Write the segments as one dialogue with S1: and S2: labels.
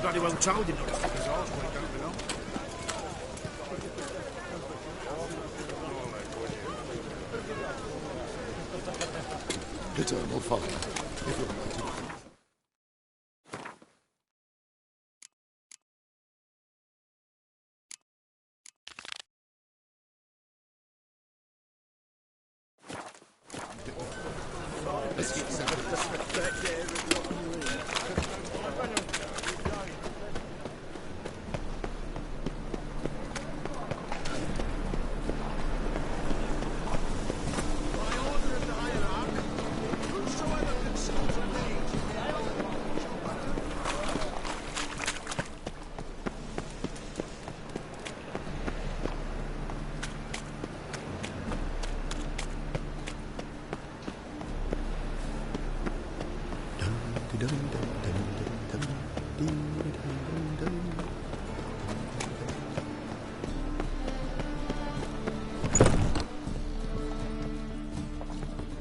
S1: bloody well told him not to stick his arse where he don't belong.
S2: Return will follow, if you're ready. Let's get started.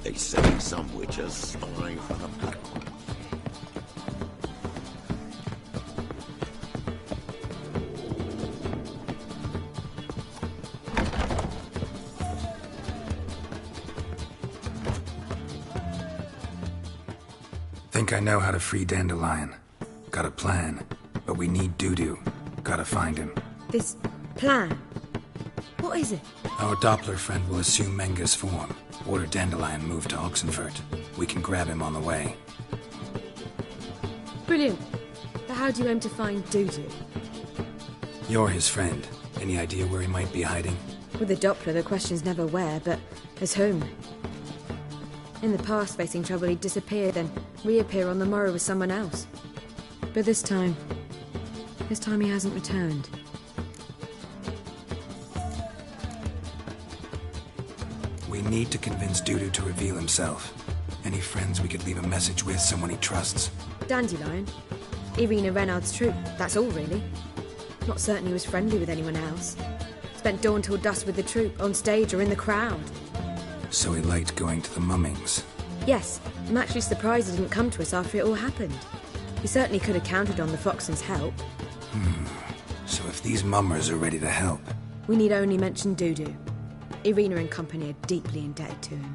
S3: They say some witches spy for the black one.
S4: Think I know how to free Dandelion. Got a plan, but we need Dudu. Gotta find him.
S5: This plan? What is it?
S4: Our Doppler friend will assume Menga's form. Order Dandelion moved to Oxenfurt. We can grab him on the way.
S5: Brilliant. But how do you aim to find Dudu?
S4: You're his friend. Any idea where he might be hiding?
S5: With the Doppler, the question's never where, but as whom. In the past, facing trouble, he'd disappear, then reappear on the morrow with someone else. But this time he hasn't returned.
S4: We need to convince Dudu to reveal himself. Any friends we could leave a message with, someone he trusts.
S5: Dandelion? Irina Renard's troop, that's all really. Not certain he was friendly with anyone else. Spent dawn till dusk with the troop, on stage or in the crowd.
S4: So he liked going to the mummings.
S5: Yes, I'm actually surprised he didn't come to us after it all happened. He certainly could have counted on the Foxen's help.
S4: So if these mummers are ready to help...
S5: We need only mention Dudu. Irina and company are deeply indebted to him.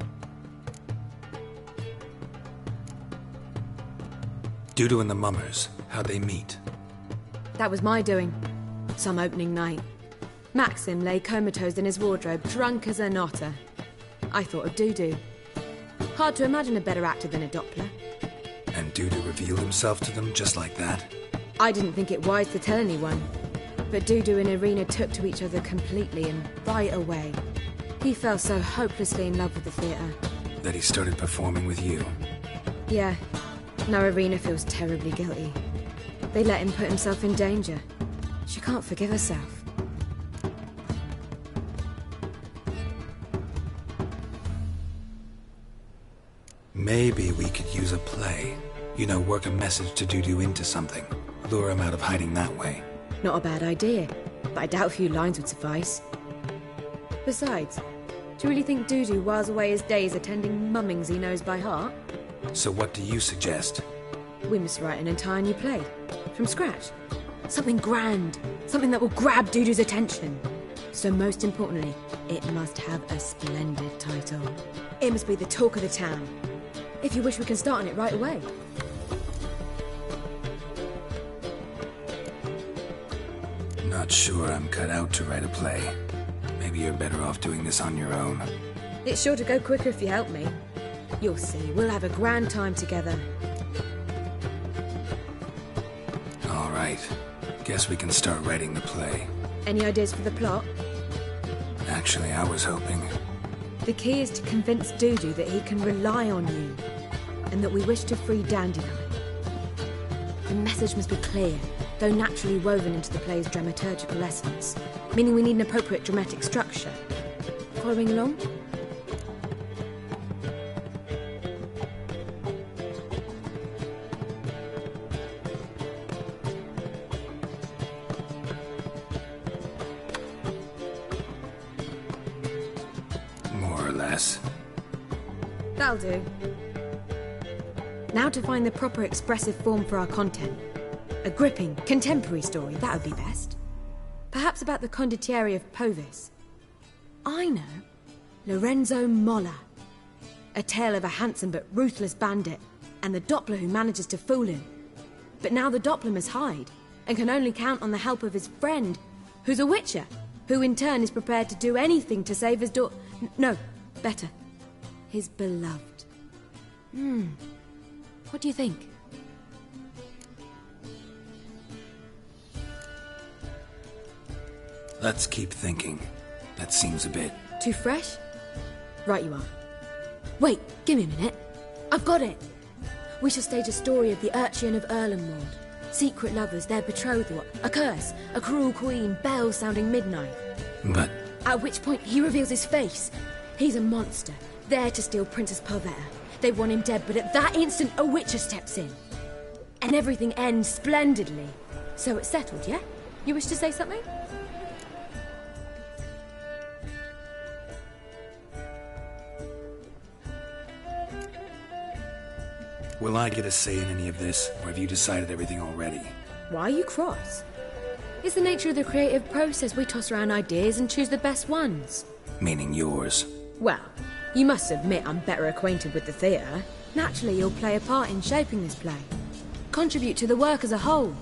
S4: Dudu and the mummers, how'd they meet?
S5: That was my doing. Some opening night. Maxim lay comatose in his wardrobe, drunk as an otter. I thought of Dudu. Hard to imagine a better actor than a Doppler.
S4: And Dudu revealed himself to them just like that?
S5: I didn't think it wise to tell anyone. But Dudu and Irina took to each other completely and right away. He fell so hopelessly in love with the theatre.
S4: That he started performing with you?
S5: Yeah. Now Irina feels terribly guilty. They let him put himself in danger. She can't forgive herself.
S4: Maybe we could use a play. You know, work a message to Dudu into something. Lure him out of hiding that way.
S5: Not a bad idea, but I doubt a few lines would suffice. Besides, do you really think Dudu whiles away his days attending mummings he knows by heart?
S4: So what do you suggest?
S5: We must write an entire new play. From scratch. Something grand. Something that will grab Dudu's attention. So most importantly, it must have a splendid title. It must be the talk of the town. If you wish, we can start on it right away.
S4: Not sure I'm cut out to write a play. Maybe you're better off doing this on your own.
S5: It's sure to go quicker if you help me. You'll see, we'll have a grand time together.
S4: All right. Guess we can start writing the play.
S5: Any ideas for the plot?
S4: Actually, I was hoping...
S5: The key is to convince Dudu that he can rely on you, and that we wish to free Dandelion. The message must be clear, though naturally woven into the play's dramaturgical essence, meaning we need an appropriate dramatic structure. Following along?
S4: More or less.
S5: That'll do. Now to find the proper expressive form for our content. A gripping, contemporary story, that would be best. Perhaps about the condottieri of Povis. I know. Lorenzo Molla. A tale of a handsome but ruthless bandit, and the Doppler who manages to fool him. But now the Doppler must hide, and can only count on the help of his friend, who's a witcher, who in turn is prepared to do anything to save his daughter. No, better. His beloved. What do you think?
S4: Let's keep thinking. That seems a bit...
S5: Too fresh? Right you are. Wait, give me a minute. I've got it! We shall stage a story of the Urchin of Erlenwald. Secret lovers, their betrothal, a curse, a cruel queen, bells sounding midnight.
S4: But...
S5: At which point he reveals his face. He's a monster, there to steal Princess Pavetta. They want him dead, but at that instant a witcher steps in. And everything ends splendidly. So it's settled, yeah? You wish to say something?
S4: Will I get a say in any of this, or have you decided everything already?
S5: Why are you cross? It's the nature of the creative process. We toss around ideas and choose the best ones.
S4: Meaning yours.
S5: Well, you must admit I'm better acquainted with the theatre. Naturally, you'll play a part in shaping this play. Contribute to the work as a whole.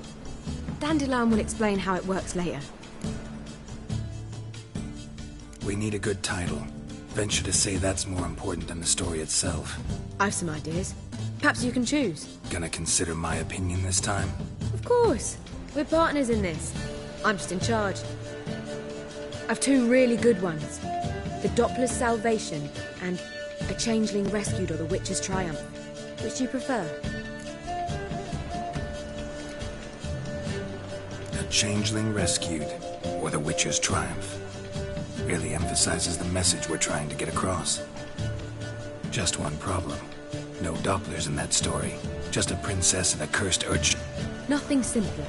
S5: Dandelion will explain how it works later.
S4: We need a good title. Venture to say that's more important than the story itself.
S5: I've some ideas. Perhaps you can choose.
S4: Gonna consider my opinion this time?
S5: Of course. We're partners in this. I'm just in charge. I've two really good ones. The Doppler's Salvation and A Changeling Rescued or the Witch's Triumph. Which do you prefer?
S4: A Changeling Rescued, or the Witcher's Triumph. Really emphasizes the message we're trying to get across. Just one problem. No Dopplers in that story. Just a princess and a cursed urchin.
S5: Nothing simpler.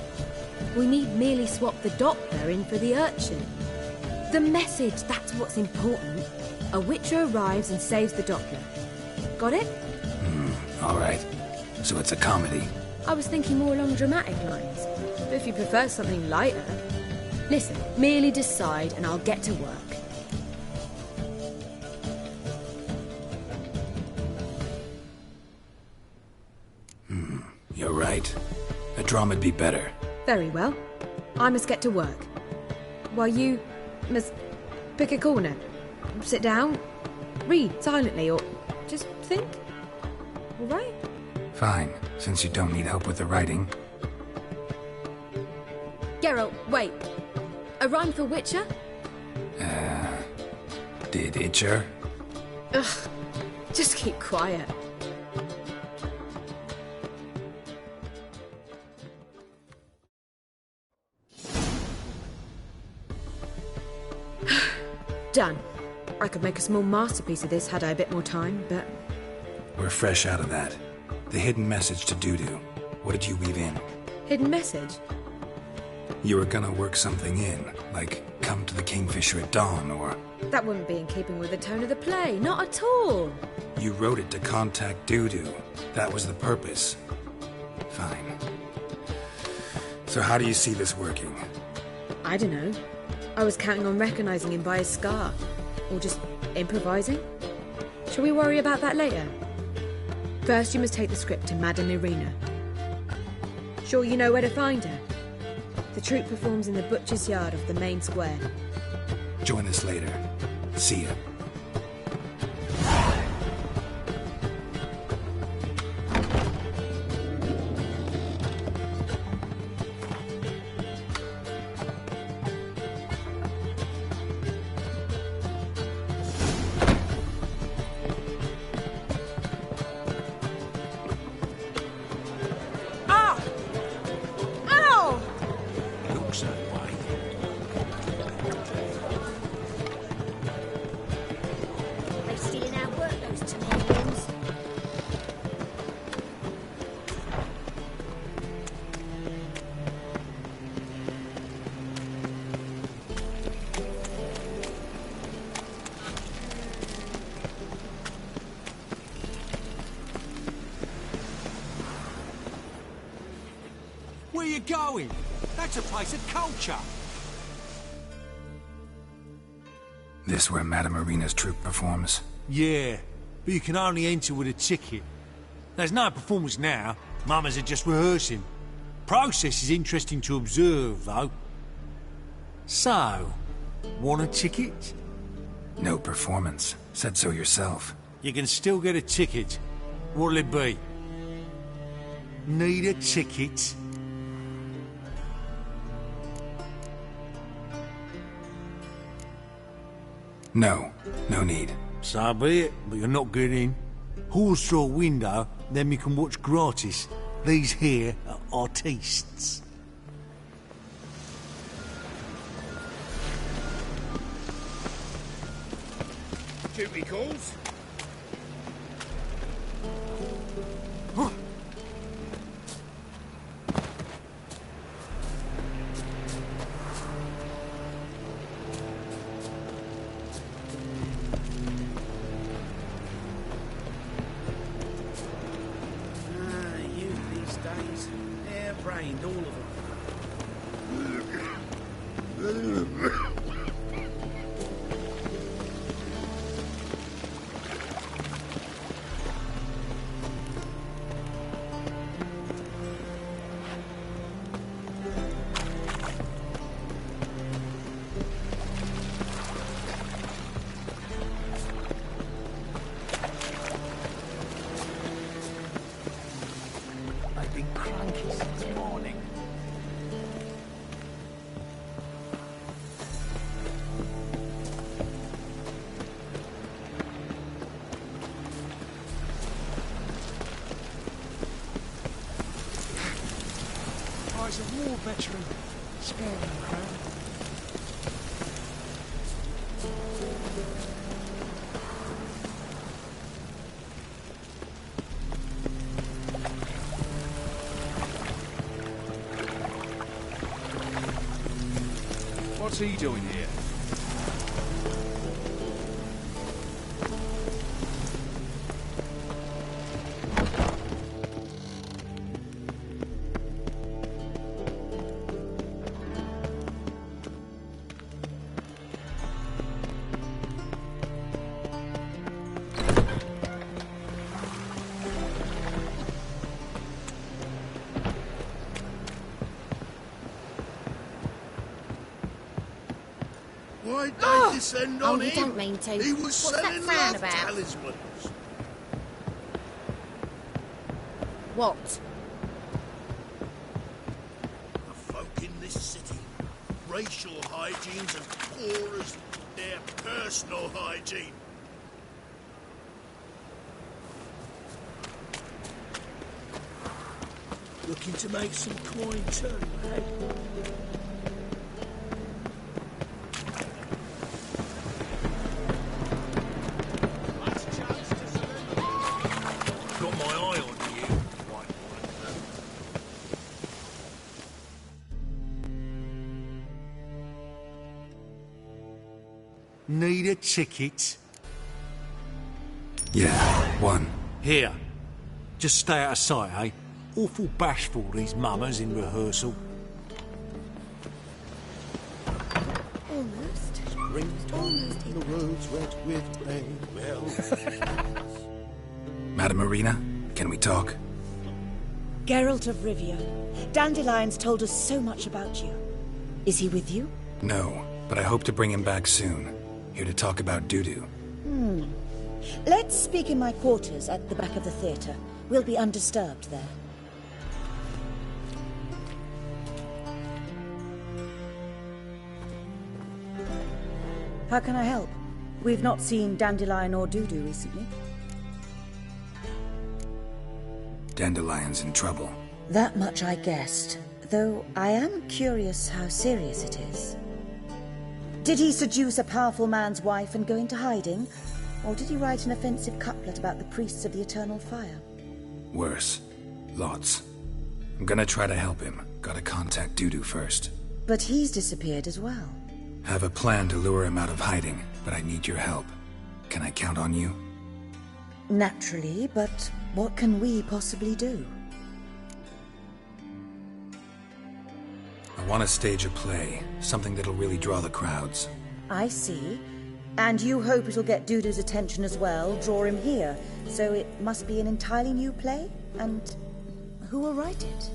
S5: We need merely swap the Doppler in for the urchin. The message, that's what's important. A witcher arrives and saves the Doppler. Got it?
S4: All right. So it's a comedy.
S5: I was thinking more along dramatic lines. But if you prefer something lighter... Listen, merely decide and I'll get to work.
S4: You're right. A drama'd be better.
S5: Very well. I must get to work. While you must pick a corner. Sit down, read silently, or just think. All right?
S4: Fine, since you don't need help with the writing.
S5: Geralt, wait. A rhyme for Witcher?
S4: Did Itcher?
S5: Ugh. Just keep quiet. Done. I could make a small masterpiece of this had I a bit more time, but...
S4: We're fresh out of that. The hidden message to Dudu. What did you weave in?
S5: Hidden message?
S4: You were gonna work something in, like come to the Kingfisher at dawn, or...
S5: That wouldn't be in keeping with the tone of the play, not at all.
S4: You wrote it to contact Dudu. That was the purpose. Fine. So how do you see this working?
S5: I don't know. I was counting on recognizing him by his scar. Or just improvising. Shall we worry about that later? First, you must take the script to Madame Irina. Sure you know where to find her? The troupe performs in the butcher's yard of the main square.
S4: Join us later. See ya.
S6: Where you going? That's a place of culture.
S4: This where Madame Marina's troupe performs?
S6: Yeah, but you can only enter with a ticket. There's no performance now. Mamas are just rehearsing. Process is interesting to observe, though. So, want a ticket?
S4: No performance. Said so yourself.
S6: You can still get a ticket. What'll it be? Need a ticket?
S4: No. No need.
S6: So be it, but you're not getting in. Horse through a window, then you can watch gratis. These here are artistes.
S3: Duty calls.
S2: Youth these days. Hair-brained, all of them. I've been cranky since morning.
S1: Eyes of war veteran. Spare him, Crown. What's he doing here?
S3: Why'd they descend on
S5: you
S3: him?
S5: don't mean to.
S3: He was
S5: What's that
S3: selling
S5: frown
S3: love
S5: about?
S3: talismans.
S5: What?
S3: The folk in this city, racial hygiene's as poor as their personal hygiene. Looking to make some coin too, eh? Got my eye on you, white one.
S6: Need a ticket?
S4: Yeah, one.
S6: Here. Just stay out of sight, eh? Awful bashful, these mamas in rehearsal.
S5: Almost.
S2: Springtime, the roads wet with rain. Well,
S4: Madame Marina, can we talk?
S7: Geralt of Rivia, Dandelion's told us so much about you. Is he with you?
S4: No, but I hope to bring him back soon. Here to talk about Dudu.
S7: Let's speak in my quarters at the back of the theatre. We'll be undisturbed there. How can I help? We've not seen Dandelion or Dudu recently.
S4: Dandelion's in trouble.
S7: That much I guessed, though I am curious how serious it is. Did he seduce a powerful man's wife and go into hiding? Or did he write an offensive couplet about the priests of the eternal fire?
S4: Worse. Lots. I'm gonna try to help him. Gotta contact Dudu first.
S7: But he's disappeared as well.
S4: Have a plan to lure him out of hiding, but I need your help. Can I count on you?
S7: Naturally, but what can we possibly do?
S4: Want to stage a play, something that'll really draw the crowds.
S7: I see. And you hope it'll get Dudu's attention as well, draw him here. So it must be an entirely new play? And who will write it?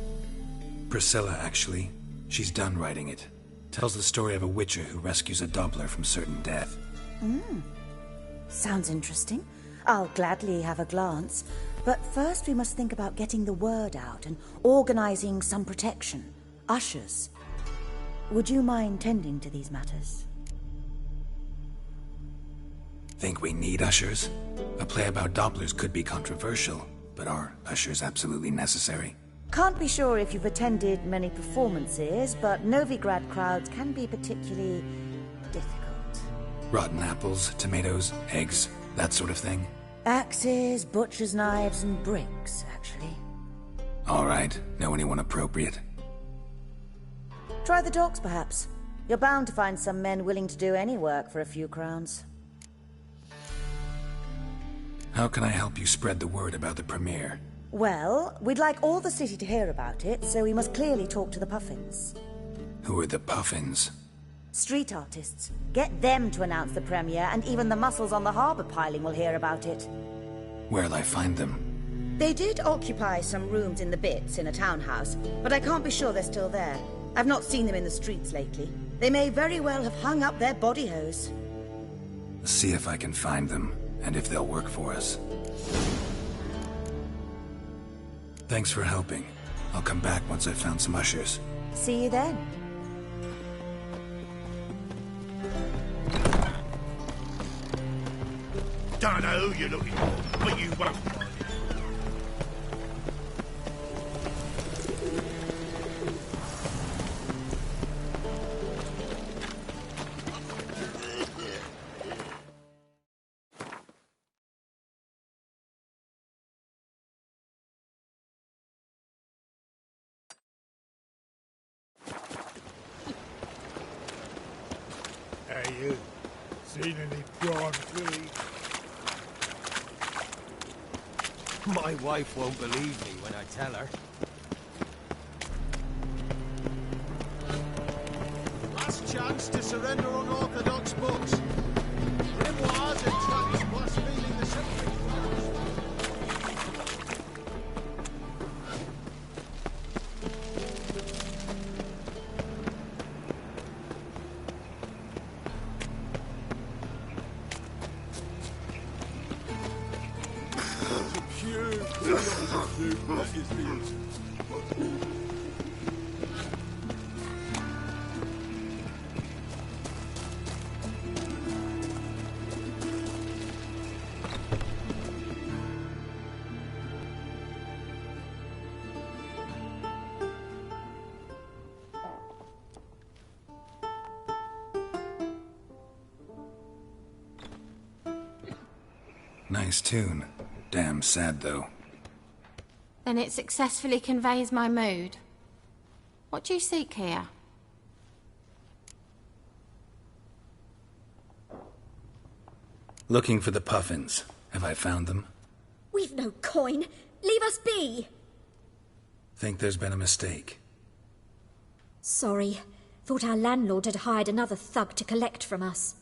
S4: Priscilla, actually. She's done writing it. Tells the story of a witcher who rescues a Doppler from certain death.
S7: Sounds interesting. I'll gladly have a glance. But first we must think about getting the word out and organizing some protection. Ushers. Would you mind tending to these matters?
S4: Think we need ushers? A play about Dopplers could be controversial, but are ushers absolutely necessary?
S7: Can't be sure if you've attended many performances, but Novigrad crowds can be particularly difficult.
S4: Rotten apples, tomatoes, eggs, that sort of thing?
S7: Axes, butcher's knives, and bricks, actually.
S4: All right. Know anyone appropriate?
S7: Try the docks, perhaps. You're bound to find some men willing to do any work for a few crowns.
S4: How can I help you spread the word about the premiere?
S7: Well, we'd like all the city to hear about it, so we must clearly talk to the Puffins.
S4: Who are the Puffins?
S7: Street artists. Get them to announce the premiere, and even the muscles on the harbour piling will hear about it.
S4: Where'll I find them?
S7: They did occupy some rooms in the Bits in a townhouse, but I can't be sure they're still there. I've not seen them in the streets lately. They may very well have hung up their body hose.
S4: See if I can find them, and if they'll work for us. Thanks for helping. I'll come back once I've found some ushers.
S7: See you then.
S3: Don't know who you're looking for, but you won't find it.
S2: Hey, you. Seen any prawn filly?
S1: My wife won't believe me when I tell her. Last chance to surrender unorthodox books. Grimoires and tracts blaspheming the sacred flowers.
S4: Nice tune. Damn sad, though.
S8: Then it successfully conveys my mood. What do you seek here?
S4: Looking for the Puffins. Have I found them?
S5: We've no coin. Leave us be.
S4: Think there's been a mistake.
S5: Sorry. Thought our landlord had hired another thug to collect from us.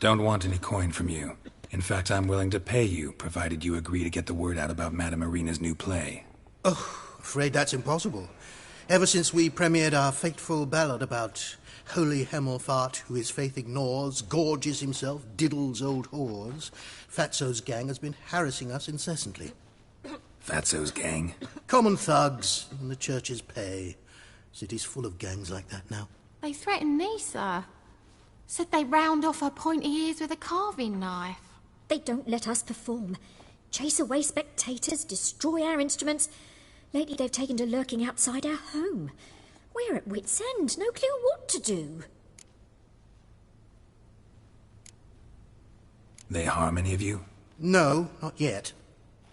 S4: Don't want any coin from you. In fact, I'm willing to pay you, provided you agree to get the word out about Madame Marina's new play.
S2: Oh, afraid that's impossible. Ever since we premiered our fateful ballad about Holy Hemelfart, who his faith ignores, gorges himself, diddles old whores, Fatso's gang has been harassing us incessantly.
S4: Fatso's gang?
S2: Common thugs in the church's pay. City's full of gangs like that now.
S8: They threatened Nisa. Said they round off her pointy ears with a carving knife.
S5: They don't let us perform. Chase away spectators, destroy our instruments. Lately they've taken to lurking outside our home. We're at wit's end, no clue what to do.
S4: They harm any of you?
S2: No, not yet.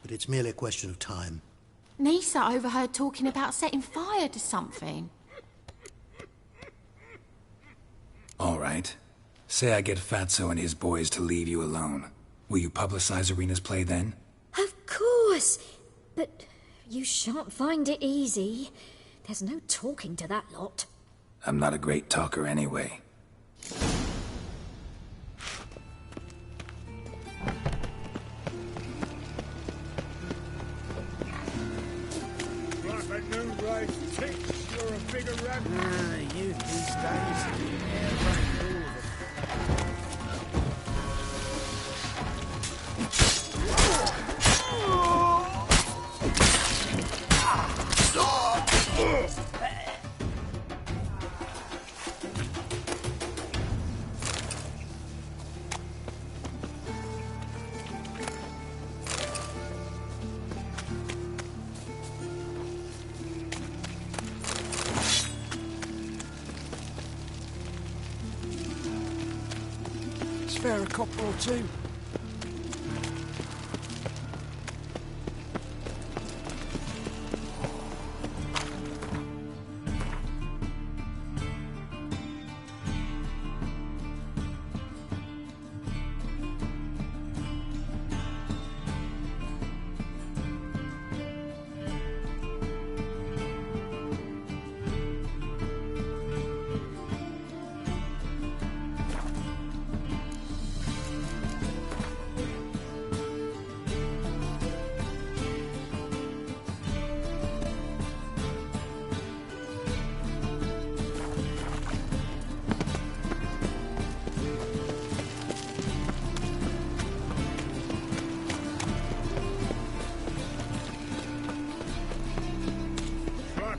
S2: But it's merely a question of time.
S8: Nisa overheard talking about setting fire to something.
S4: All right. Say I get Fatso and his boys to leave you alone. Will you publicize Arena's play then?
S5: Of course. But You shan't find it easy. There's no talking to that lot.
S4: I'm not a great talker anyway.
S3: Like a new race thinks you're a bigger rat.
S9: Youth these days. Airplane rules. Spare a copper or two.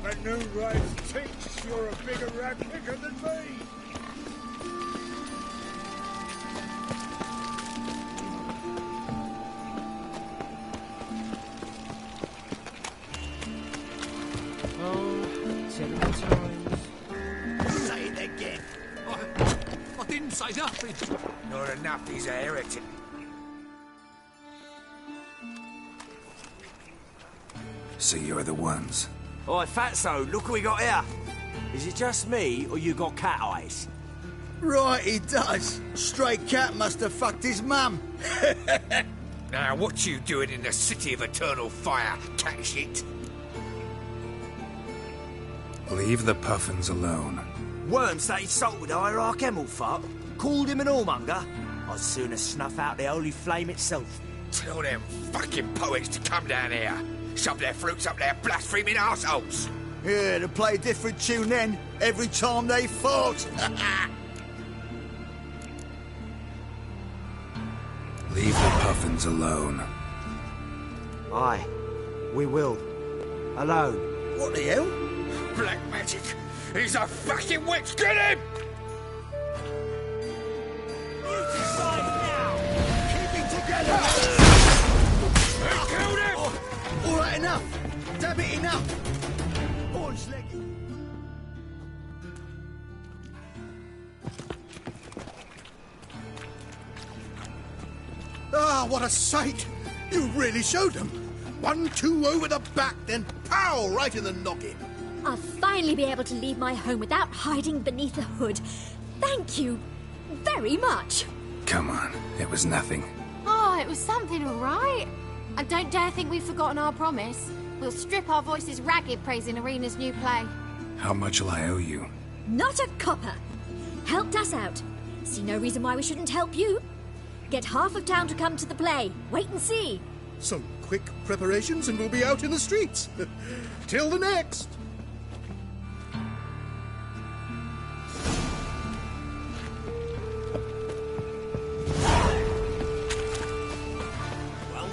S3: Like a new race thinks you're a bigger rat picker than me.
S9: Say it again.
S6: I didn't say nothing.
S9: Not enough, he's a heretic.
S4: So you're the ones.
S10: Oi, Fatso, look what we got here. Is it just me, or you got cat eyes?
S9: Right, he does. Stray cat must have fucked his mum.
S11: Now, what you doing in the city of eternal fire, cat shit?
S4: Leave the puffins alone.
S10: Worms that insulted Hierarch Emelfart, called him an whoremonger. I'd sooner snuff out the holy flame itself.
S11: Tell them fucking poets to come down here. Shove their fruits up their blaspheming arseholes.
S9: Yeah, to play a different tune then, every time they fought.
S4: Leave the puffins alone.
S10: Aye, we will. Alone.
S9: What the hell?
S11: Black magic. He's a fucking witch. Get him!
S10: You decide now!
S9: Keep it together!
S11: He killed him!
S9: All right, enough. Damn it, enough. Orange-legged.
S2: Ah, what a sight! You really showed them. 1-2 over the back, then pow, right in the noggin.
S5: I'll finally be able to leave my home without hiding beneath a hood. Thank you very much.
S4: Come on, it was nothing.
S8: Oh, it was something, all right. And don't dare think we've forgotten our promise. We'll strip our voices ragged praising Arena's new play.
S4: How much will I owe you?
S5: Not a copper. Helped us out. See no reason why we shouldn't help you. Get half of town to come to the play. Wait and see.
S2: Some quick preparations and we'll be out in the streets. Till the next.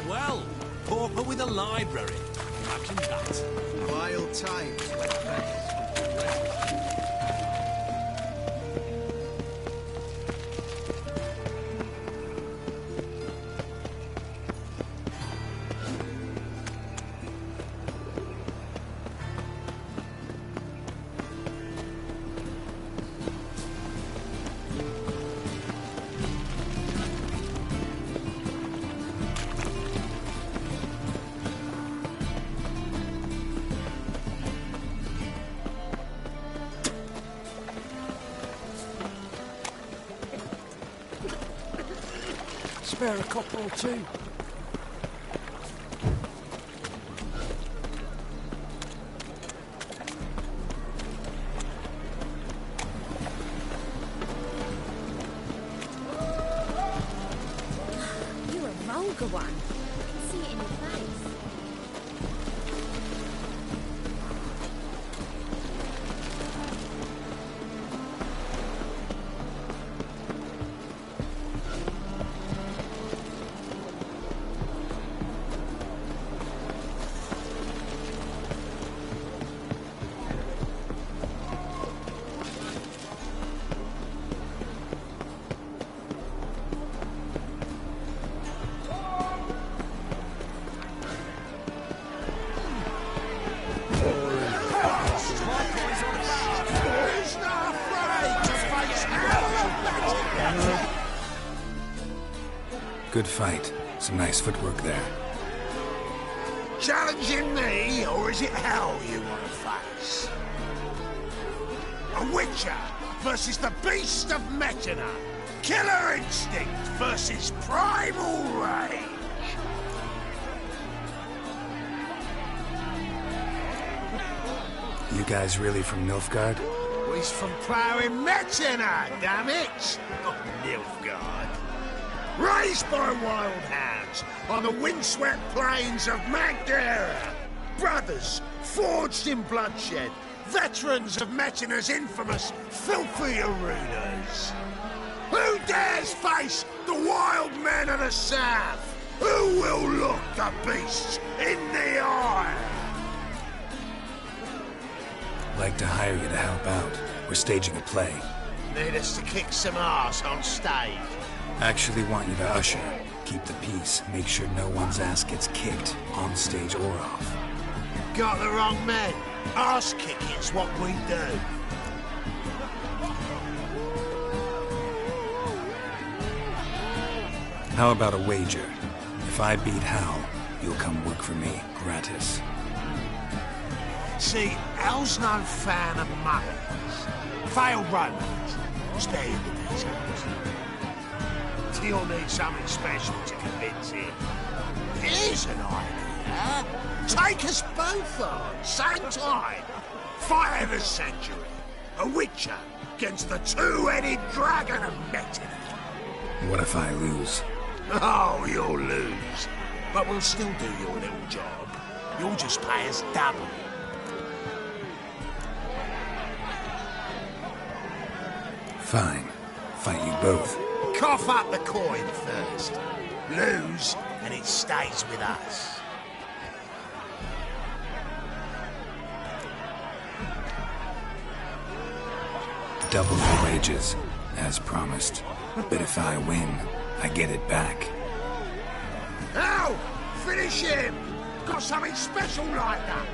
S6: Well, pauper with a library. Imagine that.
S1: Wild times when beggars.
S9: Spare a copper or two.
S5: look of one.
S8: See it in your face.
S4: Good fight. Some nice footwork there.
S3: Challenging me, or is it hell you want to face? A Witcher versus the Beast of Metina. Killer instinct versus primal rage.
S4: You guys really from Nilfgaard?
S3: He's from ploughing Metina, damn it! Not Nilfgaard. Raised by wild hounds on the windswept plains of Magdera. Brothers forged in bloodshed. Veterans of Metina's infamous filthy arenas. Who dares face the wild men of the south? Who will look the beasts in the eye?
S4: Like to hire you to help out. We're staging a play.
S3: Need us to kick some ass on stage.
S4: Actually want you to usher. Keep the peace. Make sure no one's ass gets kicked, on stage or off.
S3: Got the wrong men. Ass kicking's what we do.
S4: How about a wager? If I beat Hal, you'll come work for me, gratis.
S3: See, Hal's no fan of muggings. Failed romance. Spare you the details. He'll need something special to convince him. Here's an idea. Take us both on, same time. Fire the Sanctuary. A Witcher against the two-headed dragon of Metina.
S4: What if I lose?
S3: Oh, you'll lose. But we'll still do your little job. You'll just pay us double.
S4: Fine. Fight you both.
S3: Cough up the coin first. Lose, and it stays with us.
S4: Double the wages, as promised. But if I win, I get it back.
S3: Now, finish him! Got something special like that.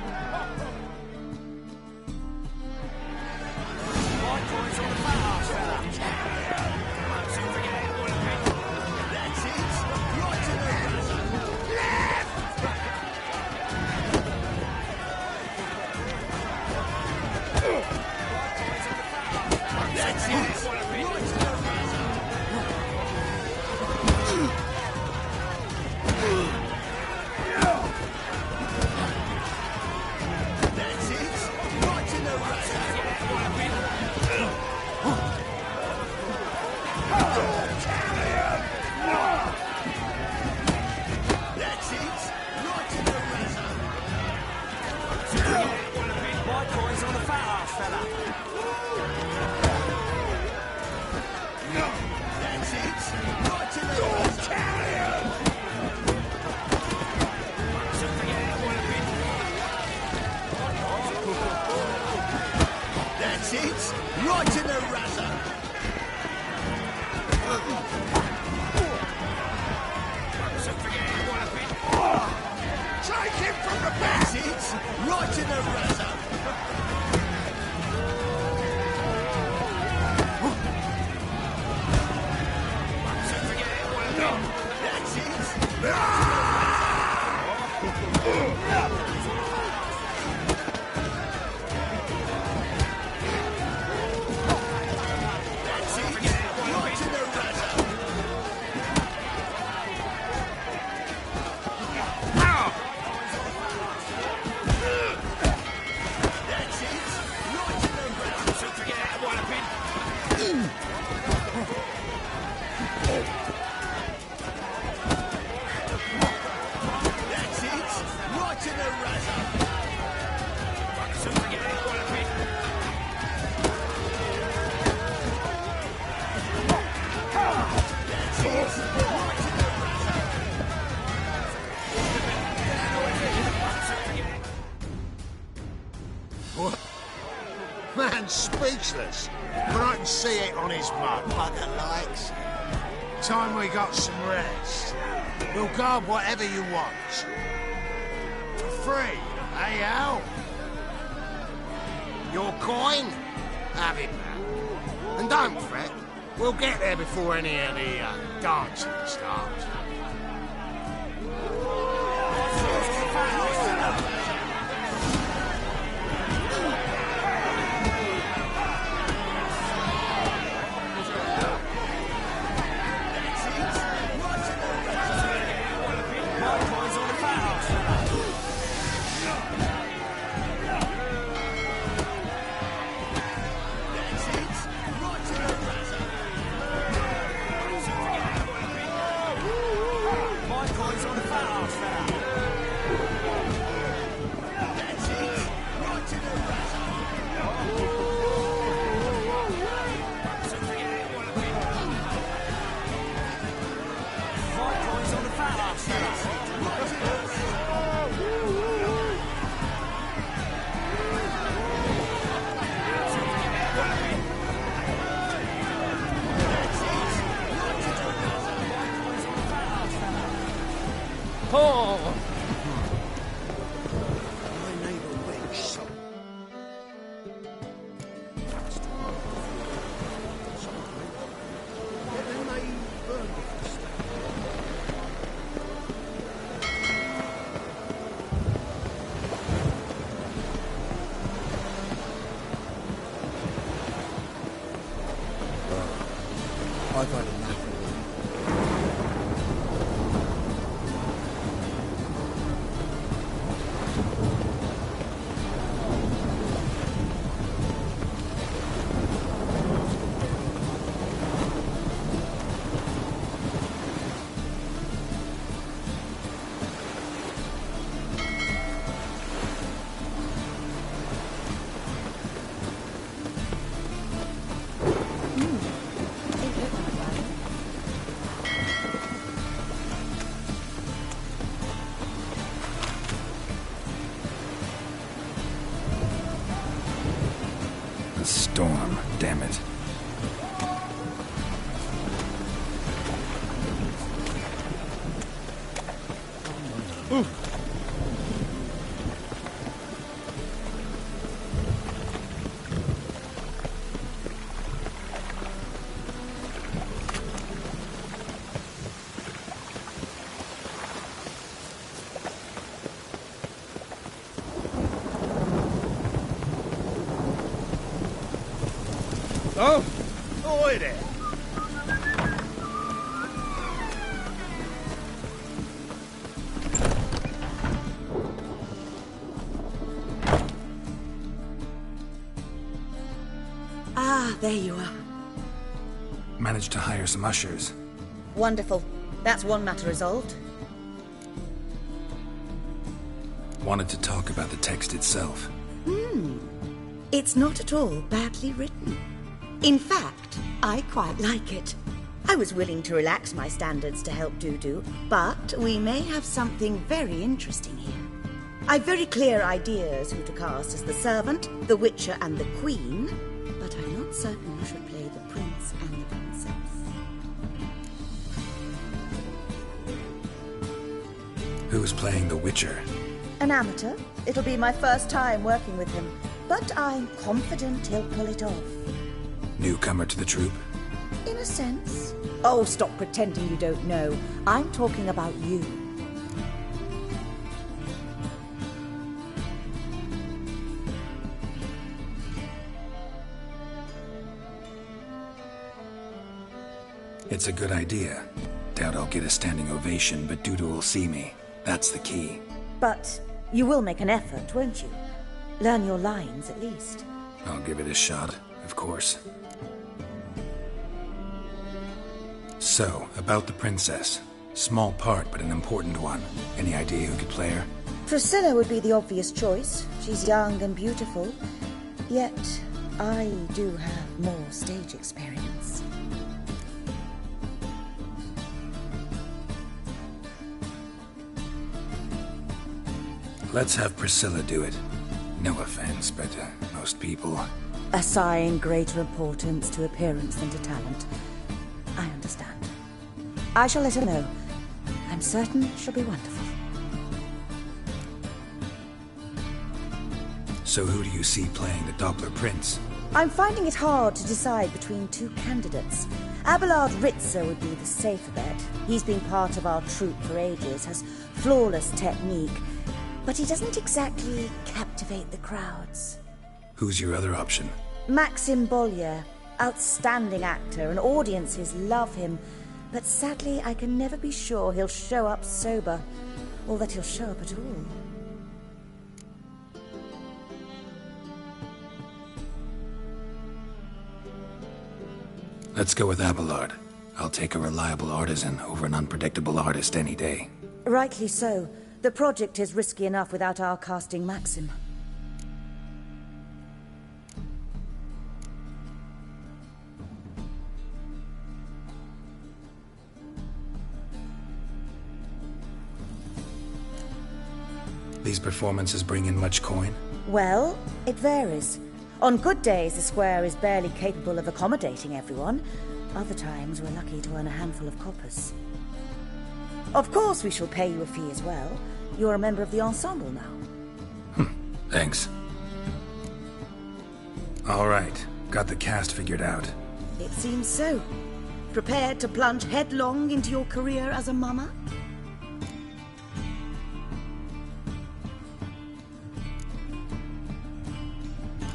S3: man's speechless, but I can see it on his mug. Bugger likes. Time we got some rest. We'll guard whatever you want. For free, eh, Al? Your coin? Have it, man. And don't fret. We'll get there before any of the dancing starts.
S9: I've had enough.
S4: Storm, damn it.
S3: Oh! Oi there!
S7: Ah, there you are.
S4: Managed to hire some ushers.
S7: Wonderful. That's one matter resolved.
S4: Wanted to talk about the text itself.
S7: It's not at all badly written. In fact, I quite like it. I was willing to relax my standards to help Dudu, but we may have something very interesting here. I've very clear ideas who to cast as the servant, the witcher, and the queen, but I'm not certain who should play the prince and the princess.
S4: Who's playing the Witcher?
S7: An amateur. It'll be my first time working with him, but I'm confident he'll pull it off.
S4: Newcomer to the troupe?
S7: In a sense. Oh, stop pretending you don't know. I'm talking about you.
S4: It's a good idea. Doubt I'll get a standing ovation, but Dudu will see me. That's the key.
S7: But you will make an effort, won't you? Learn your lines, at least.
S4: I'll give it a shot, of course. So, about the princess. Small part, but an important one. Any idea who could play her?
S7: Priscilla would be the obvious choice. She's young and beautiful. Yet, I do have more stage experience.
S4: Let's have Priscilla do it. No offense, but most people...
S7: Assign greater importance to appearance than to talent. I understand. I shall let her know. I'm certain she'll be wonderful.
S4: So who do you see playing the Doppler Prince?
S7: I'm finding it hard to decide between two candidates. Abelard Ritzer would be the safer bet. He's been part of our troupe for ages, has flawless technique, but he doesn't exactly captivate the crowds.
S4: Who's your other option?
S7: Maxim Bollier, outstanding actor, and audiences love him. But sadly, I can never be sure he'll show up sober, or that he'll show up at all.
S4: Let's go with Abelard. I'll take a reliable artisan over an unpredictable artist any day.
S7: Rightly so. The project is risky enough without our casting Maxim.
S4: These performances bring in much coin?
S7: Well, it varies. On good days, the square is barely capable of accommodating everyone. Other times, we're lucky to earn a handful of coppers. Of course, we shall pay you a fee as well. You're a member of the ensemble now.
S4: Thanks. All right, got the cast figured out.
S7: It seems so. Prepared to plunge headlong into your career as a mama?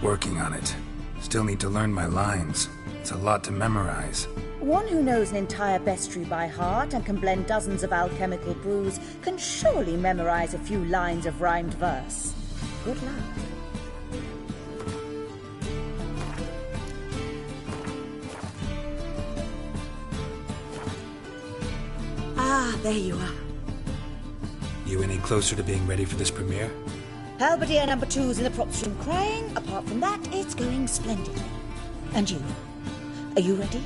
S4: Working on it. Still need to learn my lines. It's a lot to memorize.
S7: One who knows an entire bestiary by heart and can blend dozens of alchemical brews can surely memorize a few lines of rhymed verse. Good luck. Ah, there you are.
S4: You any closer to being ready for this premiere?
S7: Halberdier number 2's in the props room crying. Apart from that, it's going splendidly. And you? Are you ready?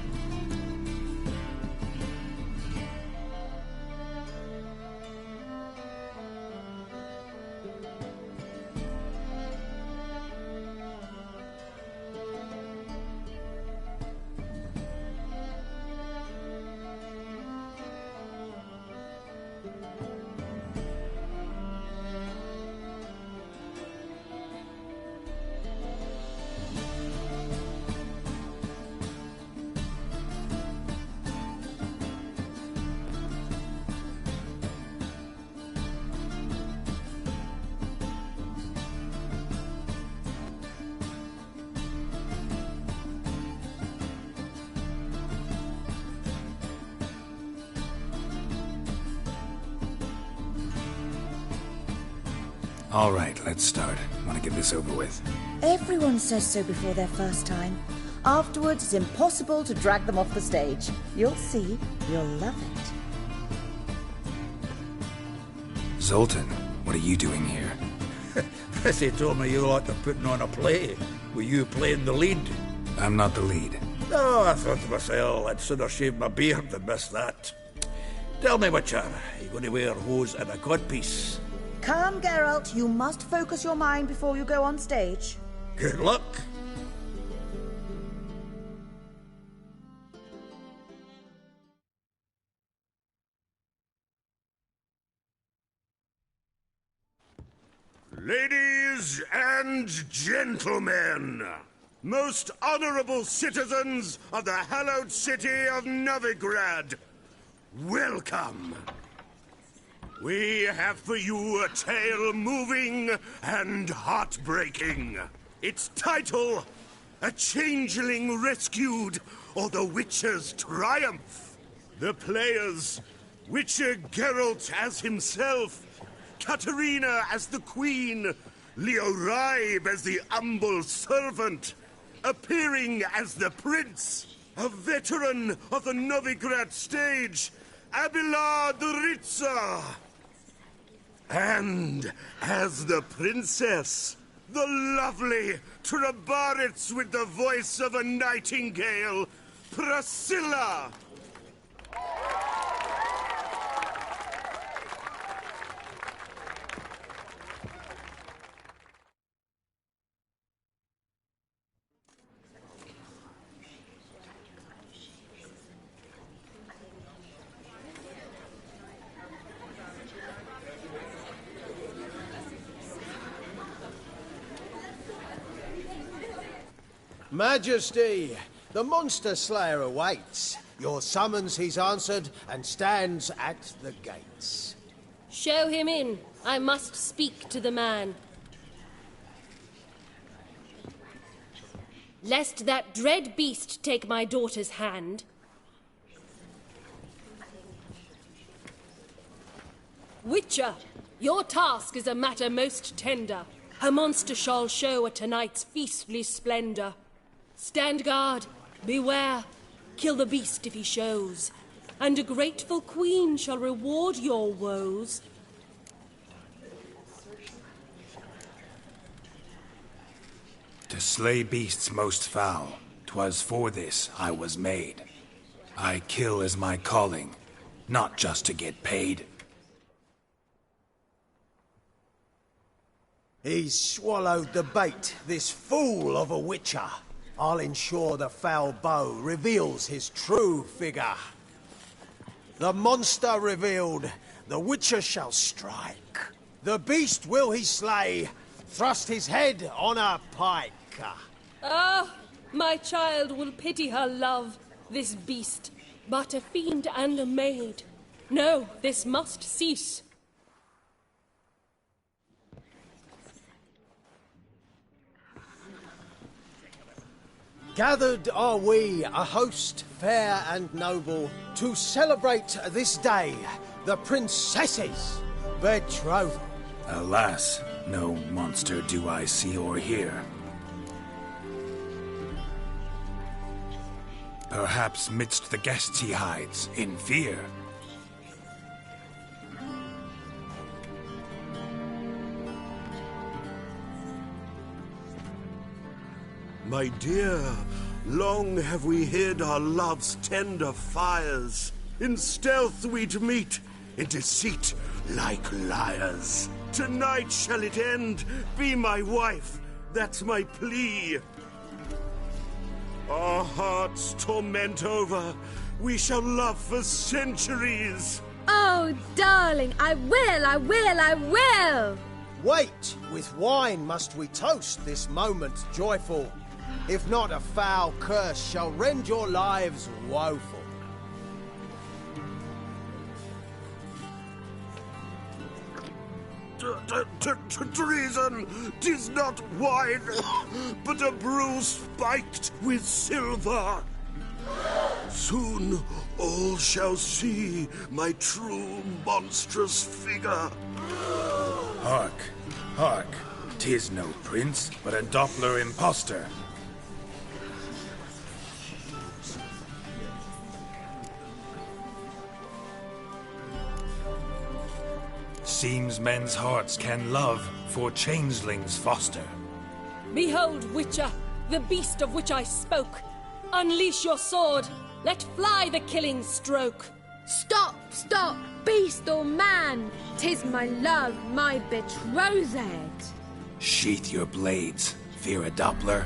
S4: All right, let's start. Want to get this over with.
S7: Everyone says so before their first time. Afterwards, it's impossible to drag them off the stage. You'll see. You'll love it.
S4: Zoltan, what are you doing here?
S12: They told me you like to putting on a play. Were you playing the lead?
S4: I'm not the lead.
S12: Oh, I thought to myself, I'd sooner shave my beard than miss that. Tell me, Witcher, are you going to wear hose and a codpiece?
S7: Calm, Geralt. You must focus your mind before you go on stage.
S12: Good luck.
S3: Ladies and gentlemen, most honorable citizens of the hallowed city of Novigrad, welcome. We have for you a tale moving and heartbreaking. Its title, A Changeling Rescued, or The Witcher's Triumph. The players, Witcher Geralt as himself, Katerina as the Queen, Leo Raib as the humble servant, appearing as the Prince, a veteran of the Novigrad stage, Abelard Ritzer. And as the Princess, the lovely Trabaritz with the voice of a nightingale, Priscilla.
S1: Majesty, the monster slayer awaits. Your summons he's answered and stands at the gates.
S13: Show him in. I must speak to the man. Lest that dread beast take my daughter's hand. Witcher, your task is a matter most tender. Her monster shall show at tonight's feastly splendor. Stand guard, beware, kill the beast if he shows, and a grateful queen shall reward your woes.
S4: To slay beasts most foul, 'twas for this I was made. I kill as my calling, not just to get paid.
S1: He's swallowed the bait, this fool of a witcher. I'll ensure the foul bow reveals his true figure. The monster revealed, the witcher shall strike. The beast will he slay, thrust his head on a pike.
S13: Ah, my child will pity her love, this beast, but a fiend and a maid. No, this must cease.
S1: Gathered are we, a host fair and noble, to celebrate this day, the princess's betrothal.
S4: Alas, no monster do I see or hear. Perhaps midst the guests he hides, in fear.
S3: My dear, long have we hid our love's tender fires. In stealth we'd meet, in deceit like liars. Tonight shall it end, be my wife, that's my plea. Our hearts torment over, we shall love for centuries.
S5: Oh, darling, I will!
S1: Wait, with wine must we toast this moment joyful. If not, a foul curse shall rend your lives woeful.
S3: Treason! 'Tis not wine, but a brew spiked with silver. Soon all shall see my true monstrous figure.
S4: Hark, hark, 'tis no prince, but a Doppler impostor. Seems men's hearts can love, for changelings foster.
S13: Behold, Witcher, the beast of which I spoke. Unleash your sword, let fly the killing stroke.
S5: Stop, stop, beast or man! 'Tis my love, my betrothed.
S4: Sheath your blades, fear a Doppler.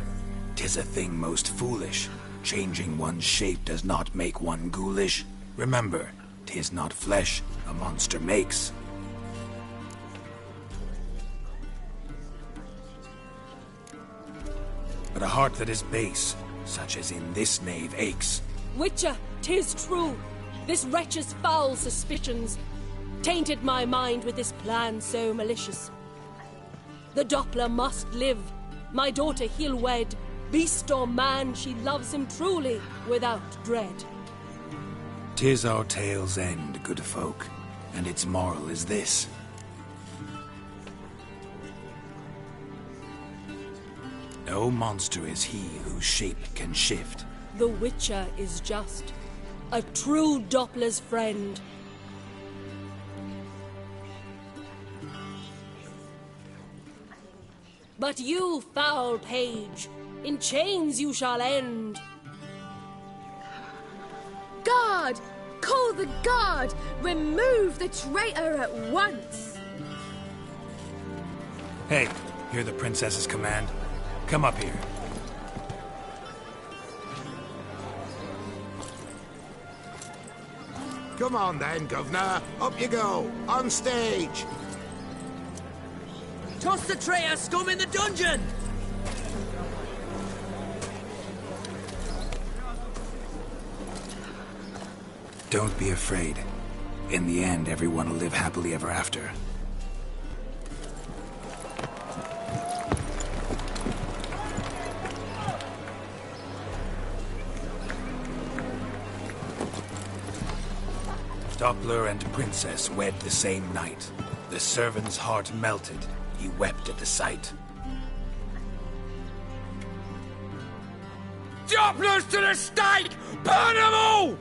S4: 'Tis a thing most foolish. Changing one's shape does not make one ghoulish. Remember, 'tis not flesh a monster makes. But a heart that is base, such as in this knave aches.
S13: Witcher, 'tis true. This wretch's foul suspicions tainted my mind with this plan so malicious. The Doppler must live. My daughter he'll wed. Beast or man, she loves him truly, without dread.
S4: 'Tis our tale's end, good folk, and its moral is this. No monster is he whose shape can shift.
S13: The Witcher is just a true Doppler's friend. But you, foul page, in chains you shall end.
S5: Guard! Call the guard! Remove the traitor at once!
S4: Hey, hear the princess's command? Come up here.
S3: Come on then, governor. Up you go, on stage.
S9: Toss the traitor scum in the dungeon!
S4: Don't be afraid. In the end, everyone will live happily ever after. Doppler and Princess wed the same night. The servant's heart melted. He wept at the sight.
S11: Dopplers to the stake! Burn them all!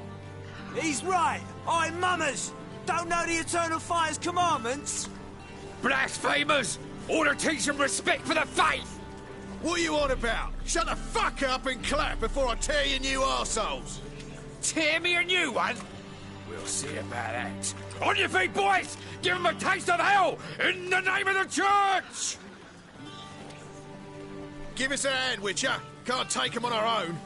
S10: He's right. I'm mummers. Don't know the Eternal Fire's commandments.
S11: Blasphemers! Order teach them respect for the faith!
S9: What are you on about? Shut the fuck up and clap before I tear you new arseholes!
S11: Tear me a new one? We'll see about that. On your feet, boys! Give them a taste of hell in the name of the church!
S9: Give us a hand, Witcher. Can't take them on our own.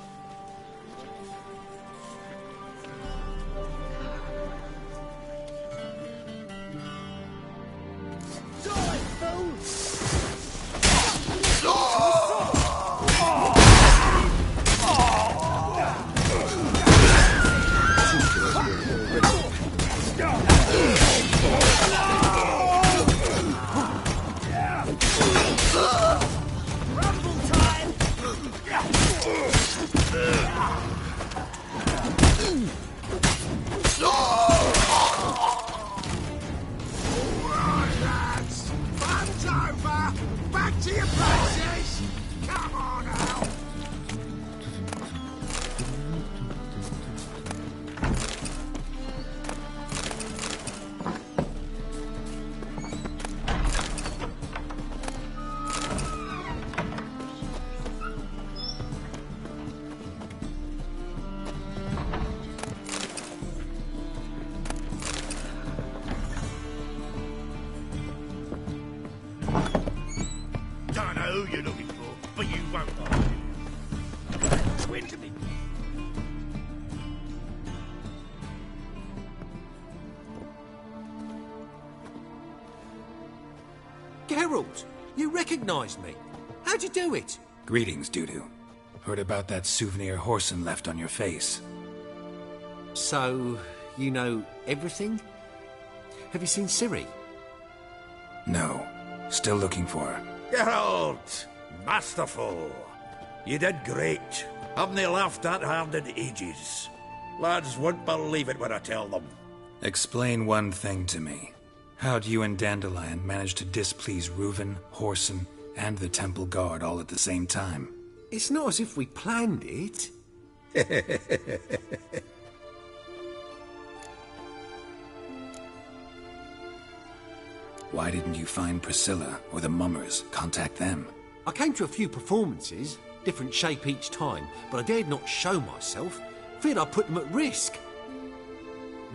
S3: Back to your places! Come on out! Don't know who you're looking for, but you won't find him. Swear to me.
S6: Geralt, you recognized me. How'd you do it?
S4: Greetings, Dudu. Heard about that souvenir Horson left on your face.
S6: So, you know everything? Have you seen Ciri?
S4: No. Still looking for her.
S12: Geralt! Masterful! You did great. Haven't they laughed that hard in ages? Lads won't believe it when I tell them.
S4: Explain one thing to me. How'd you and Dandelion manage to displease Reuven, Horson, and the Temple Guard all at the same time?
S6: It's not as if we planned it.
S4: Why didn't you find Priscilla or the Mummers? Contact them.
S6: I came to a few performances, different shape each time, but I dared not show myself. Feared I'd put them at risk.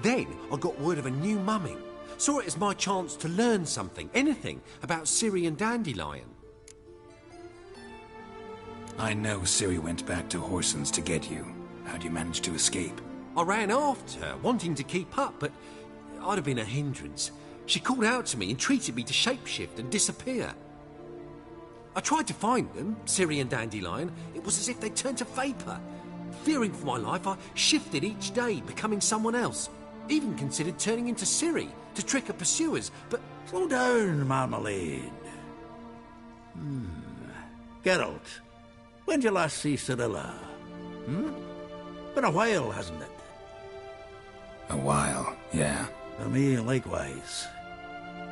S6: Then I got word of a new mumming. Saw it as my chance to learn something, anything, about Ciri and Dandelion.
S4: I know Ciri went back to Horson's to get you. How'd you manage to escape?
S6: I ran after her, wanting to keep up, but I'd have been a hindrance. She called out to me, entreated me to shapeshift and disappear. I tried to find them, Ciri and Dandelion. It was as if they'd turned to vapour. Fearing for my life, I shifted each day, becoming someone else. Even considered turning into Ciri to trick her pursuers, but...
S12: Slow down, Marmalade. Geralt, when'd you last see Cirilla? Been a while, hasn't it?
S4: A while, yeah.
S12: For me, likewise.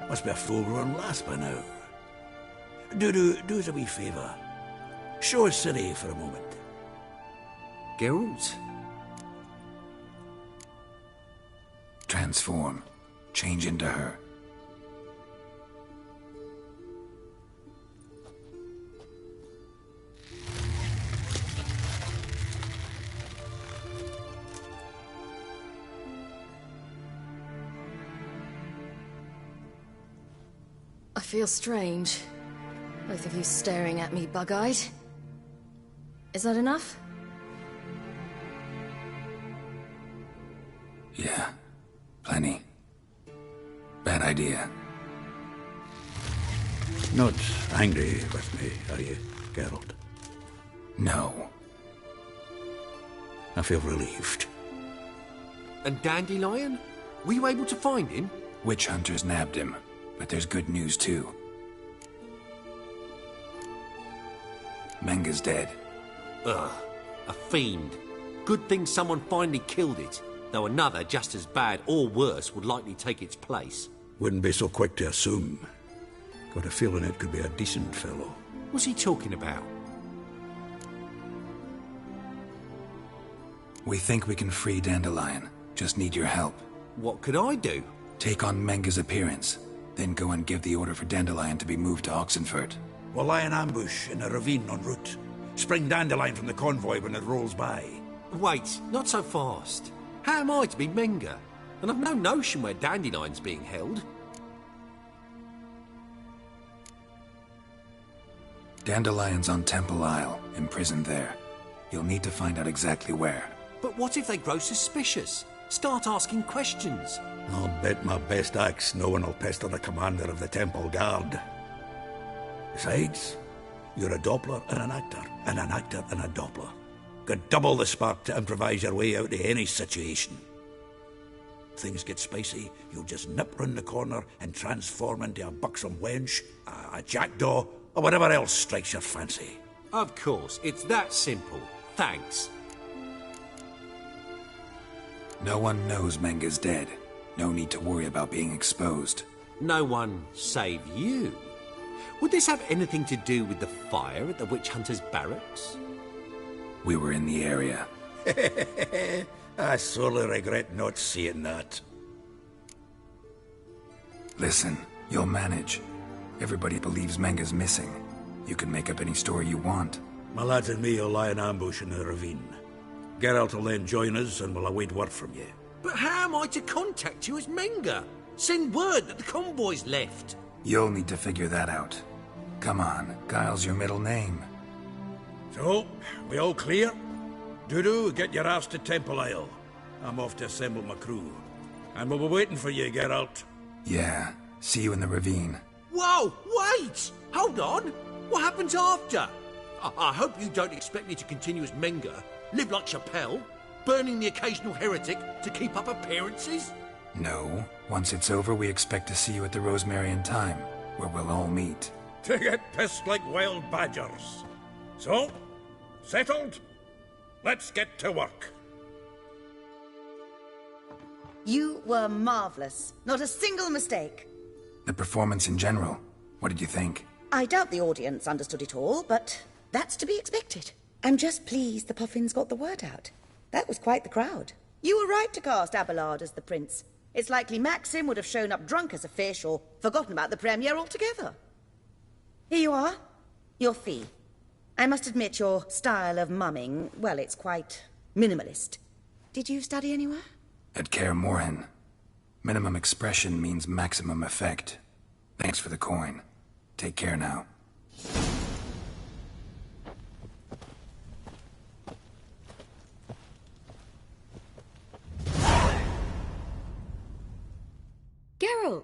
S12: Must be a full-grown lass by now. Do us a wee favour. Show us Ciri for a moment.
S6: Geralt?
S4: Transform. Change into her.
S5: I feel strange. Both of you staring at me bug-eyed. Is that enough?
S4: Yeah. Plenty. Bad idea.
S12: Not angry with me, are you, Geralt?
S4: No.
S12: I feel relieved.
S14: And Dandelion? Were you able to find him?
S4: Witch hunters nabbed him, but there's good news too. Menga's dead.
S14: Ugh, a fiend. Good thing someone finally killed it, though another just as bad or worse would likely take its place.
S12: Wouldn't be so quick to assume. Got a feeling it could be a decent fellow.
S14: What's he talking about?
S4: We think we can free Dandelion. Just need your help.
S14: What could I do?
S4: Take on Menga's appearance, then go and give the order for Dandelion to be moved to Oxenfurt.
S12: We'll lie in ambush in a ravine en route. Spring Dandelion from the convoy when it rolls by.
S14: Wait, not so fast. How am I to be Menga? And I've no notion where Dandelion's being held.
S4: Dandelion's on Temple Isle, imprisoned there. You'll need to find out exactly where.
S14: But what if they grow suspicious? Start asking questions.
S12: I'll bet my best axe no one will pester the commander of the Temple Guard. Besides, you're a Doppler and an actor and a Doppler. Got double the spark to improvise your way out of any situation. Things get spicy, you'll just nip round the corner and transform into a buxom wench, a jackdaw, or whatever else strikes your fancy.
S14: Of course, it's that simple. Thanks.
S4: No one knows Menga's dead. No need to worry about being exposed.
S14: No one save you. Would this have anything to do with the fire at the witch hunters' barracks?
S4: We were in the area.
S12: I sorely regret not seeing that.
S4: Listen, you'll manage. Everybody believes Menga's missing. You can make up any story you want.
S12: My lads and me will lie in ambush in the ravine. Geralt will then join us and we'll await word from you.
S14: But how am I to contact you as Menga? Send word that the convoy's left.
S4: You'll need to figure that out. Come on, Guile's your middle name.
S12: So, we all clear? Dudu, get your ass to Temple Isle. I'm off to assemble my crew. And we'll be waiting for you, Geralt.
S4: Yeah, see you in the ravine.
S14: Whoa, wait! Hold on! What happens after? I hope you don't expect me to continue as Menga, live like Chappelle, burning the occasional heretic to keep up appearances?
S4: No. Once it's over, we expect to see you at the Rosemary in Time, where we'll all meet.
S12: To get pissed like wild badgers. So, settled? Let's get to work.
S7: You were marvelous. Not a single mistake.
S4: The performance in general, what did you think?
S7: I doubt the audience understood it all, but that's to be expected. I'm just pleased the Puffins got the word out. That was quite the crowd. You were right to cast Abelard as the prince. It's likely Maxim would have shown up drunk as a fish or forgotten about the premiere altogether. Here you are. Your fee. I must admit your style of mumming, well, it's quite minimalist. Did you study anywhere?
S4: At Kaer Morhen. Minimum expression means maximum effect. Thanks for the coin. Take care now.
S5: Geralt!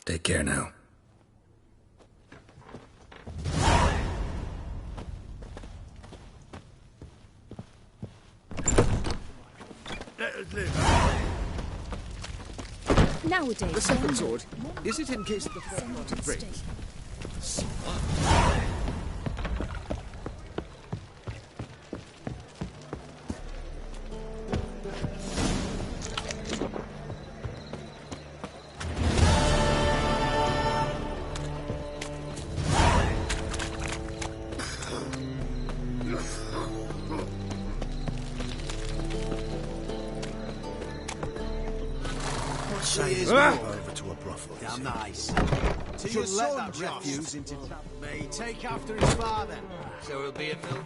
S4: Take care now.
S5: Nowadays...
S9: The second sword, is it in case the third party breaks?
S3: Over to a brothel.
S1: Damn nice. To your let that refuse into me. Take after his father.
S14: So it'll be a Phil?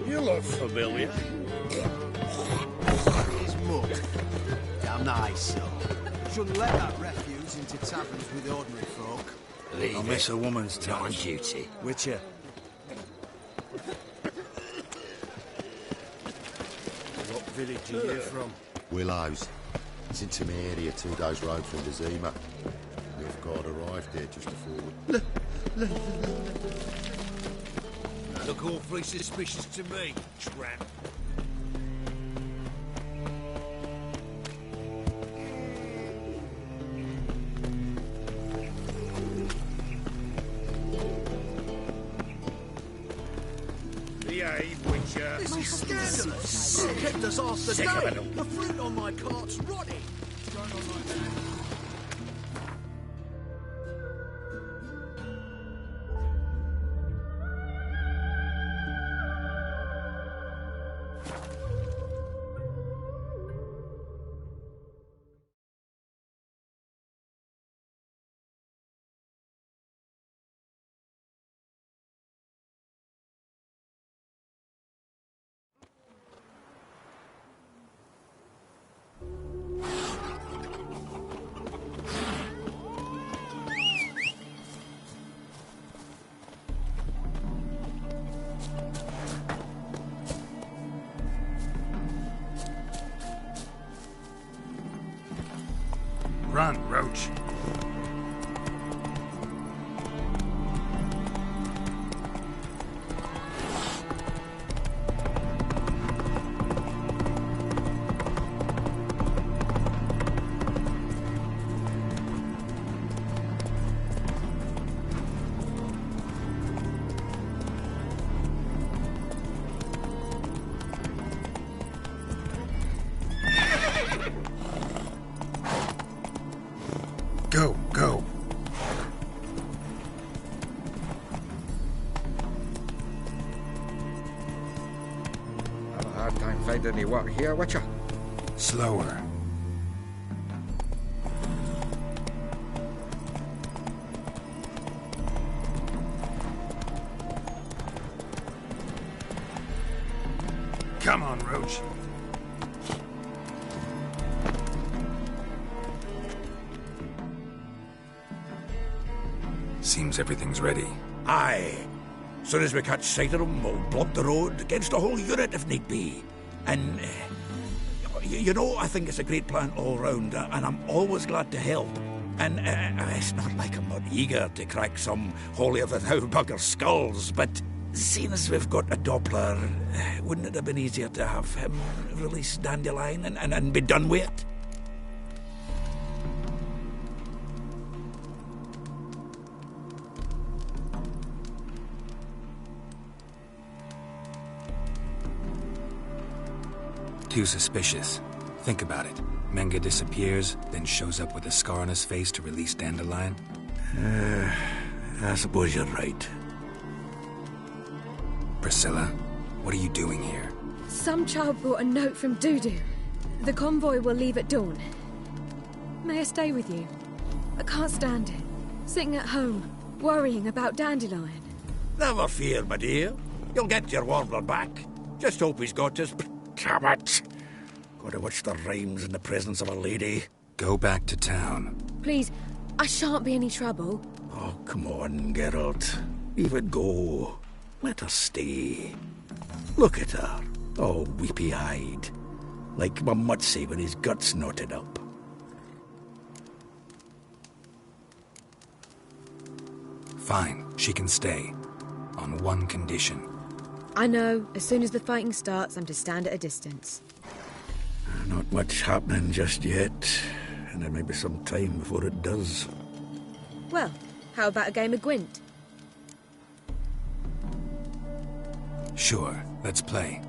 S3: You look familiar.
S1: His mug. Damn nice, so. Shouldn't let that refuse into taverns with ordinary folk.
S12: I'll miss a woman's touch.
S10: On duty.
S1: Witcher.
S3: What village are you from?
S15: Willows. It's in Timmy area, 2 days' road from the Zima. Nilfgaard arrived there just before we...
S14: Look awfully suspicious to me, tramp.
S3: Behave, Witcher.
S14: This is scandalous. You kept us half the day. The fruit on my cart's rotting. It's going on like that.
S4: Run, Roach. Go, go.
S11: Have a hard time finding any work here, Witcher.
S4: Slower. Come on, Roach. Seems everything's ready.
S12: Aye. Soon as we catch sight of them, we'll block the road against a whole unit if need be. And, you know, I think it's a great plan all round, and I'm always glad to help. And it's not like I'm not eager to crack some holier-than-thou bugger skulls, but seeing as we've got a Doppler, wouldn't it have been easier to have him release Dandelion and be done with it?
S4: Too suspicious. Think about it. Menga disappears, then shows up with a scar on his face to release Dandelion.
S12: I suppose you're right.
S4: Priscilla, what are you doing here?
S5: Some child brought a note from Dudu. The convoy will leave at dawn. May I stay with you? I can't stand it. Sitting at home, worrying about Dandelion.
S12: Never fear, my dear. You'll get your warbler back. Just hope he's got his... Damn it! Gotta watch the rhymes in the presence of a lady.
S4: Go back to town.
S5: Please, I shan't be any trouble.
S12: Oh, come on, Geralt. Leave it go. Let her stay. Look at her, all weepy-eyed. Like my Mutsy with his guts knotted up.
S4: Fine, she can stay. On one condition.
S5: I know, as soon as the fighting starts, I'm to stand at a distance.
S12: Not much happening just yet, and there may be some time before it does.
S5: Well, how about a game of Gwent?
S4: Sure, let's play.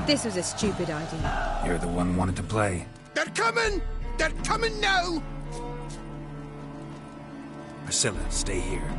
S5: This was a stupid idea.
S4: You're the one wanted to play.
S3: They're coming! They're coming now!
S4: Priscilla, stay here.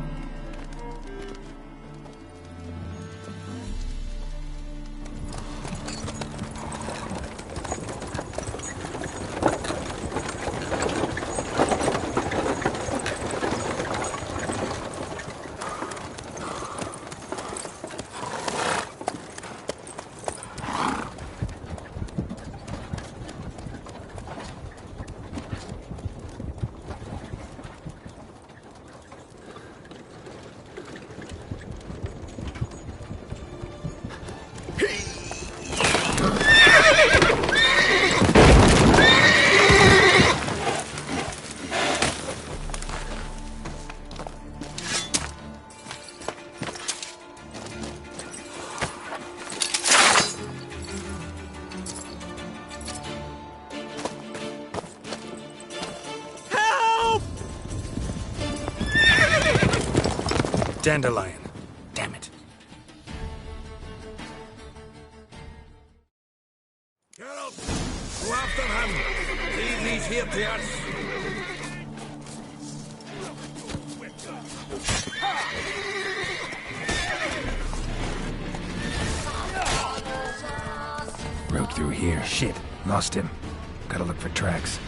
S4: Dandelion. Damn it.
S9: Geralt, go after him. Leave these here to us.
S4: Rode through here. Shit. Lost him. Gotta look for tracks.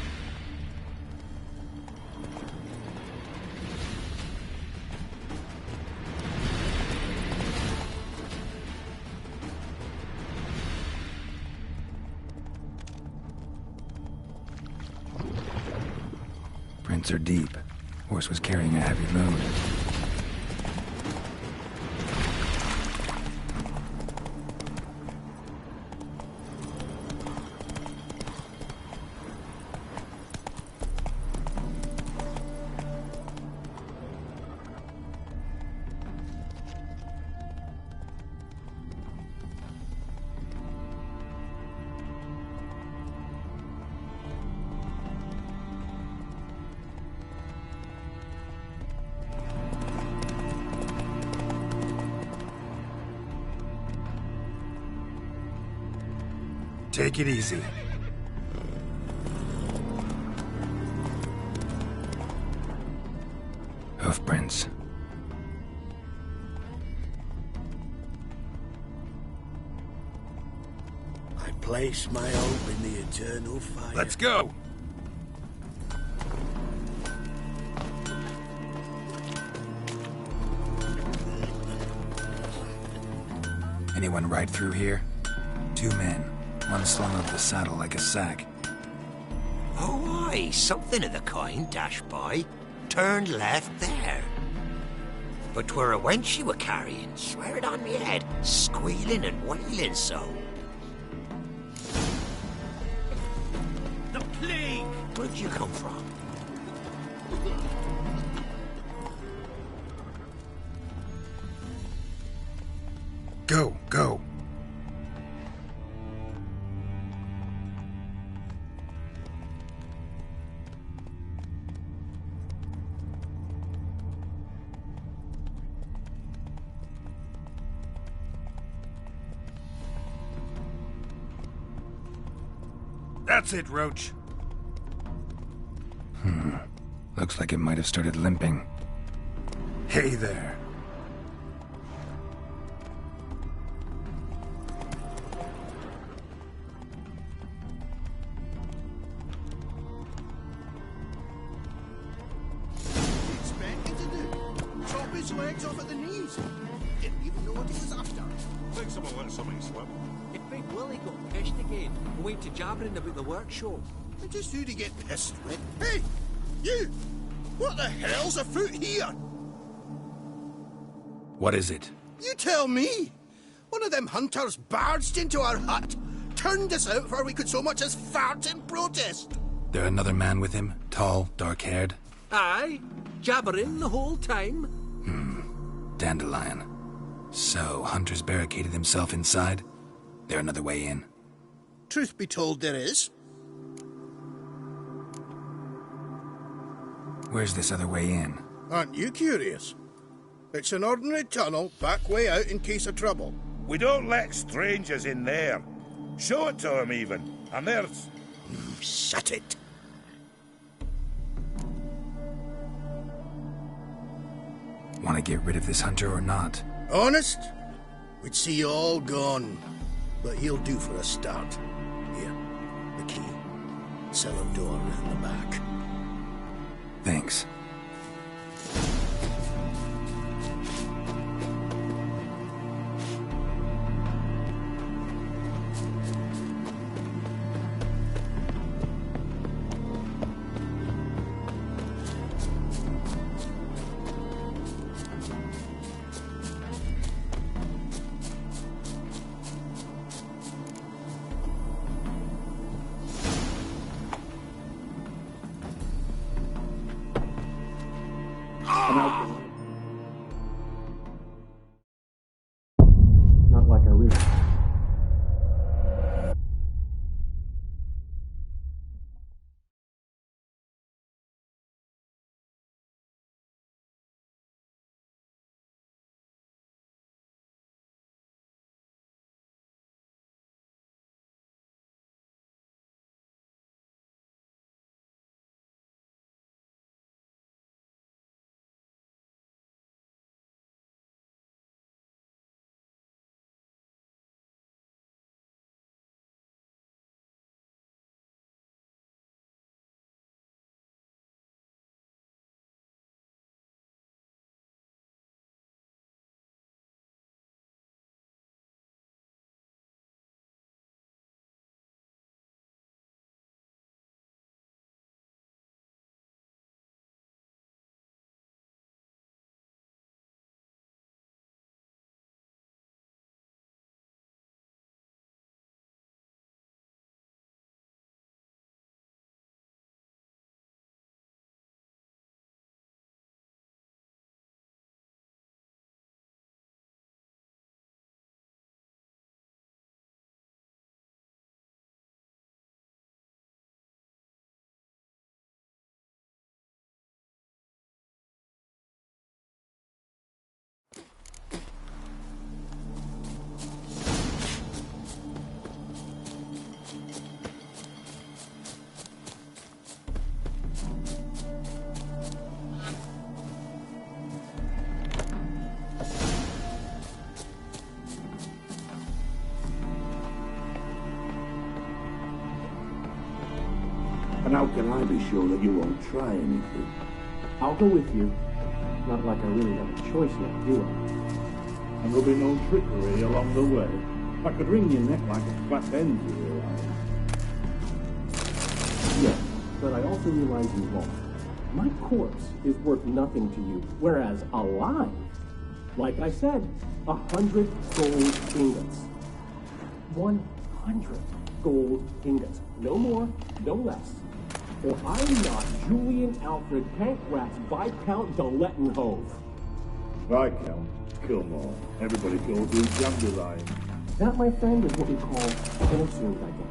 S4: Prints are deep. Horse was carrying a heavy load. Take it easy. Hoofprints.
S3: I place my hope in the eternal fire.
S9: Let's go.
S4: Anyone ride through here? 2 men. One slung over the saddle like a sack.
S10: Oh, aye, something of the kind dashed by. Turned left there. But 'twere a wench you were carrying, swear it on me head, squealing and wailing so.
S14: The plague!
S10: Where'd you come from?
S4: Go, go.
S9: That's it, Roach.
S4: Looks like it might have started limping.
S9: Hey there.
S2: Expected to do? Chop his legs off at the knees. Didn't even know what he was after.
S9: Think someone let something slip.
S14: If Big Willie got pissed again and went to jabbering about the workshop.
S2: And just who to get pissed with? Hey, you! What the hell's afoot here?
S4: What is it?
S2: You tell me. One of them hunters barged into our hut, turned us out before we could so much as fart in protest.
S4: There another man with him? Tall, dark-haired?
S14: Aye, jabbering the whole time.
S4: Dandelion. So, Hunter's barricaded himself inside? There another way in?
S2: Truth be told, there is.
S4: Where's this other way in?
S2: Aren't you curious? It's an ordinary tunnel, back way out in case of trouble.
S9: We don't let strangers in there. Show it to him, even. And there's...
S10: Shut it.
S4: Want to get rid of this hunter or not?
S2: Honest? We'd see you all gone. But he'll do for a start. Here, the key. Cellar door around the back.
S4: Thanks.
S16: Not like I really...
S17: And how can I be sure that you won't try anything?
S16: I'll go with you. Not like I really have a choice yet, do I?
S17: And there'll be no trickery along the way. I could wring your neck like a flat end, you realize.
S16: Yes, but I also realize you won't. My corpse is worth nothing to you, whereas alive, like I said, 100 gold ingots. 100 gold ingots. No more, no less. Or I'm not Julian Alfred Pancratz Viscount de Lettenhove.
S17: Viscount Kilmore. Everybody calls you Dandelion.
S16: That, my friend, is what we call innocent identity.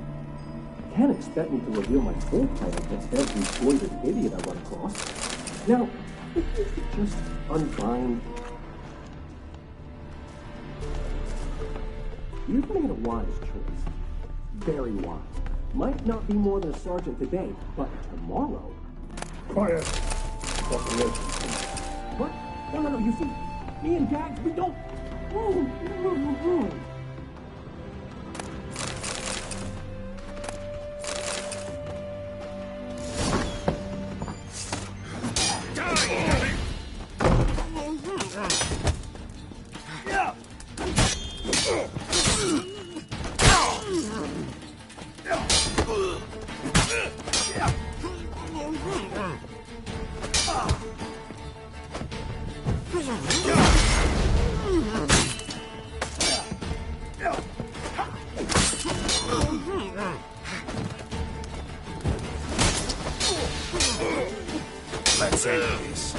S16: Can't expect me to reveal my full title to every exploited idiot I run across. Now, if you could just unbind... You're making a wise choice. Very wise. Might not be more than a sergeant today, but tomorrow...
S17: Quiet.
S16: What? No, you see, me and Gags, we don't...
S4: Let's end this.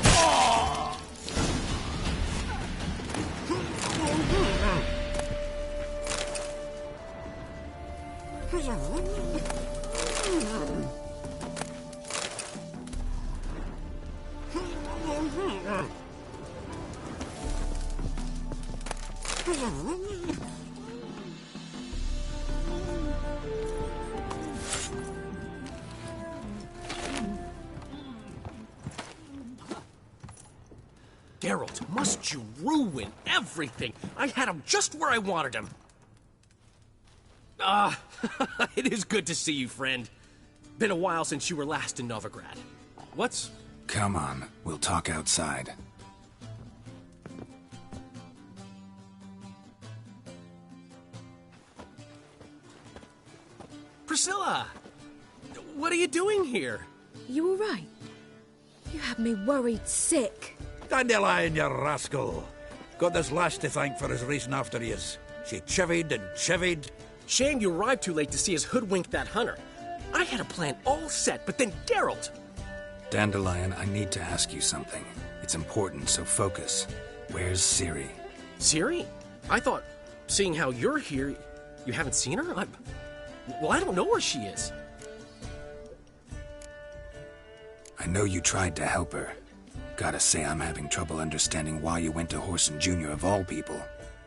S18: Geralt, must you ruin everything? I had him just where I wanted him. It is good to see you, friend. Been a while since you were last in Novigrad. What's...
S4: Come on, we'll talk outside.
S18: Priscilla! What are you doing here?
S5: You all right? You had me worried sick.
S12: Dandelion, you rascal. Got this lass to thank for his racing after yous. She chivied and chivied.
S18: Shame you arrived too late to see us hoodwink that hunter. I had a plan all set, but then Geralt...
S4: Dandelion, I need to ask you something. It's important, so focus. Where's Ciri?
S18: Ciri? I thought, seeing how you're here, you haven't seen her? Well, I don't know where she is.
S4: I know you tried to help her. Gotta say, I'm having trouble understanding why you went to Whoreson Jr. of all people.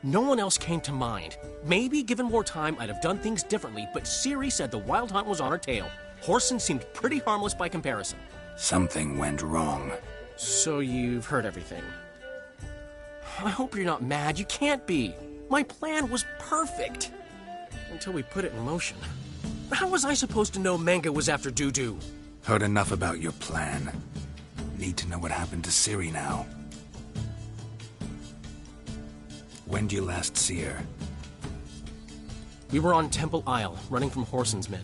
S18: No one else came to mind. Maybe, given more time, I'd have done things differently, but Ciri said the Wild Hunt was on her tail. Whoreson seemed pretty harmless by comparison.
S4: Something went wrong.
S18: So you've heard everything. I hope you're not mad. You can't be. My plan was perfect. Until we put it in motion. How was I supposed to know Manga was after Dudu?
S4: Heard enough about your plan. Need to know what happened to Ciri now. When did you last see her?
S18: We were on Temple Isle, running from Whoreson's men.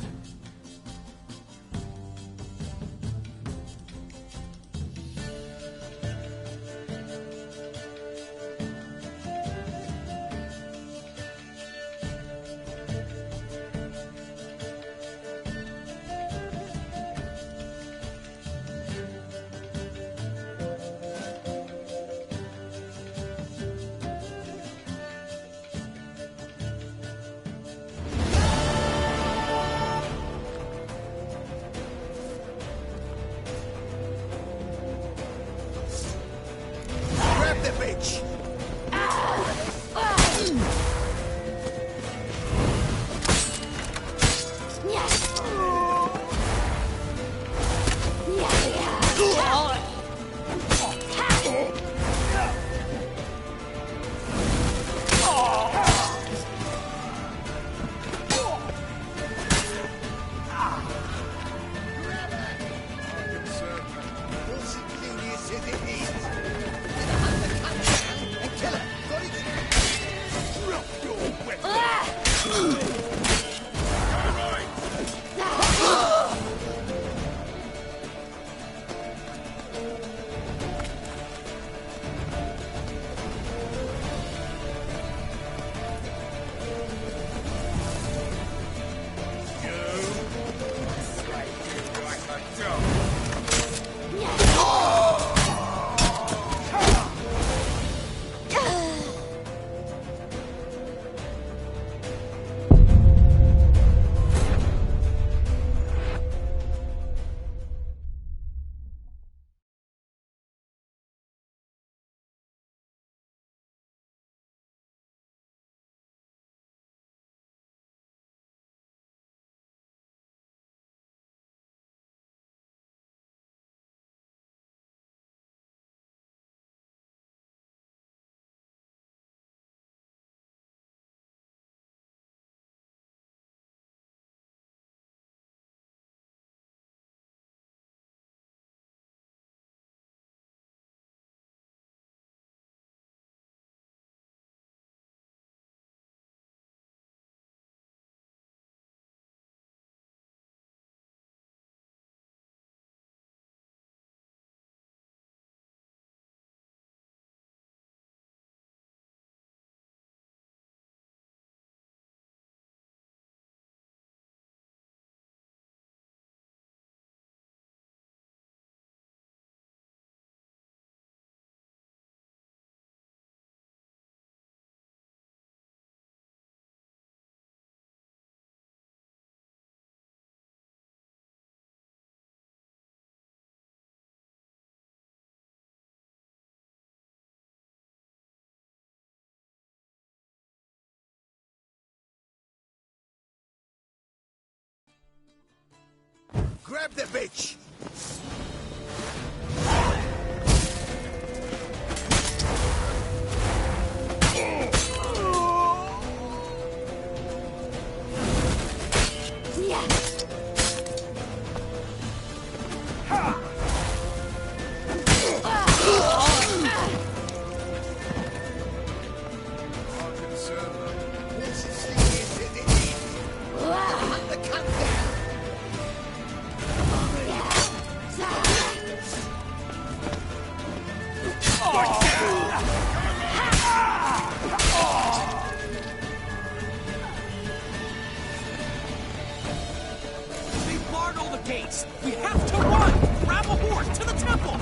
S3: Grab the bitch!
S18: all the gates! We have to run! Grab a horse to the temple!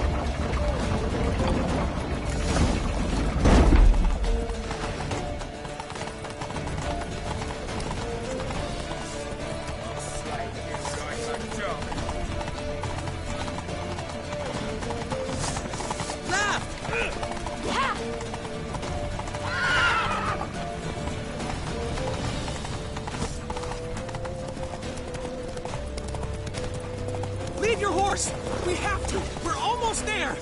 S18: Leave your horse! We have to! We're almost there!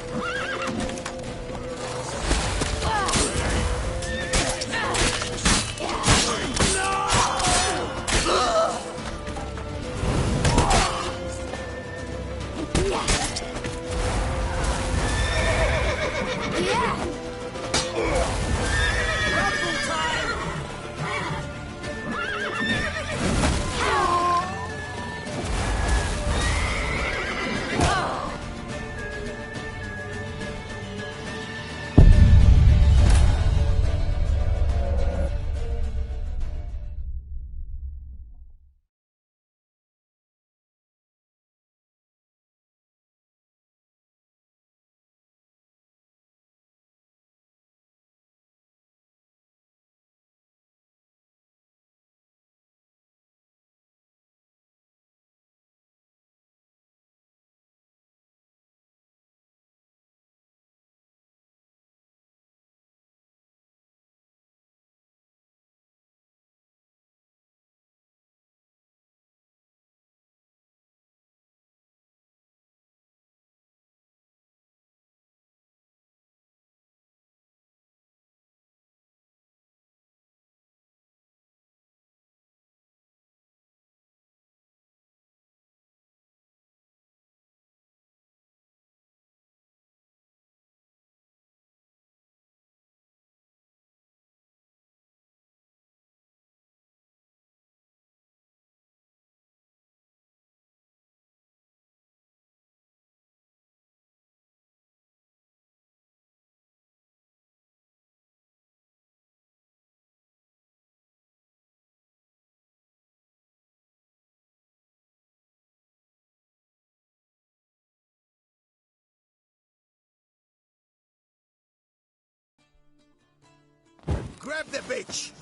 S3: Grab the bitch!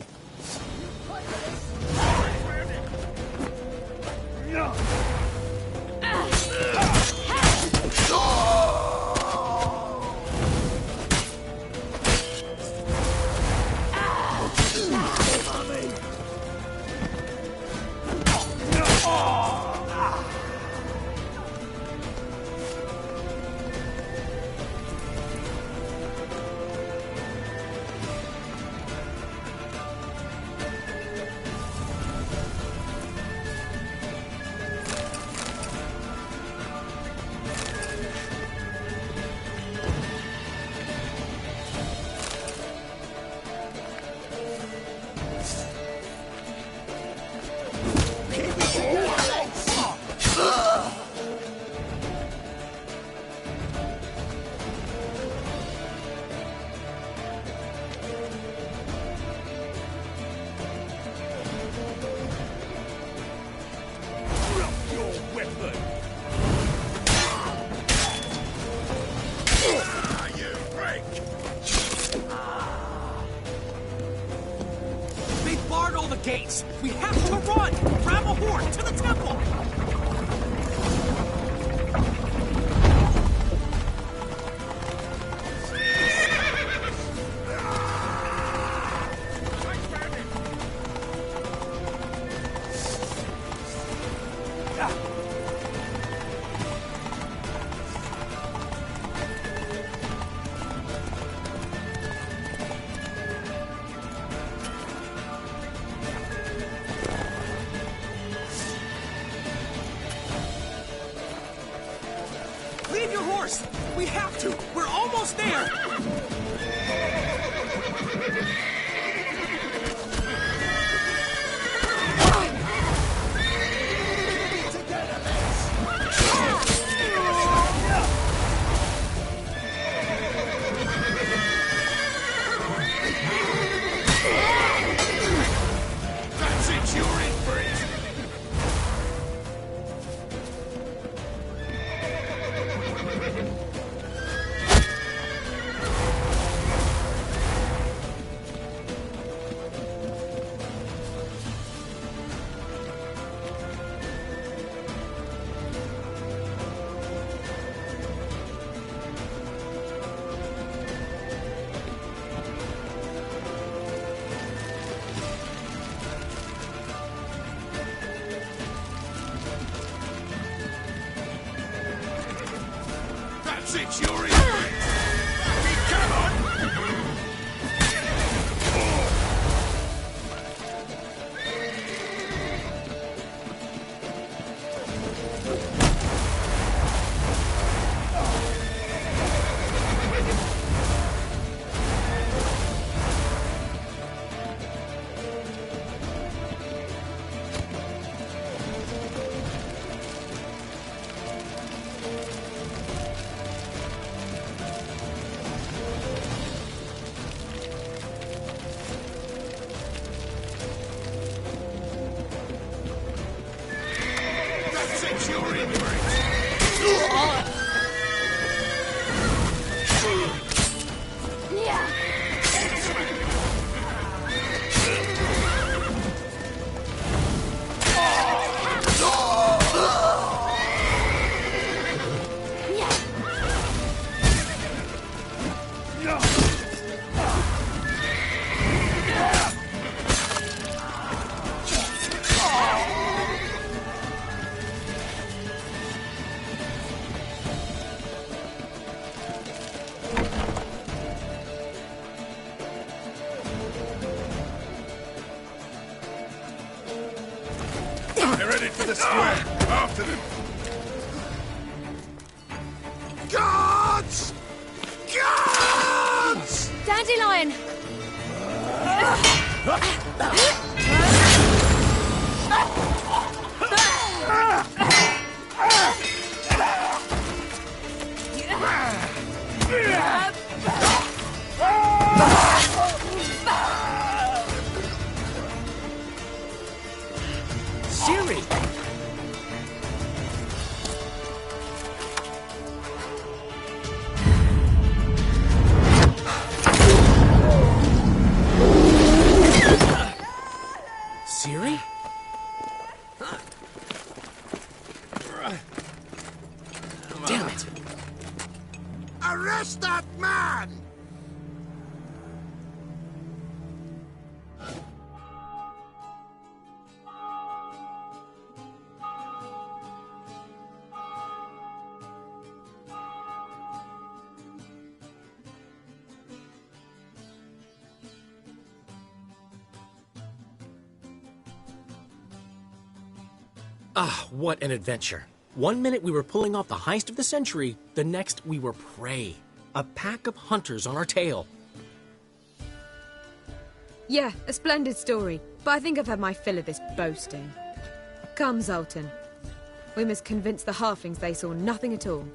S18: Gates! We have to run! Grab a horse to the temple! Leave your horse! We have to! We're almost there!
S3: That's it, you're in for it!
S9: That's it, you're in for it! Come on! They're headed for the square. After them. Guards! Guards!
S8: Dandelion!
S18: Siri! Siri? Damn it!
S3: Arrest that man!
S18: Ah, what an adventure. One minute we were pulling off the heist of the century, the next we were prey. A pack of hunters on our tail.
S5: Yeah, a splendid story, but I think I've had my fill of this boasting. Come, Zoltan. We must convince the halflings they saw nothing at all.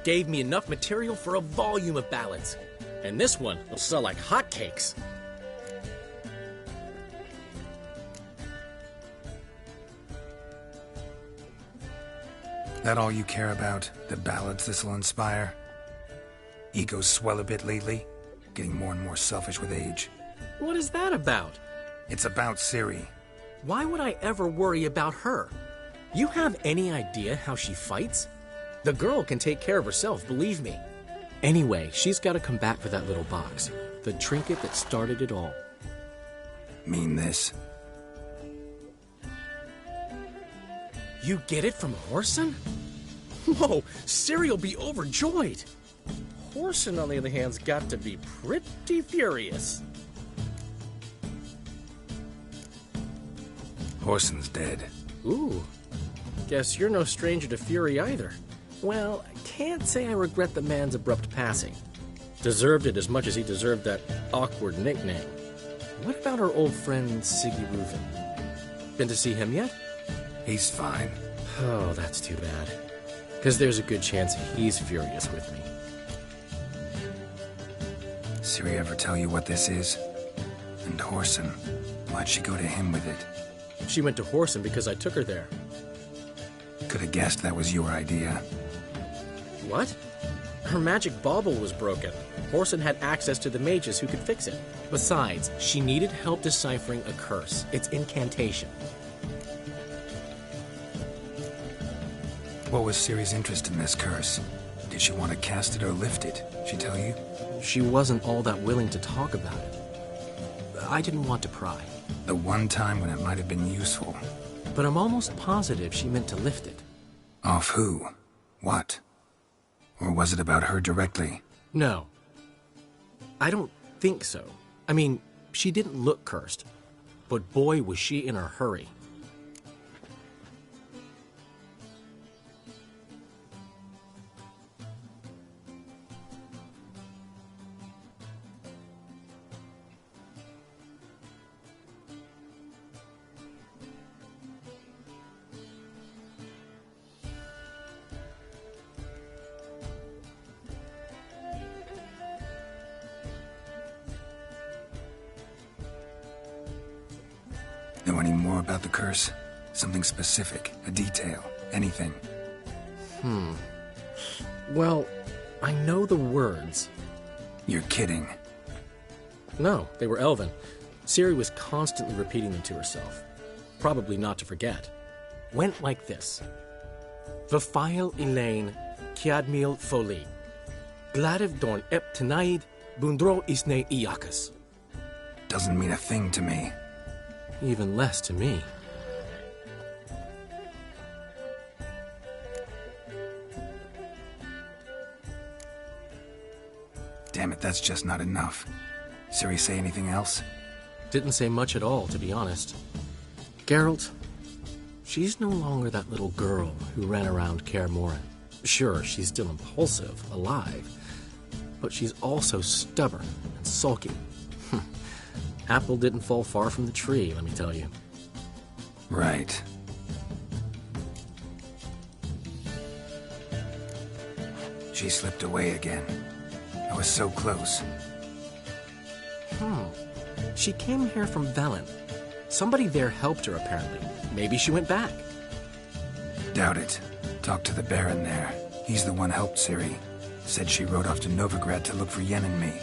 S18: Gave me enough material for a volume of ballads. And this one will sell like hotcakes.
S4: That all you care about? The ballads this'll inspire? Egos swell a bit lately? Getting more and more selfish with age.
S18: What is that about?
S4: It's about Ciri.
S18: Why would I ever worry about her? You have any idea how she fights? The girl can take care of herself, believe me. Anyway, she's got to come back for that little box. The trinket that started it all.
S4: Mean this?
S18: You get it from Whoreson? Whoa, Ciri'll be overjoyed. Whoreson, on the other hand, has got to be pretty furious.
S4: Whoreson's dead.
S18: Ooh, guess you're no stranger to fury either. Well, I can't say I regret the man's abrupt passing. Deserved it as much as he deserved that awkward nickname. What about our old friend Siggy Reuven? Been to see him yet?
S4: He's fine.
S18: Oh, that's too bad. Because there's a good chance he's furious with me.
S4: Ciri ever tell you what this is? And Whoreson, why'd she go to him with it?
S18: She went to Whoreson because I took her there.
S4: Could have guessed that was your idea.
S18: What? Her magic bauble was broken. Whoreson had access to the mages who could fix it. Besides, she needed help deciphering a curse. Its incantation.
S4: What was Ciri's interest in this curse? Did she want to cast it or lift it? She tell you?
S18: She wasn't all that willing to talk about it. I didn't want to pry.
S4: The one time when it might have been useful.
S18: But I'm almost positive she meant to lift it.
S4: Off who? What? Or was it about her directly?
S18: No. I don't think so. I mean, she didn't look cursed. But boy, was she in a hurry.
S4: Know any more about the curse? Something specific, a detail, anything?
S18: Well, I know the words.
S4: You're kidding.
S18: No, they were Elven. Ciri was constantly repeating them to herself. Probably not to forget. Went like this. Vafile Elaine, Kiadmil Foli. Gladiv Dorn Ep Tenaid, Bundro Isne Iakas.
S4: Doesn't mean a thing to me.
S18: Even less to me.
S4: Damn it, that's just not enough. Ciri say anything else?
S18: Didn't say much at all, to be honest. Geralt, she's no longer that little girl who ran around Kaer Morhen. Sure, she's still impulsive, alive, but she's also stubborn and sulky. Apple didn't fall far from the tree, let me tell you.
S4: Right. She slipped away again. I was so close.
S18: She came here from Velen. Somebody there helped her, apparently. Maybe she went back.
S4: Doubt it. Talked to the Baron there. He's the one helped Ciri. Said she rode off to Novigrad to look for Yen and me.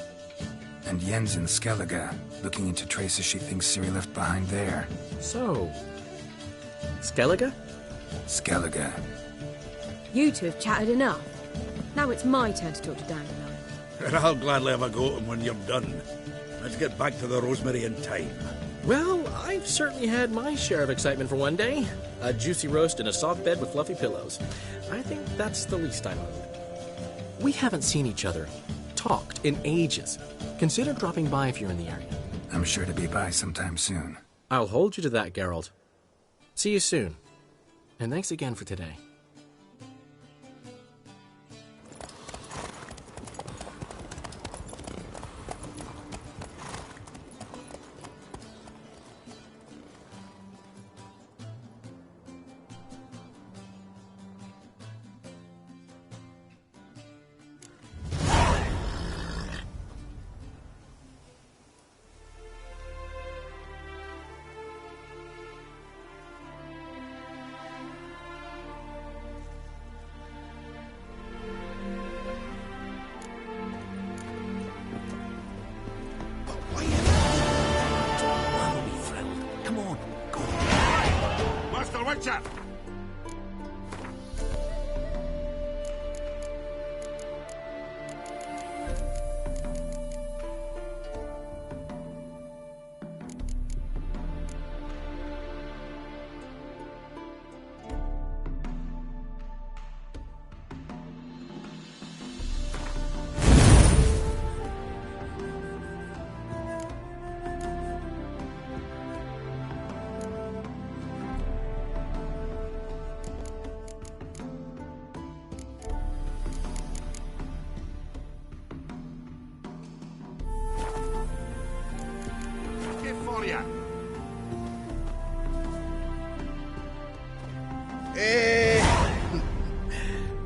S4: And Yen's in Skellige, looking into traces she thinks Ciri left behind there.
S18: So, Skellige?
S4: Skellige.
S5: You two have chatted enough. Now it's my turn to talk to Dandelion.
S12: And I'll gladly have a go at him when you're done. Let's get back to the Rosemary in time.
S18: Well, I've certainly had my share of excitement for one day. A juicy roast in a soft bed with fluffy pillows. I think that's the least I mind. We haven't seen each other, talked in ages. Consider dropping by if you're in the area.
S4: I'm sure to be by sometime soon.
S18: I'll hold you to that, Geralt. See you soon. And thanks again for today.
S9: Witcher!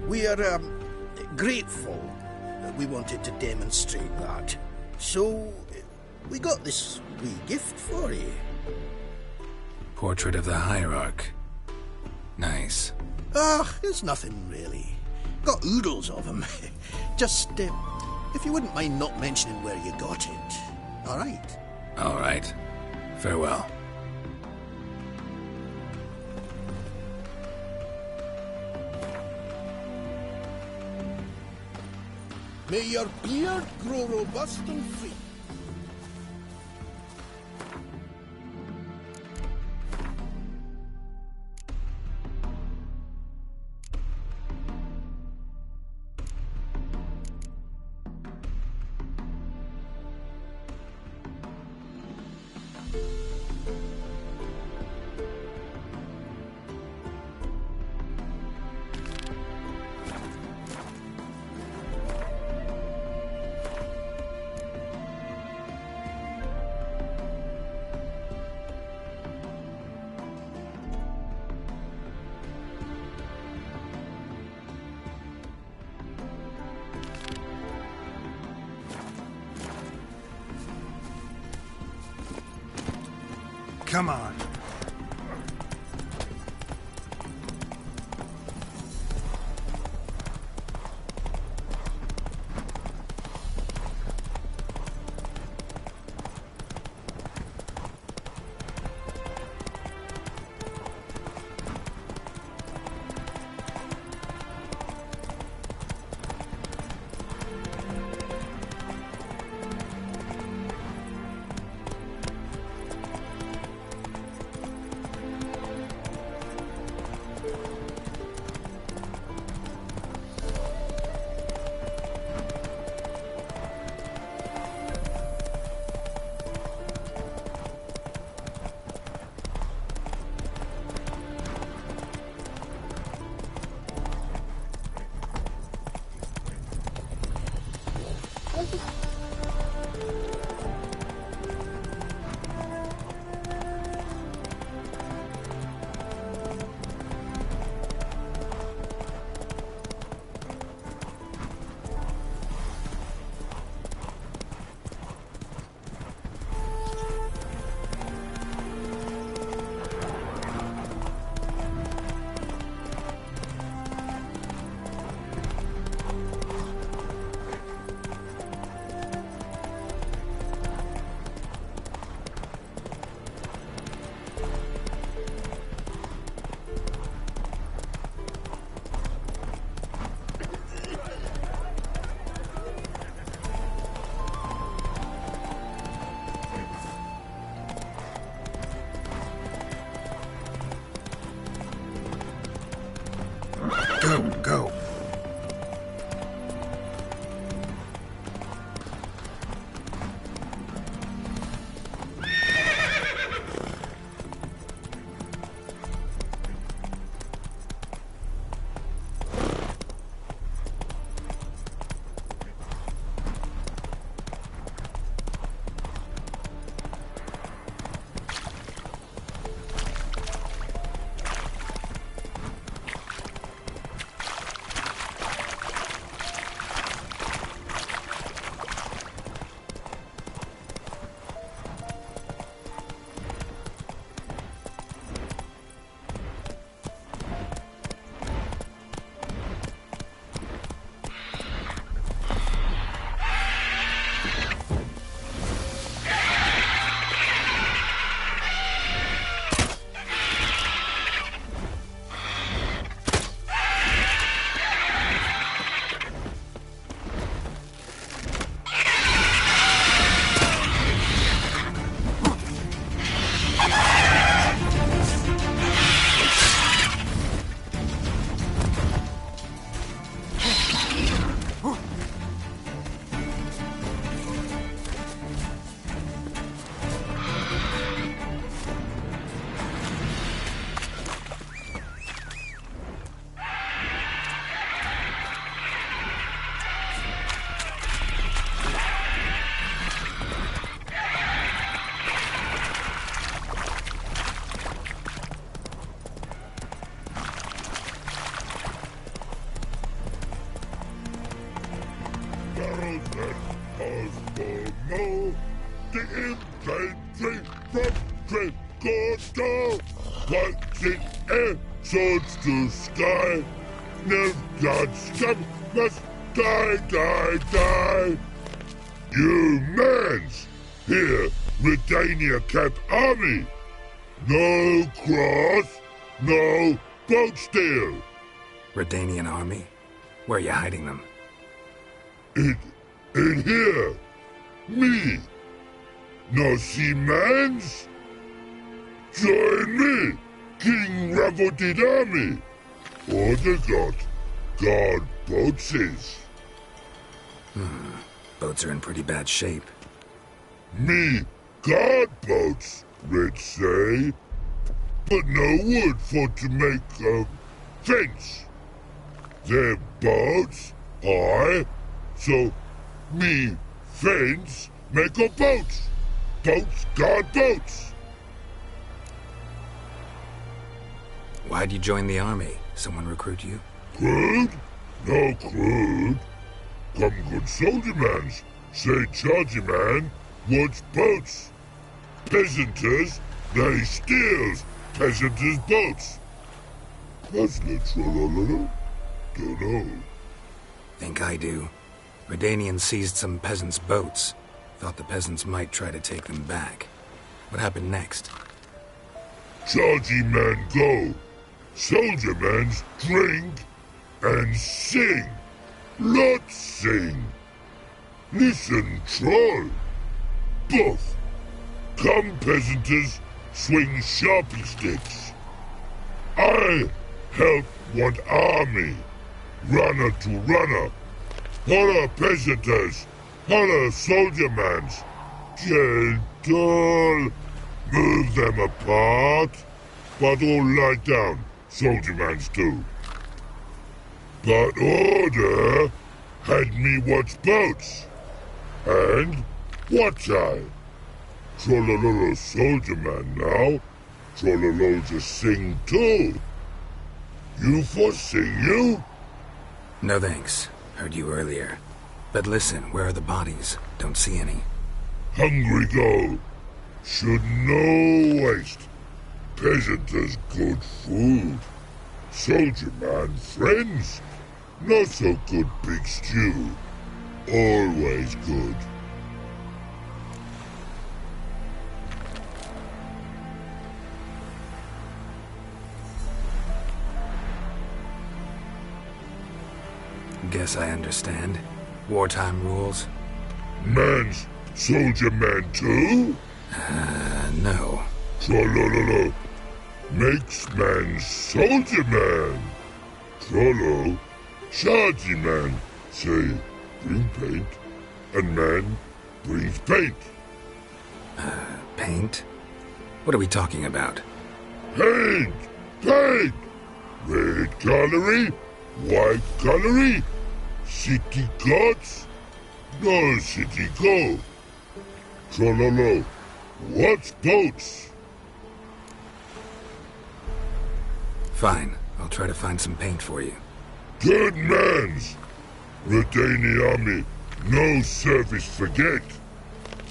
S2: We are grateful that we wanted to demonstrate that. So, we got this wee gift for you.
S4: Portrait of the Hierarch. Nice.
S2: It's nothing really. Got oodles of them. Just, if you wouldn't mind not mentioning where you got it. All right?
S4: All right. Farewell.
S2: May your beard grow robust and free.
S6: Come on.
S4: Go.
S3: Swords to sky, Nilfgaard scum must die. Humans! Here, Redania camp army! No cross, no boat steal!
S4: Redanian army? Where are you hiding them?
S3: In here! Me! No seamans? Join me! King Ravodid army! Order God boats is.
S4: Boats are in pretty bad shape.
S3: Me
S19: guard boats, let's say. But no wood for to make a fence. They're boats, aye. So, me fence make a boats. Boats guard boats.
S4: Why'd you join the army? Someone recruit you?
S19: Crude? No crude. Come good soldier mans. Say chargy man wants boats. Peasanters, they steals peasanters' boats. Puzzler trollololo? Dunno.
S4: Think I do. Redanians seized some peasants' boats. Thought the peasants might try to take them back. What happened next?
S19: Chargy man go. Soldier mans drink and sing. Lots sing. Listen, troll. Both. Come, peasanters, swing sharpie sticks. I help one army. Runner to runner. Holla, peasanters. Holla, soldier mans. Gentle. Move them apart. But all lie down. Soldier mans do. But order had me watch boats. And watch I. Trollololo soldier man now. Trollolo just sing too. You for sing you?
S4: No thanks. Heard you earlier. But listen, where are the bodies? Don't see any.
S19: Hungry go. Should no waste. Peasanters good food. Soldier man friends. Not so good big stew. Always good.
S4: Guess I understand. Wartime rules?
S19: Man's soldier man too?
S4: No.
S19: Trollololo. Makes man soldier man. Trollo. Chargy man. Say, bring paint. And man brings paint.
S4: Paint? What are we talking about?
S19: Paint! Paint! Red colory, white colory, city gods, no city go. Trollolo, what's boats?
S4: Fine, I'll try to find some paint for you.
S19: Good mans! Redani army, no service forget.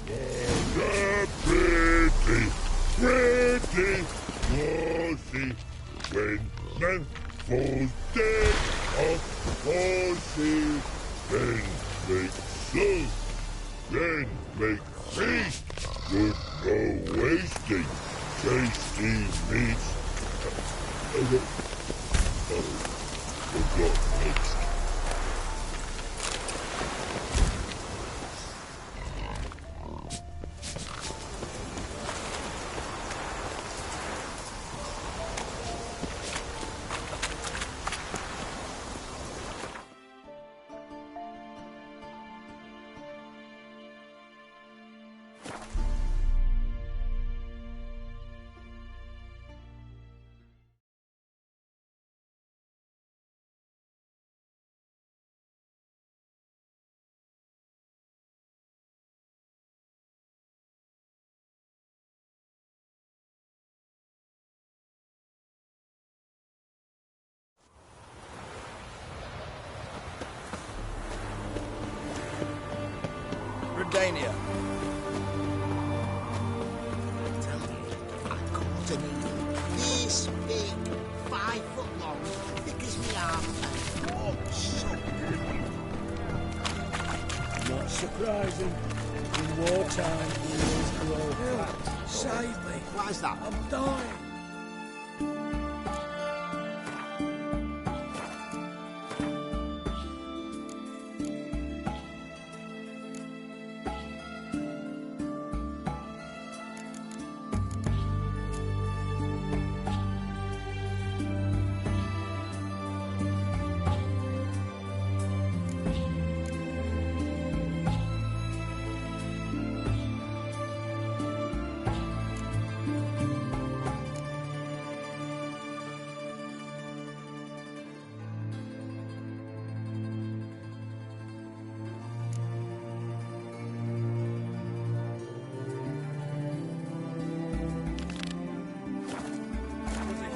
S19: The pretty, pretty, horsey, when man falls dead off horses, then make soup, then make feast, good no wasting, tasty meats. Forgot next.
S9: Dania.
S20: Tell you, I caught an eagle this big, 5 foot long, thick as me arm, and oh, so good.
S6: Not surprising. In wartime, eels grow fat.
S20: Save me. What is that?
S6: I'm dying.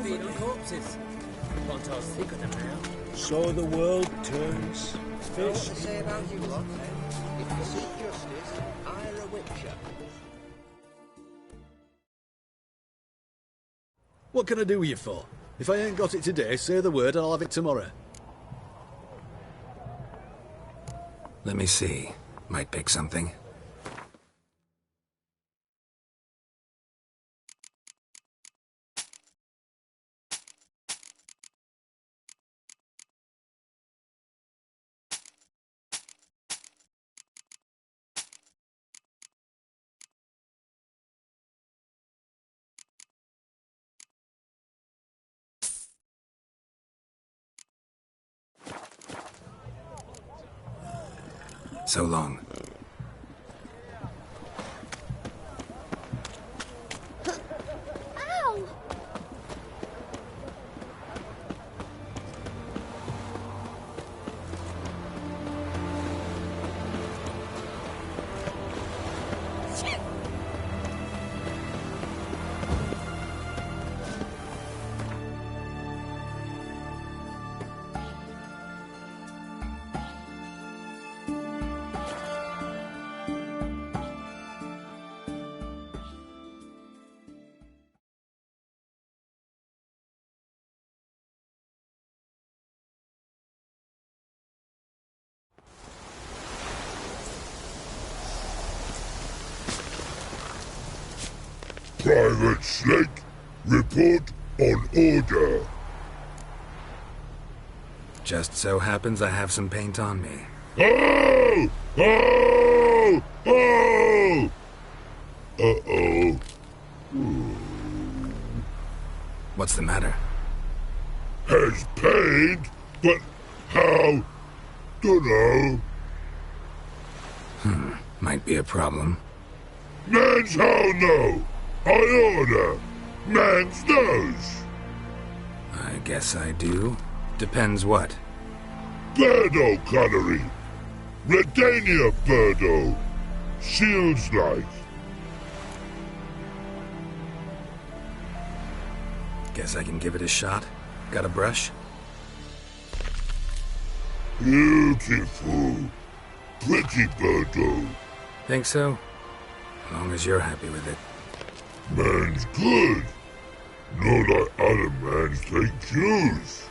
S21: feed on corpses. Want our secret of now?
S6: So the world turns.
S20: Know what they say about you lot, then? If you seek justice, hire a witcher.
S22: What can I do with you for? If I ain't got it today, say the word and I'll have it tomorrow.
S4: Let me see. Might pick something. So long.
S8: Ow!
S19: Private Snake, report on order.
S4: Just so happens I have some paint on me.
S19: Oh! Oh! Oh! Uh-oh.
S4: What's the matter?
S19: Has paint, but how? Dunno.
S4: Might be a problem.
S19: Man's how no. I order. Man's nose.
S4: I guess I do. Depends what.
S19: Birdo cutlery. Redania Birdo. Shields like.
S4: Guess I can give it a shot. Got a brush?
S19: Beautiful. Pretty Birdo.
S4: Think so? As long as you're happy with it.
S19: Man's good. Not like other mans take cues.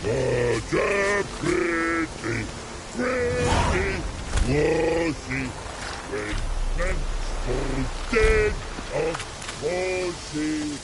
S19: What a pretty, washy, when man falls dead of washy,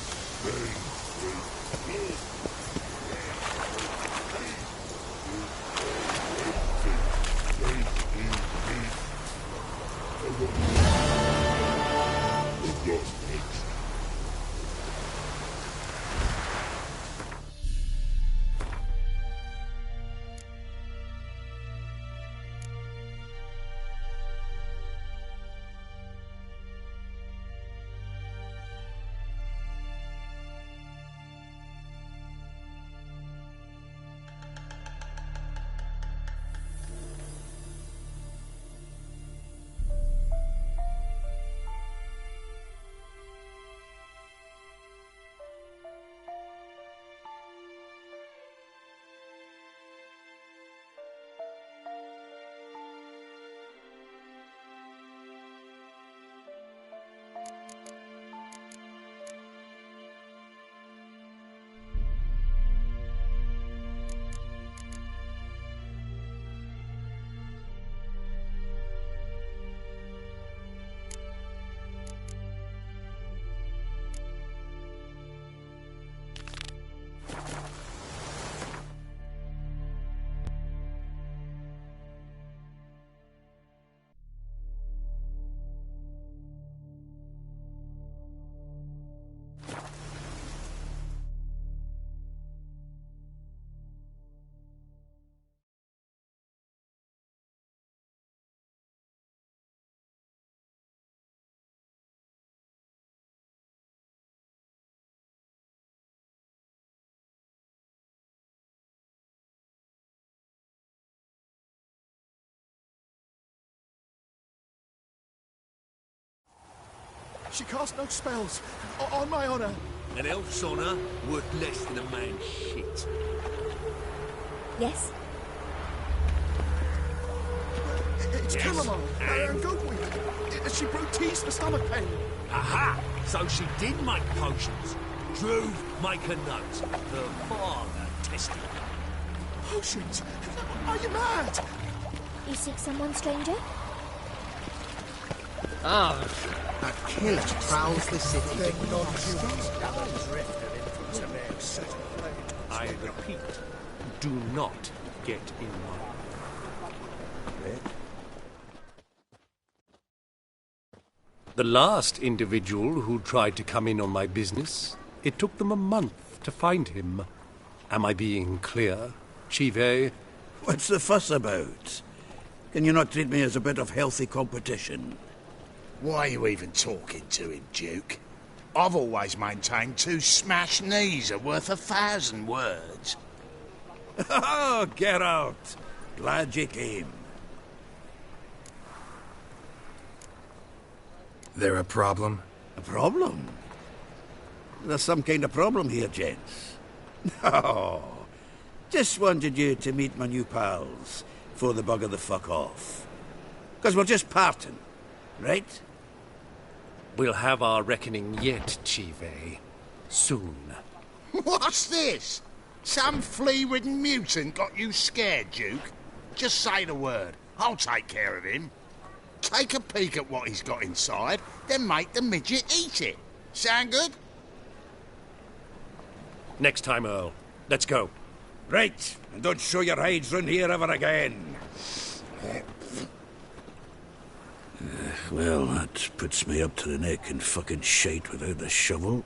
S9: She cast no spells, on my honor.
S14: An elf's honour worth less than a man's shit.
S7: Yes?
S9: It's
S14: Yes,
S9: chamomile.
S14: and?
S9: Goatweed. She brewed teas for stomach pain.
S14: Aha! So she did make potions. Drew, make a note. Her father tested them.
S9: Potions? Are you mad?
S7: You seek someone, stranger?
S18: Ah,
S20: A killer prowls the city.
S18: I repeat, do not get in my way. The last individual who tried to come in on my business, it took them a month to find him. Am I being clear, Tw3?
S12: What's the fuss about? Can you not treat me as a bit of healthy competition?
S3: Why are you even talking to him, Duke? I've always maintained 2 smashed knees are worth 1,000 words.
S12: Oh, get out! Glad you came.
S4: There a problem?
S12: A problem? There's some kind of problem here, gents. No. Just wanted you to meet my new pals before they bugger the fuck off. 'Cause we're just parting, right?
S18: We'll have our reckoning yet, Tw3. Soon.
S3: What's this? Some flea-ridden mutant got you scared, Duke? Just say the word. I'll take care of him. Take a peek at what he's got inside, then make the midget eat it. Sound good?
S18: Next time, Earl. Let's go.
S12: Right, and don't show your hides round here ever again. Well, that puts me up to the neck in fucking shite without the shovel.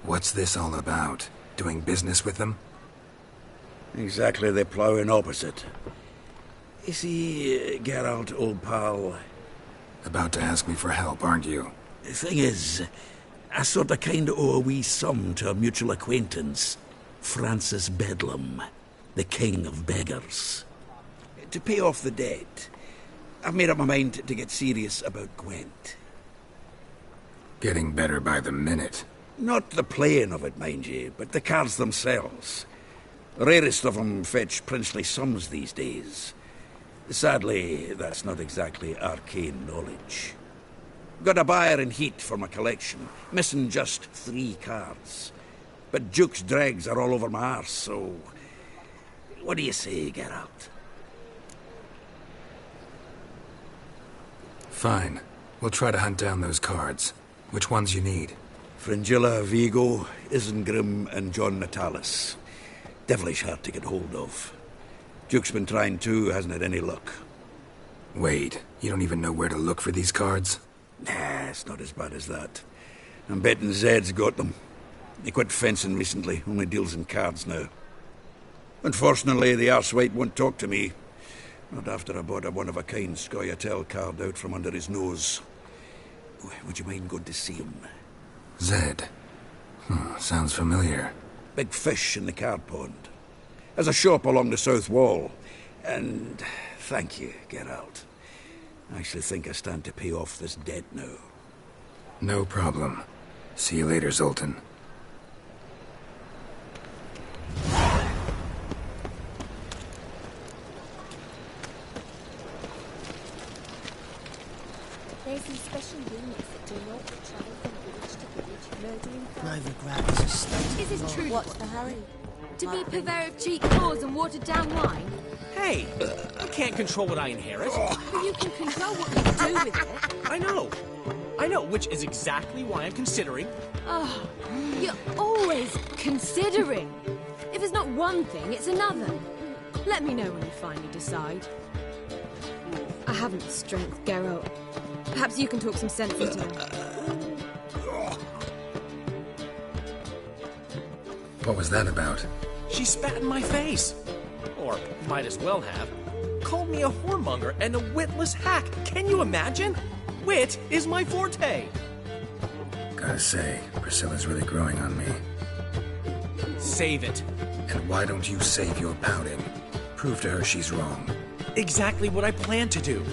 S4: What's this all about? Doing business with them?
S12: Exactly the ploughing opposite. You see, Geralt, old pal...
S4: About to ask me for help, aren't you?
S12: The thing is, I sort of kind of owe a wee sum to a mutual acquaintance, Francis Bedlam, the king of beggars. To pay off the debt, I've made up my mind to get serious about Gwent.
S4: Getting better by the minute.
S12: Not the playing of it, mind you, but the cards themselves. The rarest of them fetch princely sums these days. Sadly, that's not exactly arcane knowledge. Got a buyer in heat for my collection, missing just 3 cards. But Duke's dregs are all over my arse, so... What do you say, Geralt?
S4: Fine. We'll try to hunt down those cards. Which ones you need?
S12: Fringilla, Vigo, Isengrim, and John Natalis. Devilish hard to get hold of. Duke's been trying too, hasn't had any luck.
S4: Wait, you don't even know where to look for these cards?
S12: Nah, it's not as bad as that. I'm betting Zed's got them. He quit fencing recently, only deals in cards now. Unfortunately, the arsewite won't talk to me. Not after I bought a one-of-a-kind Scoia'tael card out from under his nose. Would you mind going to see him?
S4: Zed. Sounds familiar.
S12: Big fish in the card pond. Has a shop along the south wall. And thank you, Geralt. I actually think I stand to pay off this debt now.
S4: No problem. See you later, Zoltan.
S7: There's these special units that do not travel from village to village, murdering...
S20: Novigrad is a state.
S5: Is this true?
S7: What's the hurry?
S5: To be purveyor of cheap claws and watered down wine?
S18: Hey, I can't control what I inherit.
S5: But you can control what you do with it.
S18: I know, which is exactly why I'm considering.
S5: Oh, you're always considering. If it's not one thing, it's another. Let me know when you finally decide. I haven't the strength, Geralt. Perhaps you can talk some sense into him.
S4: What was that about?
S18: She spat in my face. Or might as well have. Called me a whoremonger and a witless hack. Can you imagine? Wit is my forte.
S4: Gotta say, Priscilla's really growing on me.
S18: Save it.
S4: And why don't you save your pouting? Prove to her she's wrong.
S18: Exactly what I plan to do.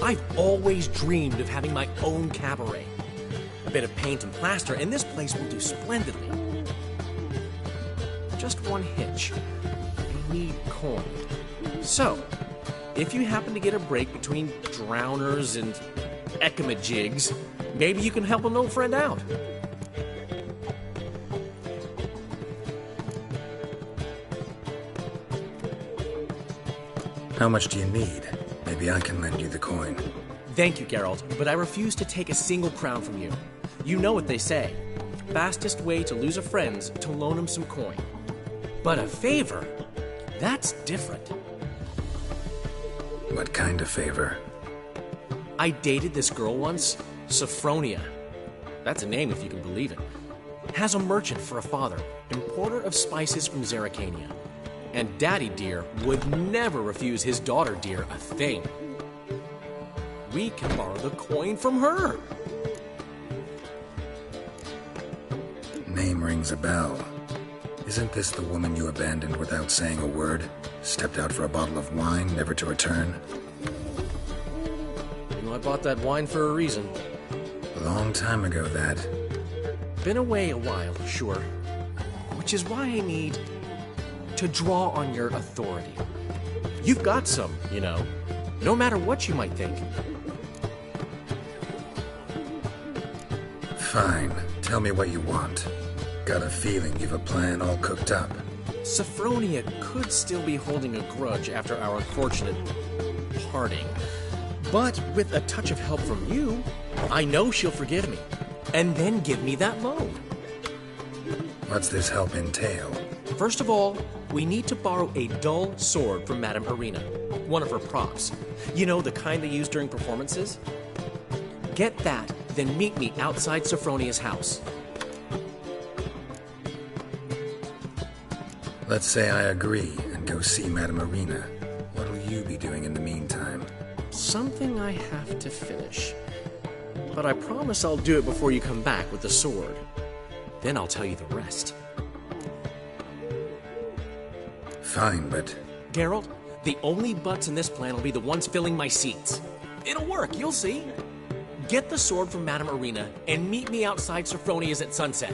S18: I've always dreamed of having my own cabaret. A bit of paint and plaster, and this place will do splendidly. Just one hitch. We need coin. So, if you happen to get a break between drowners and ecamajigs, maybe you can help an old friend out.
S4: How much do you need? Maybe I can lend you the coin.
S18: Thank you, Geralt, but I refuse to take a single crown from you. You know what they say. Fastest way to lose a friend's to loan him some coin. But a favor? That's different.
S4: What kind of favor?
S18: I dated this girl once, Sophronia. That's a name if you can believe it. Has a merchant for a father, importer of spices from Zerrikania. And Daddy Dear would never refuse his daughter Dear a thing. We can borrow the coin from her.
S4: Name rings a bell. Isn't this the woman you abandoned without saying a word? Stepped out for a bottle of wine, never to return?
S18: You know, I bought that wine for a reason.
S4: A long time ago, that.
S18: Been away a while, sure. Which is why I need to draw on your authority. You've got some, you know, no matter what you might think.
S4: Fine. Tell me what you want. Got a feeling you've a plan all cooked up.
S18: Sophronia could still be holding a grudge after our unfortunate parting. But with a touch of help from you, I know she'll forgive me. And then give me that loan.
S4: What's this help entail?
S18: First of all, we need to borrow a dull sword from Madame Irina, one of her props. You know, the kind they use during performances? Get that, then meet me outside Sophronia's house.
S4: Let's say I agree and go see Madame Irina. What'll you be doing in the meantime?
S18: Something I have to finish. But I promise I'll do it before you come back with the sword. Then I'll tell you the rest.
S4: Fine, but...
S18: Geralt, the only butts in this plan will be the ones filling my seats. It'll work, you'll see. Get the sword from Madame Irina and meet me outside Sophronia's at sunset.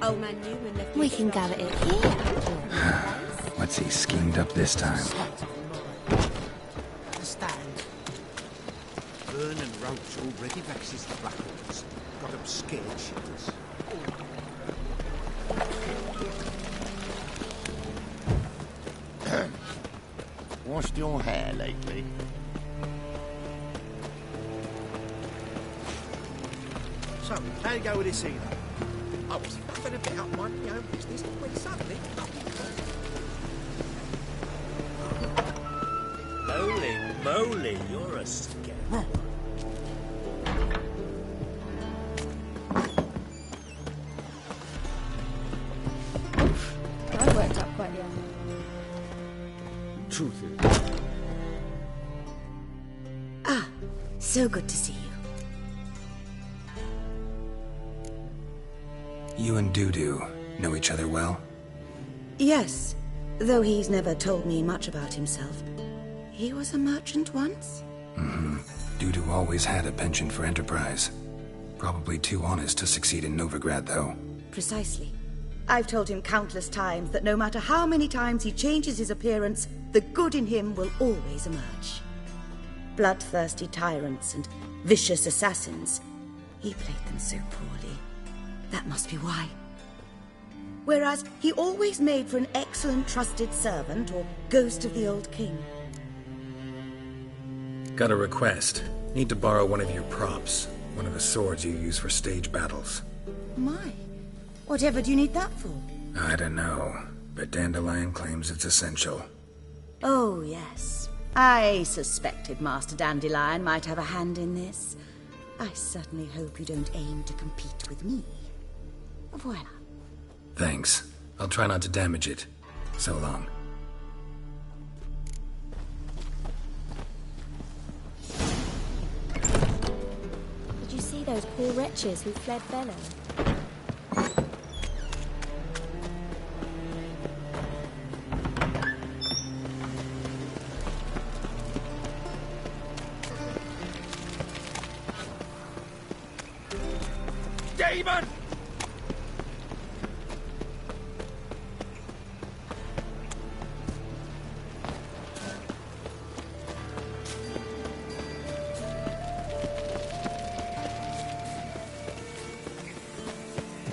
S7: Old man Newman left
S8: We can gather it here.
S4: What's he schemed up this time?
S3: Understand? Burn and Roach already vexes the Blackhawks. Got them scared shitters.
S15: Washed your hair lately?
S3: So, how you go with this either? I was fucking a bit up my own business when suddenly...
S21: Holy moly, you're a scare.
S5: I worked up quite young.
S21: Truth is...
S5: Ah, so good to see you.
S4: You and Dudu know each other well?
S5: Yes, though he's never told me much about himself. He was a merchant once?
S4: Mm-hmm. Dudu always had a penchant for enterprise. Probably too honest to succeed in Novigrad, though.
S5: Precisely. I've told him countless times that no matter how many times he changes his appearance, the good in him will always emerge. Bloodthirsty tyrants and vicious assassins. He played them so poorly. That must be why. Whereas he always made for an excellent trusted servant or ghost of the old king.
S4: Got a request. Need to borrow one of your props. One of the swords you use for stage battles.
S5: My, whatever do you need that for?
S4: I don't know, but Dandelion claims it's essential.
S5: Oh, yes. I suspected Master Dandelion might have a hand in this. I certainly hope you don't aim to compete with me. Voila.
S4: Thanks. I'll try not to damage it. So long.
S7: Did you see those poor wretches who fled Bellow?
S11: demon!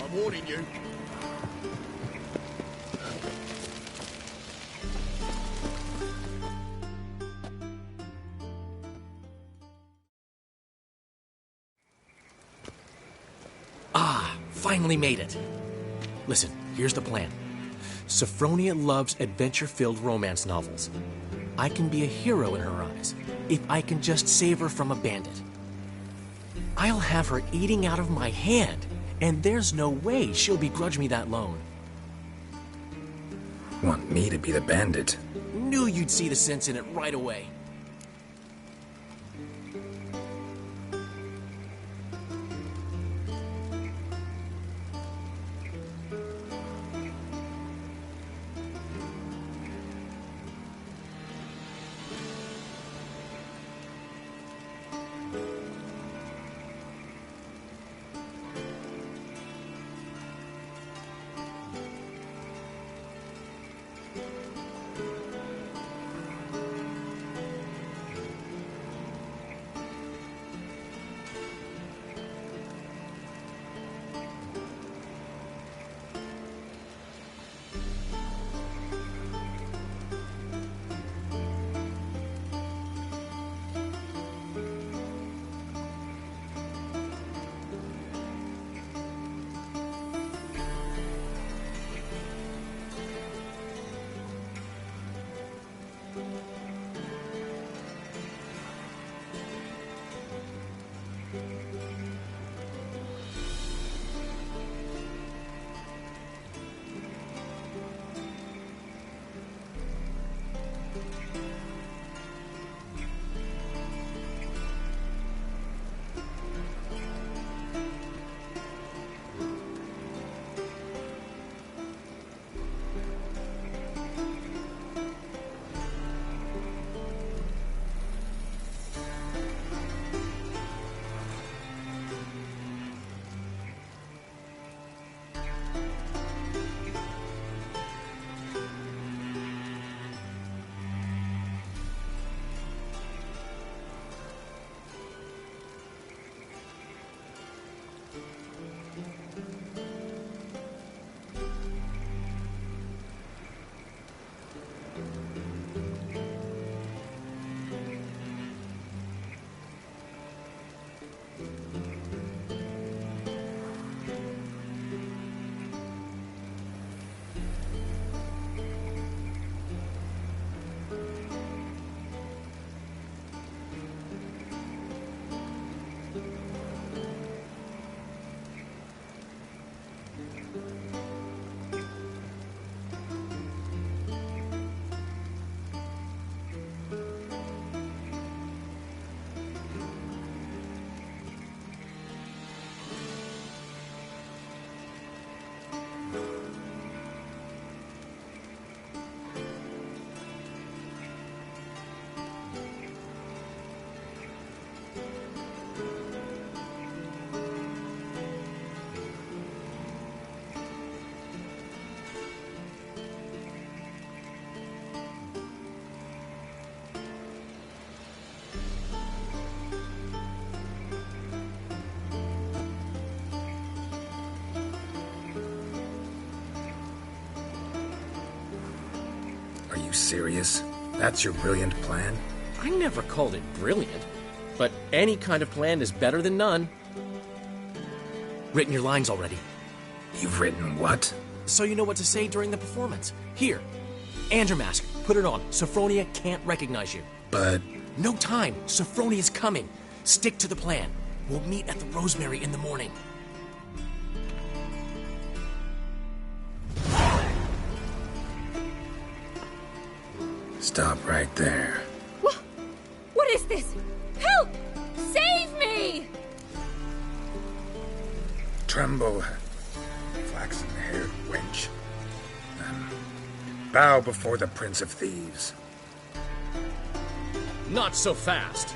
S9: I'm warning you.
S18: Finally made it. Listen, here's the plan. Sophronia loves adventure-filled romance novels. I can be a hero in her eyes if I can just save her from a bandit. I'll have her eating out of my hand, and there's no way she'll begrudge me that loan.
S4: Want me to be the bandit?
S18: Knew you'd see the sense in it right away.
S4: Are you serious? That's your brilliant plan?
S18: I never called it brilliant, but any kind of plan is better than none. Written your lines already.
S4: You've written what?
S18: So you know what to say during the performance. Here, and your mask. Put it on. Sophronia can't recognize you.
S4: But...
S18: No time. Sophronia's coming. Stick to the plan. We'll meet at the Rosemary in the morning.
S4: Stop right there.
S5: What is this? Help! Save me!
S4: Tremble, flaxen-haired wench. Bow before the Prince of Thieves.
S18: Not so fast.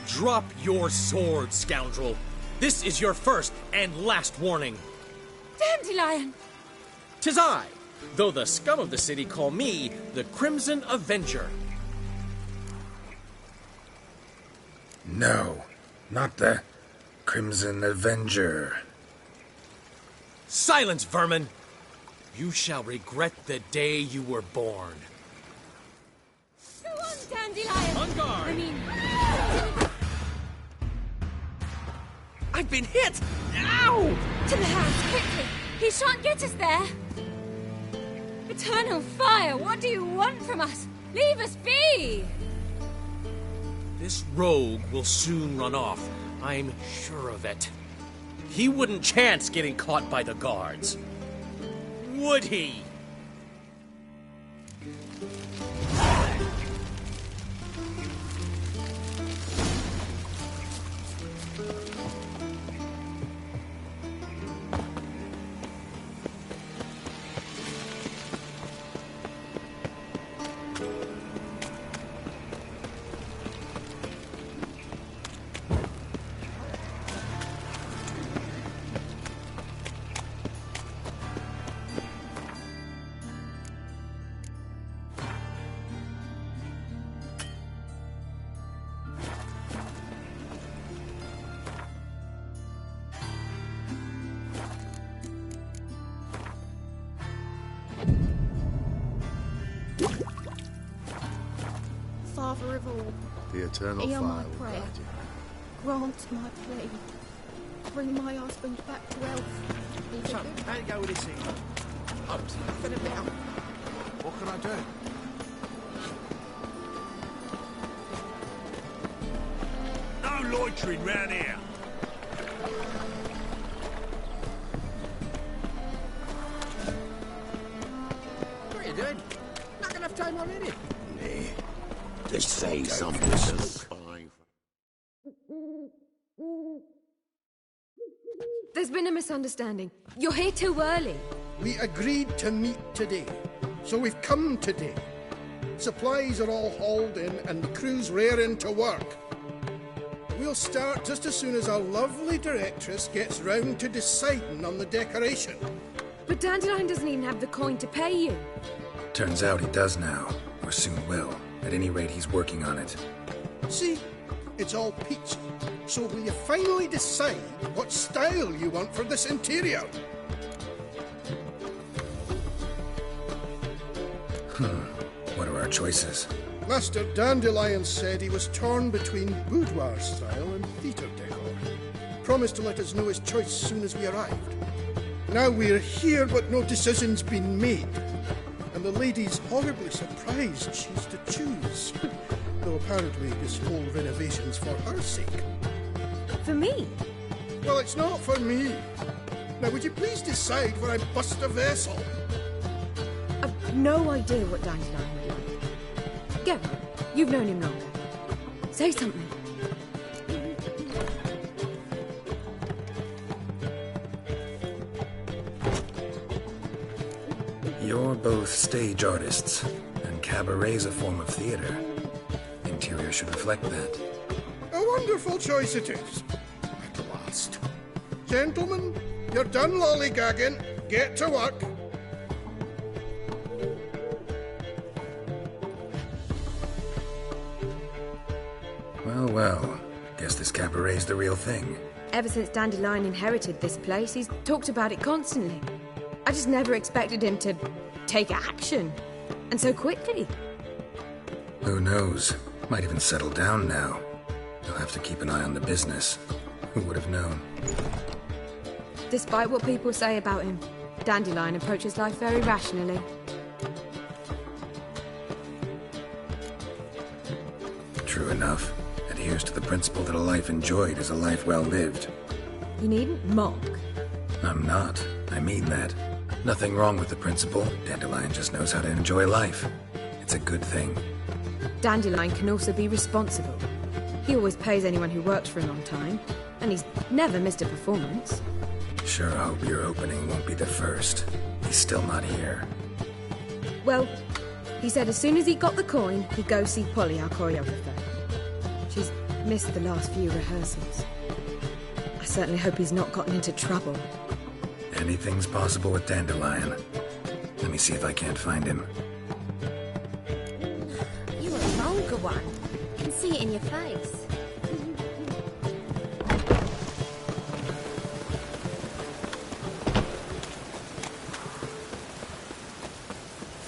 S18: Drop your sword, scoundrel. This is your first and last warning.
S8: Dandelion!
S18: 'Tis I, though the scum of the city call me the Crimson Avenger.
S4: No, not the Crimson Avenger.
S18: Silence, vermin! You shall regret the day you were born.
S8: Go on, Dandelion!
S18: On guard!
S8: I mean...
S18: I've been hit! Ow!
S8: To the house, quickly! He shan't get us there! Eternal fire, what do you want from us? Leave us be!
S18: This rogue will soon run off. I'm sure of it. He wouldn't chance getting caught by the guards. Would he?
S7: Father of all,
S15: The eternal
S7: hear
S15: fire
S7: my
S15: will
S7: prayer.
S15: guide you.
S7: Grant my plea. Bring my husband back to health. He's
S3: So,
S7: a good
S3: how'd it go with this thing?
S7: hopes for the better.
S3: What can I do? No loitering round here.
S9: What are you doing? Not enough time already.
S10: Just say something.
S5: There's been a misunderstanding. You're here too early.
S2: We agreed to meet today, so we've come today. Supplies are all hauled in and the crew's raring to work. We'll start just as soon as our lovely directress gets round to deciding on the decoration.
S5: But Dandelion doesn't even have the coin to pay you.
S4: Turns out he does now, or soon will. At any rate, he's working on it.
S2: See, it's all peachy. So will you finally decide what style you want for this interior?
S4: What are our choices?
S2: Master Dandelion said he was torn between boudoir style and theatre decor. Promised to let us know his choice as soon as we arrived. Now we're here, but no decision's been made. And the lady's horribly surprised she's to choose. Though apparently this whole renovation's for her sake.
S5: For me?
S2: Well, it's not for me. Now, would you please decide where I bust a vessel?
S5: I've no idea what Dandelion would like. Go, you've known him longer. Say something.
S4: You're both stage artists, and cabaret's a form of theater. Interior should reflect that.
S2: A wonderful choice it is. At last. Gentlemen, you're done lollygagging. Get to work.
S4: Well, well. Guess this cabaret's the real thing.
S5: Ever since Dandelion inherited this place, he's talked about it constantly. I just never expected him to take action. And so quickly.
S4: Who knows? Might even settle down now. You'll have to keep an eye on the business. Who would have known?
S5: Despite what people say about him, Dandelion approaches life very rationally.
S4: True enough. Adheres to the principle that a life enjoyed is a life well lived.
S5: You needn't mock.
S4: I'm not. I mean that. Nothing wrong with the principle. Dandelion just knows how to enjoy life. It's a good thing.
S5: Dandelion can also be responsible. He always pays anyone who works for him on time, and he's never missed a performance.
S4: Sure hope your opening won't be the first. He's still not here.
S5: Well, he said as soon as he got the coin, he'd go see Polly, our choreographer. She's missed the last few rehearsals. I I certainly hope he's not gotten into trouble.
S4: Anything's possible with Dandelion. Let me see if I can't find him.
S8: You were a vulgar one. I can see it in your face.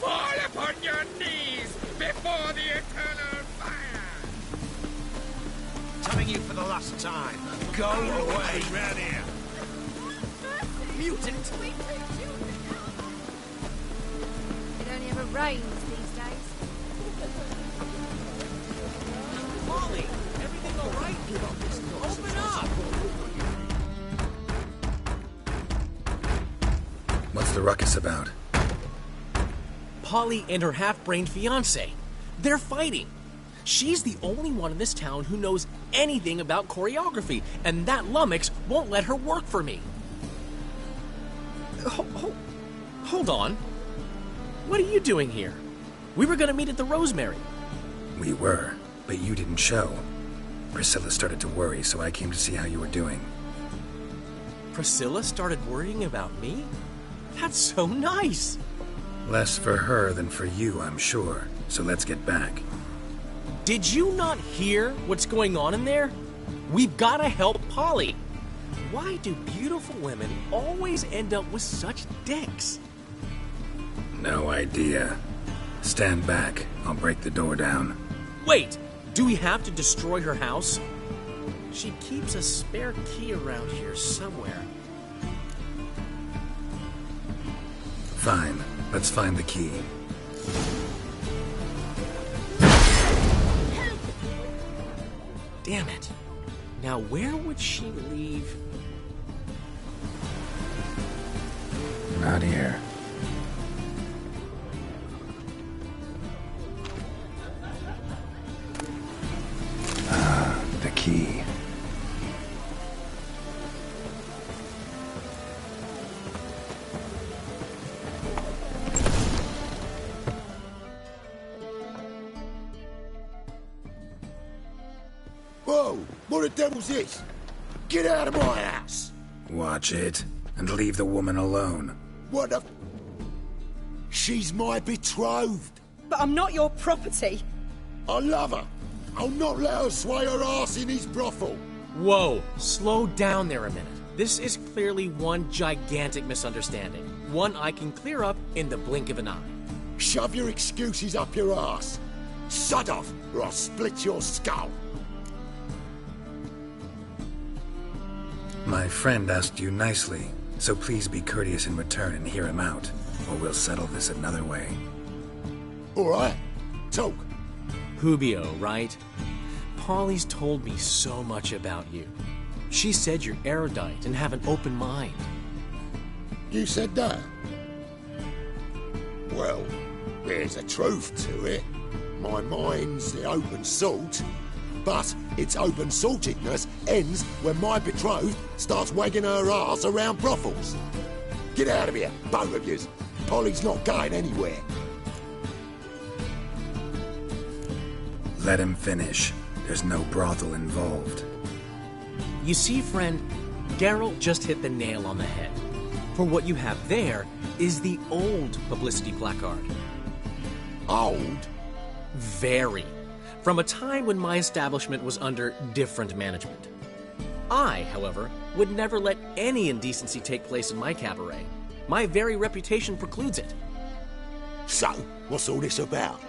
S11: Fall upon your knees before the eternal fire!
S3: Telling you for the last time, go away round here.
S18: Mutant!
S8: It only ever rains these days.
S18: Molly, everything all right? Open up!
S4: What's the ruckus about?
S18: Polly and her half-brained fiancé. They're fighting. She's the only one in this town who knows anything about choreography, and that lummox won't let her work for me. Hold on. What are you doing here? We were gonna meet at the Rosemary.
S4: We were, but you didn't show. Priscilla started to worry, so I came to see how you were doing.
S18: Priscilla started worrying about me? That's so nice!
S4: Less for her than for you, I'm sure. So let's get back.
S18: Did you not hear what's going on in there? We've gotta help Polly. Why do beautiful women always end up with such dicks?
S4: No idea. Stand back. I'll break the door down.
S18: Wait! Do we have to destroy her house? She keeps a spare key around here somewhere.
S4: Fine. Let's find the key.
S18: Damn it. Now where would she leave?
S4: Not here. Ah, the key.
S3: Whoa! What the devil's this? Get out of my house!
S4: Watch it, and leave the woman alone.
S3: What the... She's my betrothed.
S7: But I'm not your property.
S3: I love her. I'll not let her sway her ass in his brothel.
S18: Whoa, slow down there a minute. This is clearly one gigantic misunderstanding. One I can clear up in the blink of an eye.
S3: Shove your excuses up your ass. Sod off, or I'll split your skull.
S4: My friend asked you nicely, so please be courteous in return and hear him out, or we'll settle this another way.
S3: All right, talk.
S18: Hubio, right? Polly's told me so much about you. She said you're erudite and have an open mind.
S3: You said that? Well, there's a truth to it. My mind's the open salt, but its open saltedness ends when my betrothed starts wagging her ass around brothels. Get out of here, both of yous. Polly's not going anywhere.
S4: Let him finish. There's no brothel involved.
S18: You see, friend, Geralt just hit the nail on the head. For what you have there is the old publicity placard.
S3: Old?
S18: Very. From a time when my establishment was under different management. I, however, would never let any indecency take place in my cabaret. My very reputation precludes it.
S3: So, what's all this about?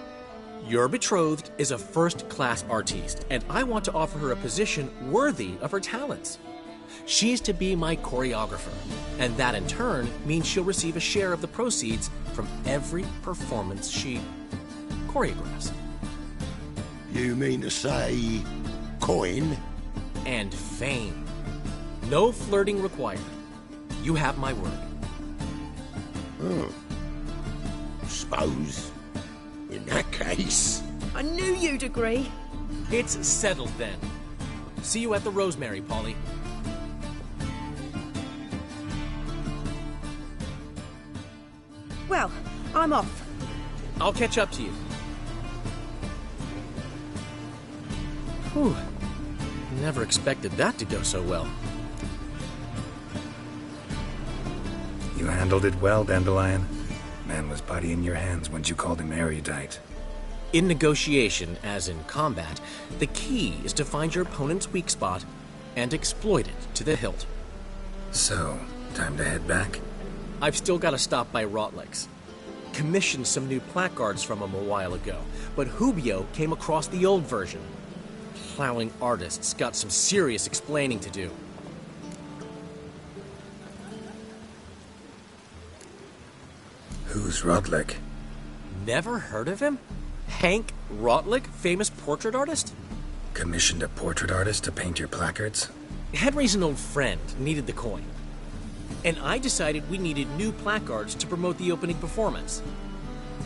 S18: Your betrothed is a first-class artiste, and I want to offer her a position worthy of her talents. She's to be my choreographer, and that in turn means she'll receive a share of the proceeds from every performance she choreographs.
S3: You mean to say... coin?
S18: And fame. No flirting required. You have my word.
S3: Suppose... in that case...
S7: I knew you'd agree.
S18: It's settled then. See you at the Rosemary, Polly.
S7: Well, I'm off.
S18: I'll catch up to you. Whew. Never expected that to go so well.
S4: You handled it well, Dandelion. Man was body in your hands once you called him erudite.
S18: In negotiation, as in combat, the key is to find your opponent's weak spot and exploit it to the hilt.
S4: So, time to head back?
S18: I've still got to stop by Rotlick's. Commissioned some new placards from him a while ago, but Hubio came across the old version. Plowing artists got some serious explaining to do.
S4: Who's Rotlick?
S18: Never heard of him? Hank Rotlick, famous portrait artist?
S4: Commissioned a portrait artist to paint your placards?
S18: Henry's an old friend, needed the coin. And I decided we needed new placards to promote the opening performance.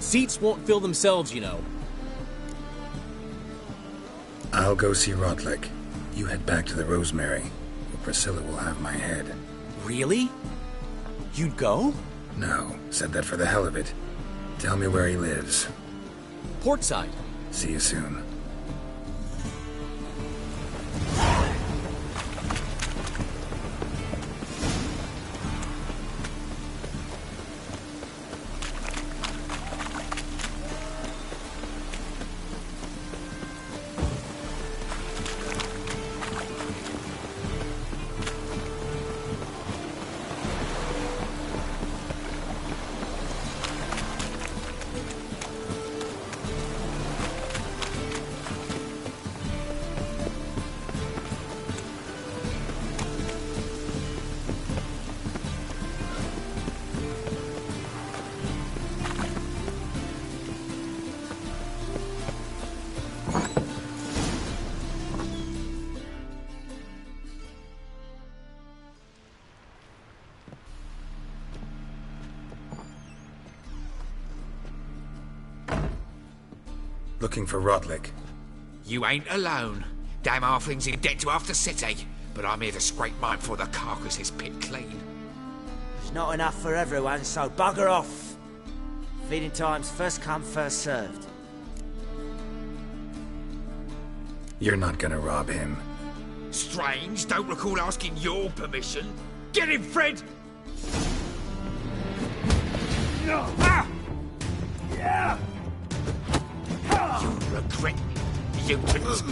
S18: Seats won't fill themselves, you know.
S4: I'll go see Rotlick. You head back to the Rosemary, where Priscilla will have my head.
S18: Really? You'd go?
S4: No, said that for the hell of it. Tell me where he lives.
S18: Portside.
S4: See you soon. Looking for Rotlick.
S11: You ain't alone. Damn halfling's in debt to half the city, but I'm here to scrape mine before the carcass is pit clean.
S1: There's not enough for everyone, so bugger off. Feeding time's first come, first served.
S4: You're not gonna rob him.
S11: Strange, don't recall asking your permission. Get him, Fred! No! Ah! Yeah! You regret mutant.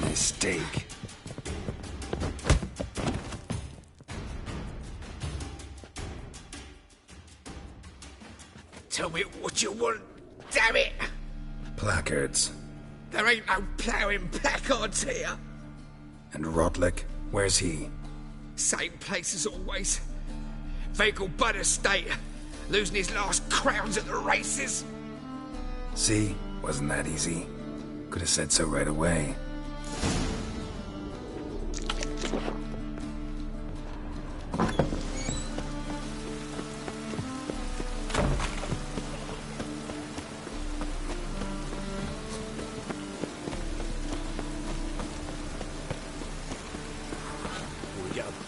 S4: Mistake.
S11: Tell me what you want, damn it!
S4: Placards.
S11: There ain't no ploughing placards here.
S4: And Rotlick, where's he?
S11: Same place as always. Vehicle Bud Estate. Losing his last crowns at the races.
S4: See? Wasn't that easy? Could have said so right away.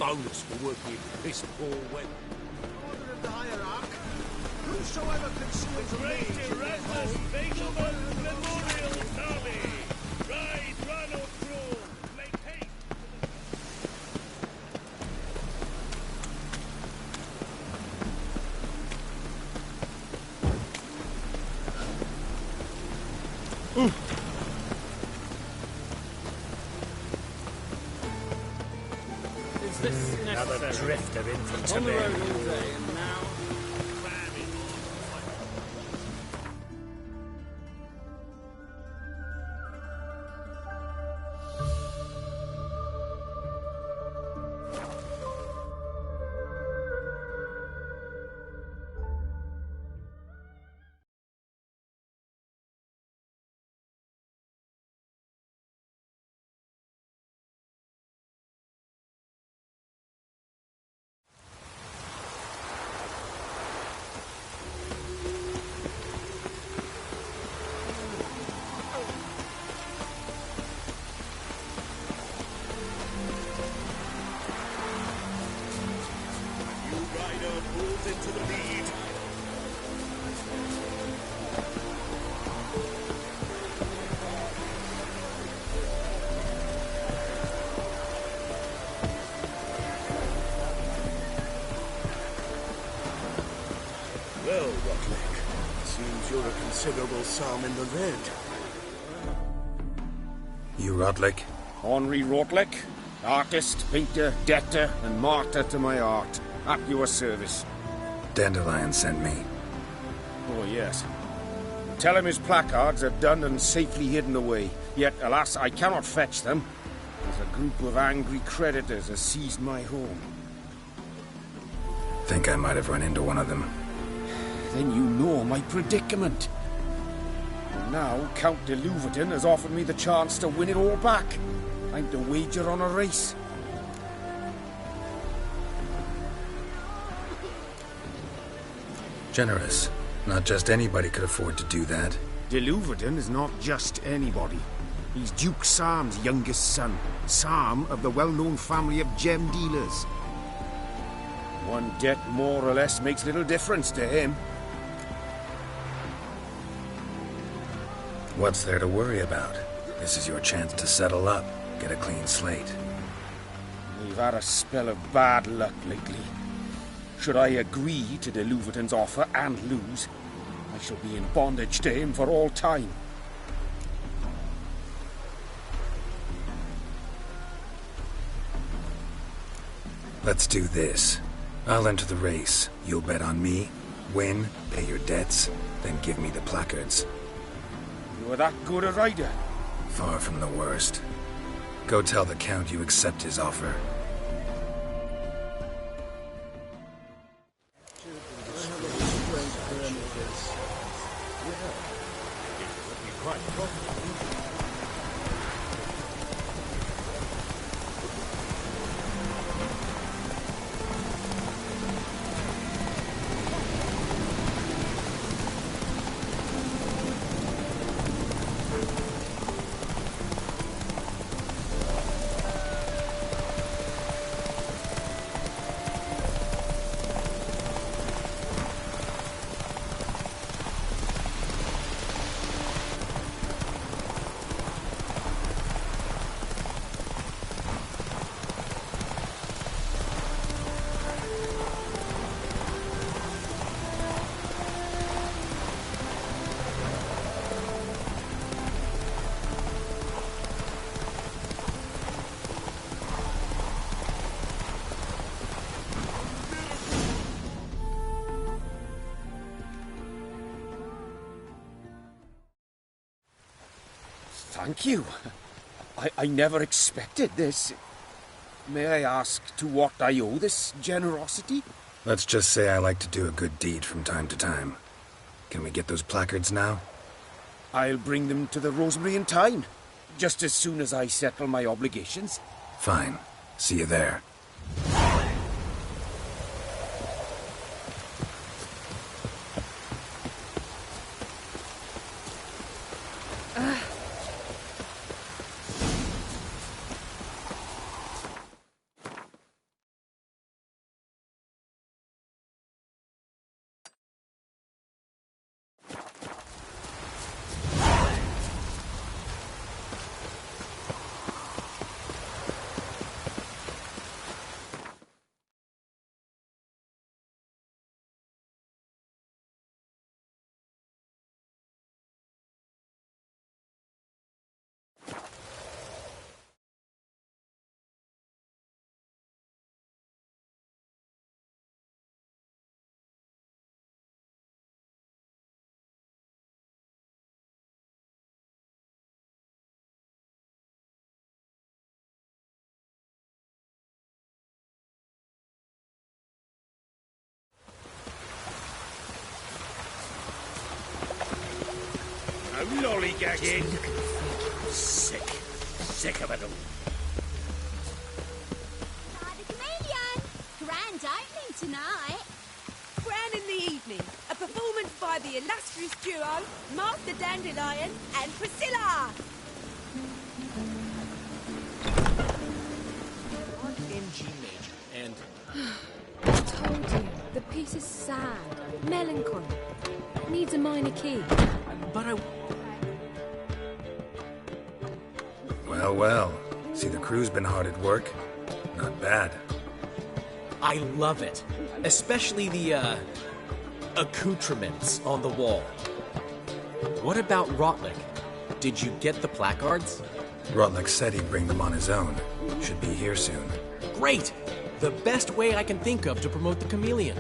S14: bonus for working in piss poor weather.
S3: Order of the hierarch. Whosoever consumes a
S19: Great Erasmus Beethoven Memorial Derby. Ride, run or crawl. Make haste.
S13: Is this
S1: Another
S13: necessary?
S1: drifter in from
S13: On the road
S1: Tibet.
S13: all day, and now...
S19: New rider pulls into the lead.
S9: Well, Rockneck, seems you're a considerable sum in the red.
S4: You Rotlick?
S11: Henri Rotlick, artist, painter, debtor, and martyr to my art. At your service.
S4: Dandelion sent me.
S11: Oh, yes. Tell him his placards are done and safely hidden away. Yet, alas, I cannot fetch them, as a group of angry creditors has seized my home.
S4: Think I might have run into one of them.
S11: Then you know my predicament. And now, Count de Louverton has offered me the chance to win it all back. I'm to wager on a race.
S4: Generous. Not just anybody could afford to do that.
S11: De Louverton is not just anybody. He's Duke Sam's youngest son. Sam of the well-known family of gem dealers. One debt more or less makes little difference to him.
S4: What's there to worry about? This is your chance to settle up, get a clean slate.
S11: We've had a spell of bad luck lately. Should I agree to de Louverton's offer and lose, I shall be in bondage to him for all time.
S4: Let's do this. I'll enter the race. You'll bet on me, win, pay your debts, then give me the placards.
S11: You're that good a rider?
S4: Far from the worst. Go tell the Count you accept his offer.
S11: Thank you. I never expected this. May I ask to what I owe this generosity?
S4: Let's just say I like to do a good deed from time to time. Can we get those placards now?
S11: I'll bring them to the Rosemary in time, just as soon as I settle my obligations.
S4: Fine. See you there.
S9: lollygagging. Sick. Sick of it all.
S16: Grand opening tonight. Crown in the evening. A performance by the illustrious duo, Master Dandelion and Priscilla.
S18: In G major, and...
S5: I told you, the piece is sad, melancholy. Needs a minor key.
S18: But I...
S4: Well, well. See, the crew's been hard at work. Not bad.
S18: I love it. Especially the, accoutrements on the wall. What about Rotlick? Did you get the placards?
S4: Rotlick said he'd bring them on his own. Should be here soon.
S18: Great! The best way I can think of to promote the chameleon.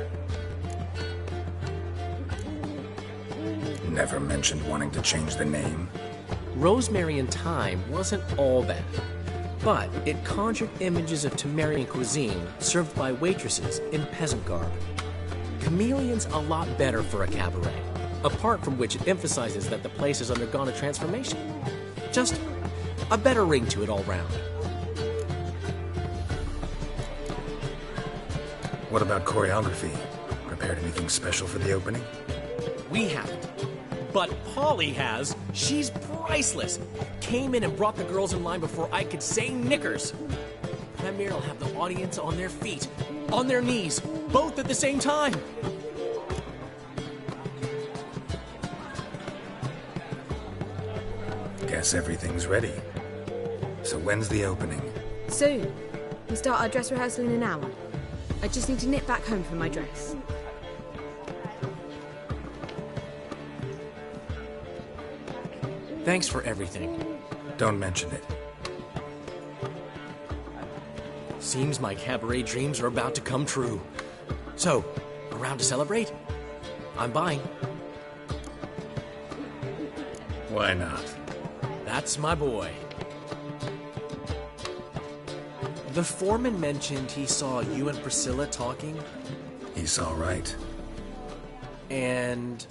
S4: Never mentioned wanting to change the name.
S18: Rosemary and Thyme wasn't all bad, but it conjured images of Temerian cuisine served by waitresses in peasant garb. Chameleon's a lot better for a cabaret, apart from which it emphasizes that the place has undergone a transformation. Just a better ring to it all round.
S4: What about choreography? Prepared anything special for the opening?
S18: We haven't. But Polly has. She's priceless. Came in and brought the girls in line before I could say knickers. Premier will have the audience on their feet, on their knees, both at the same time.
S4: Guess everything's ready. So when's the opening?
S5: Soon. We start our dress rehearsal in an hour. I just need to nip back home for my dress.
S18: Thanks for everything.
S4: Don't mention it.
S18: Seems my cabaret dreams are about to come true. So, around to celebrate? I'm buying.
S4: Why not?
S18: That's my boy. The foreman mentioned he saw you and Priscilla talking.
S4: He saw right.
S18: And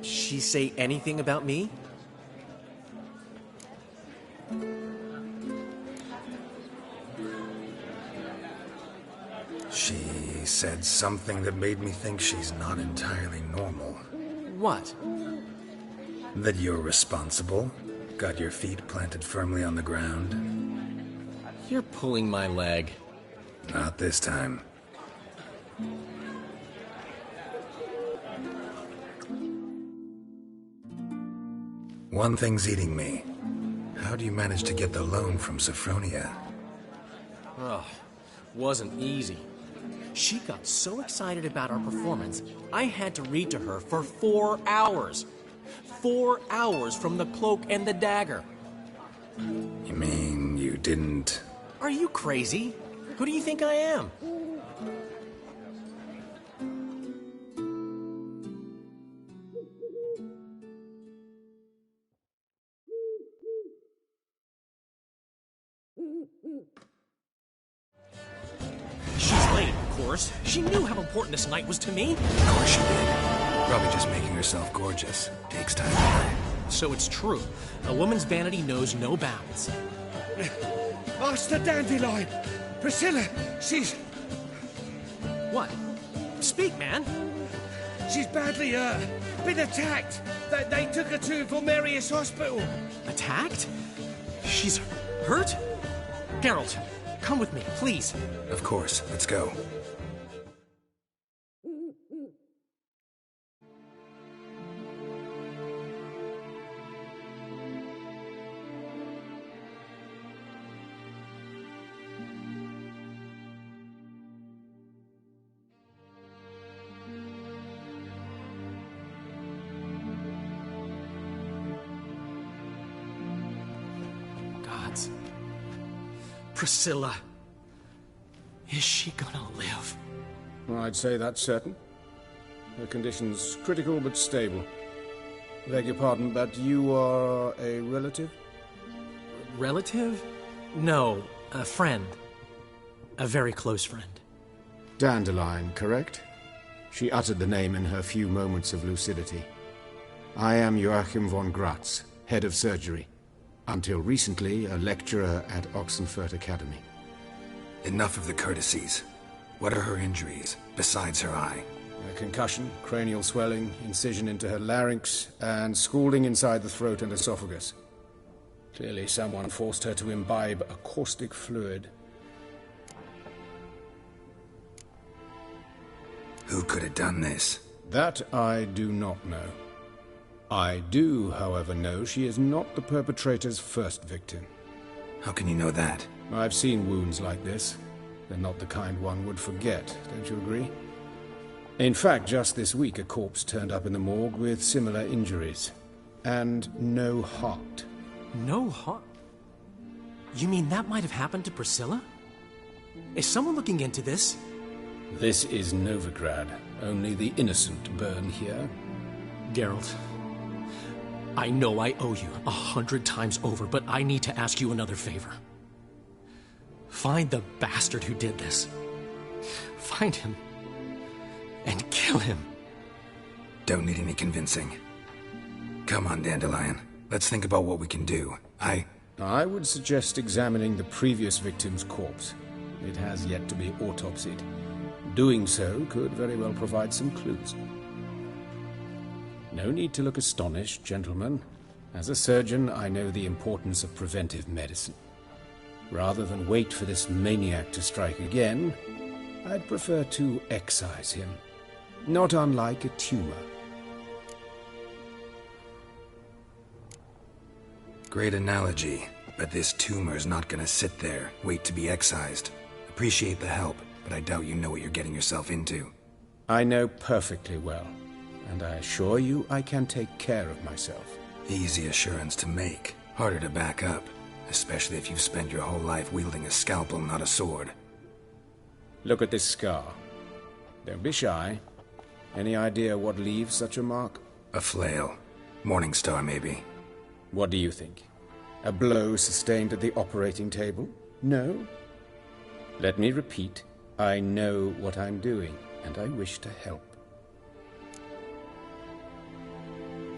S18: she say anything about me?
S4: She said something that made me think she's not entirely normal.
S18: What?
S4: That you're responsible, got your feet planted firmly on the ground.
S18: You're pulling my leg.
S4: Not this time. One thing's eating me. How do you manage to get the loan from Sophronia?
S18: Oh, wasn't easy. She got so excited about our performance, I had to read to her for 4 hours. 4 hours from the Cloak and the Dagger.
S4: You mean you didn't...
S18: Are you crazy? Who do you think I am? She's late, of course. She knew how important this night was to me.
S4: Of course she did. Probably just making herself gorgeous. Takes time.
S18: So it's true. A woman's vanity knows no bounds.
S3: Ask the Dandelion. Priscilla, she's...
S18: What? Speak, man.
S3: She's badly hurt. Been attacked. They took her to Vulmerius Hospital.
S18: Attacked? She's hurt? Geralt, come with me, please.
S4: Of course. Let's go.
S18: Gods. Priscilla. Is she gonna live?
S11: I'd say that's certain. Her condition's critical but stable. Beg your pardon, but you are a relative?
S18: Relative? No, a friend. A very close friend.
S11: Dandelion, correct? She uttered the name in her few moments of lucidity. I am Joachim von Gratz, head of surgery. Until recently, a lecturer at Oxenfurt Academy.
S4: Enough of the courtesies. What are her injuries, besides her eye?
S11: A concussion, cranial swelling, incision into her larynx, and scalding inside the throat and esophagus. Clearly someone forced her to imbibe a caustic fluid.
S4: Who could have done this?
S11: That I do not know. I do, however, know she is not the perpetrator's first victim.
S4: How can you know that?
S11: I've seen wounds like this. They're not the kind one would forget, don't you agree? In fact, just this week a corpse turned up in the morgue with similar injuries. And no heart.
S18: No heart? You mean that might have happened to Priscilla? Is someone looking into this?
S11: This is Novigrad. Only the innocent burn here.
S18: Geralt, I know I owe you 100 times over, but I need to ask you another favor. Find the bastard who did this. Find him. And kill him.
S4: Don't need any convincing. Come on, Dandelion. Let's think about what we can do.
S11: I would suggest examining the previous victim's corpse. It has yet to be autopsied. Doing so could very well provide some clues. No need to look astonished, gentlemen. As a surgeon, I know the importance of preventive medicine. Rather than wait for this maniac to strike again, I'd prefer to excise him. Not unlike a tumor.
S4: Great analogy, but this tumor's not gonna sit there, wait to be excised. Appreciate the help, but I doubt you know what you're getting yourself into.
S11: I know perfectly well, and I assure you I can take care of myself.
S4: Easy assurance to make, harder to back up, especially if you've spent your whole life wielding a scalpel, not a sword.
S11: Look at this scar. Don't be shy. Any idea what leaves such a mark?
S4: A flail. Morning Star, maybe.
S11: What do you think? A blow sustained at the operating table? No? Let me repeat. I know what I'm doing, and I wish to help.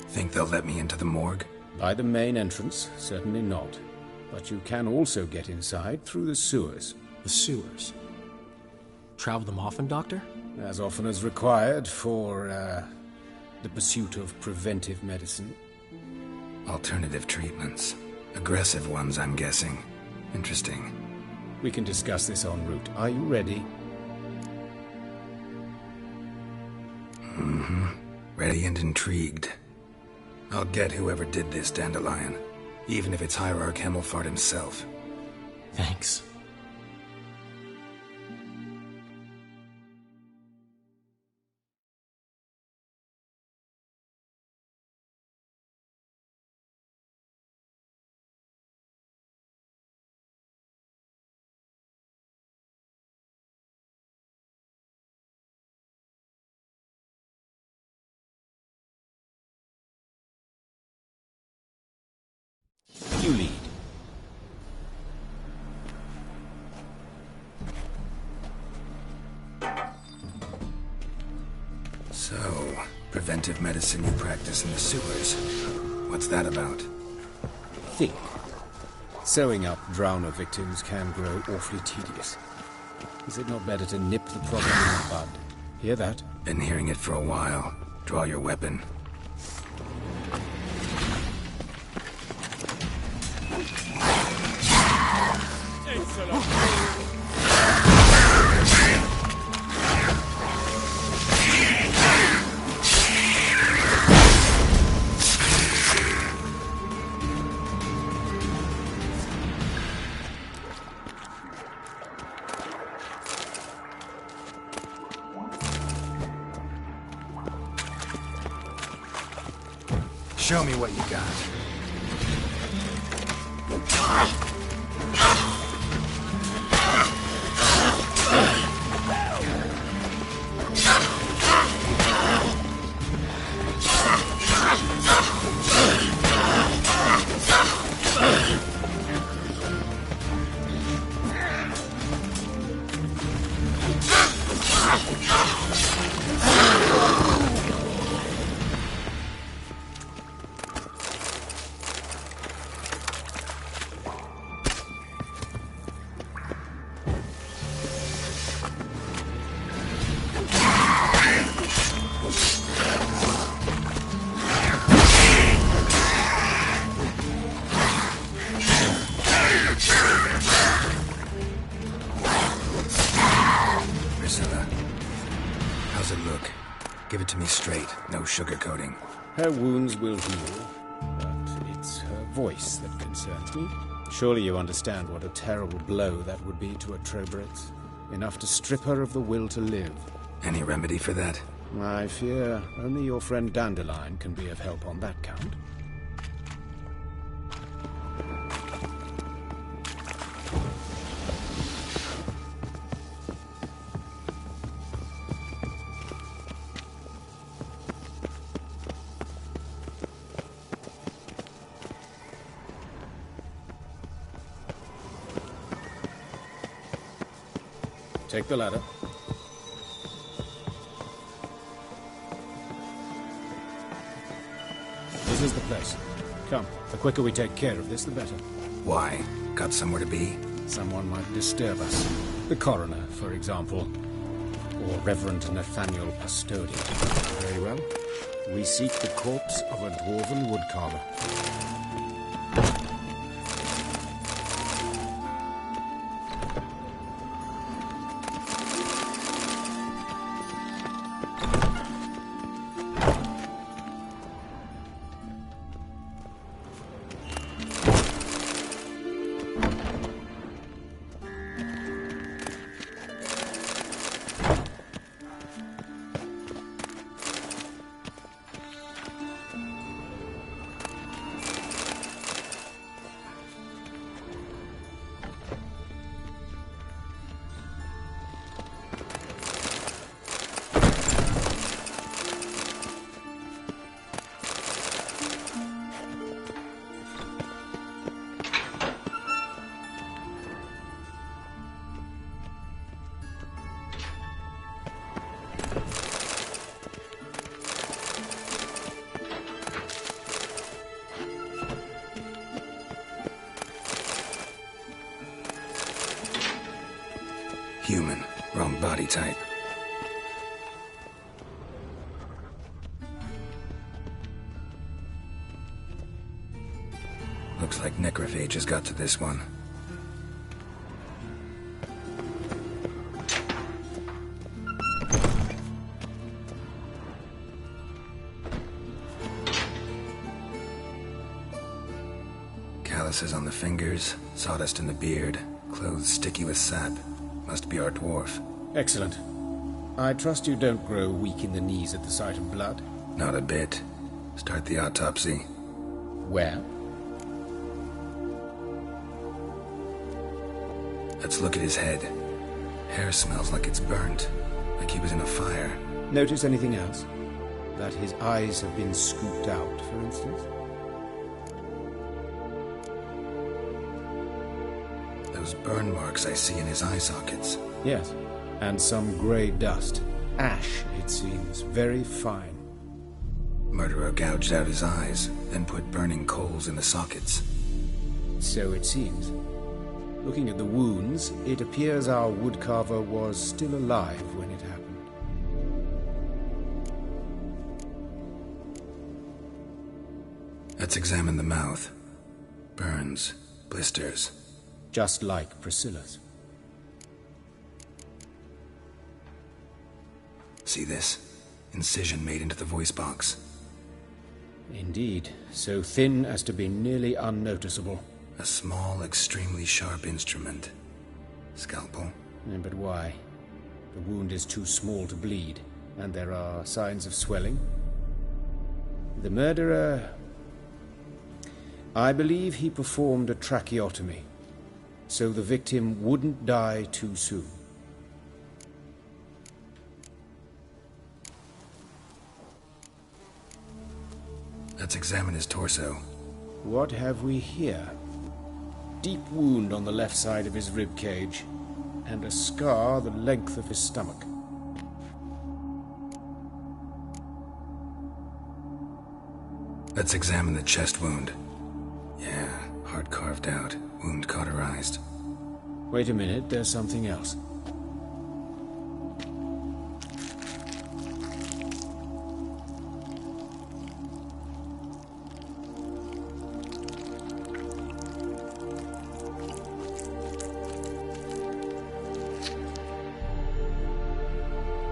S4: Think they'll let me into the morgue?
S11: By the main entrance, certainly not. But you can also get inside through the sewers.
S18: The sewers? Travel them often, Doctor?
S11: As often as required for, the pursuit of preventive medicine.
S4: Alternative treatments. Aggressive ones, I'm guessing. Interesting.
S11: We can discuss this en route. Are you ready?
S4: Mm-hmm. Ready and intrigued. I'll get whoever did this, Dandelion. Even if it's Hierarch Hemmelfart himself.
S18: Thanks.
S11: You lead.
S4: So, preventive medicine you practice in the sewers. What's that about?
S11: Think. Sewing up drowner victims can grow awfully tedious. Is it not better to nip the problem in the bud? Hear that?
S4: Been hearing it for a while. Draw your weapon. Show me what you got. straight, no sugarcoating.
S11: Her wounds will heal, but it's her voice that concerns me. Surely you understand what a terrible blow that would be to a Trobritz. Enough to strip her of the will to live.
S4: Any remedy for that?
S11: I fear only your friend Dandelion can be of help on that count. Take the ladder. This is the place. Come, the quicker we take care of this, the better.
S4: Why? Got somewhere to be?
S11: Someone might disturb us. The coroner, for example. Or Reverend Nathaniel Pastodi. Very well. We seek the corpse of a dwarven woodcarver.
S4: Human. Wrong body type. Looks like necrophage has got to this one. Calluses on the fingers, sawdust in the beard, clothes sticky with sap. Must be our dwarf.
S11: Excellent. I trust you don't grow weak in the knees at the sight of blood?
S4: Not a bit. Start the autopsy.
S11: Where?
S4: Let's look at his head. Hair smells like it's burnt, like he was in a fire.
S11: Notice anything else? That his eyes have been scooped out, for instance?
S4: Those burn marks I see in his eye sockets.
S11: Yes, and some grey dust. Ash, it seems, very fine.
S4: Murderer gouged out his eyes, then put burning coals in the sockets.
S11: So it seems. Looking at the wounds, it appears our woodcarver was still alive when it happened.
S4: Let's examine the mouth. Burns, blisters.
S11: Just like Priscilla's.
S4: See this? Incision made into the voice box.
S11: Indeed, so thin as to be nearly unnoticeable.
S4: A small, extremely sharp instrument. Scalpel.
S11: But why? The wound is too small to bleed, and there are signs of swelling. The murderer... I believe he performed a tracheotomy, so the victim wouldn't die too soon.
S4: Let's examine his torso.
S11: What have we here? Deep wound on the left side of his rib cage, and a scar the length of his stomach.
S4: Let's examine the chest wound. Yeah, heart carved out, wound cauterized.
S11: Wait a minute, there's something else.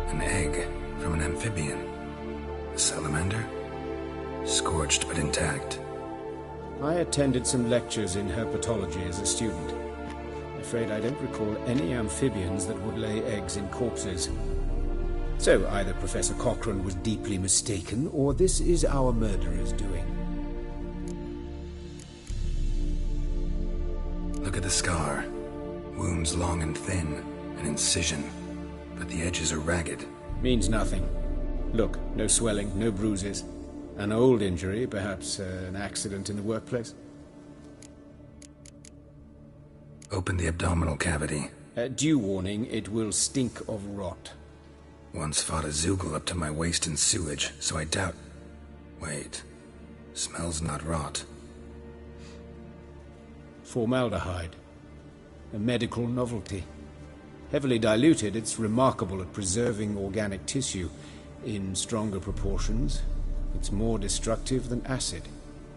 S4: An egg from an amphibian. A salamander? Scorched but intact.
S11: I attended some lectures in herpetology as a student. I'm afraid I don't recall any amphibians that would lay eggs in corpses. So either Professor Cochrane was deeply mistaken, or this is our murderer's doing.
S4: Look at the scar. Wounds long and thin, an incision, but the edges are ragged.
S11: Means nothing. Look, no swelling, no bruises. An old injury, perhaps an accident in the workplace.
S4: Open the abdominal cavity.
S11: Due warning, it will stink of rot.
S4: Once fought a Zoogle up to my waist in sewage, so I doubt... Wait. Smells not rot.
S11: Formaldehyde. A medical novelty. Heavily diluted, it's remarkable at preserving organic tissue. In stronger proportions, it's more destructive than acid.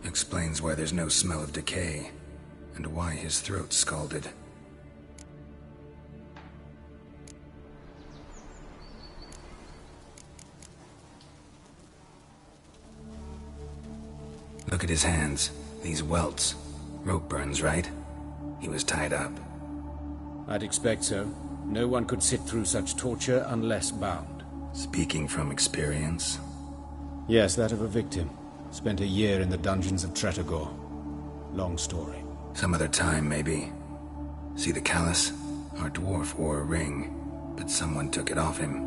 S4: Explains why there's no smell of decay, and why his throat's scalded. Look at his hands. These welts. Rope burns, right? He was tied up.
S11: I'd expect so. No one could sit through such torture unless bound.
S4: Speaking from experience?
S11: Yes, that of a victim. Spent a year in the dungeons of Tw3. Long story.
S4: Some other time, maybe. See the callus? Our dwarf wore a ring, but someone took it off him.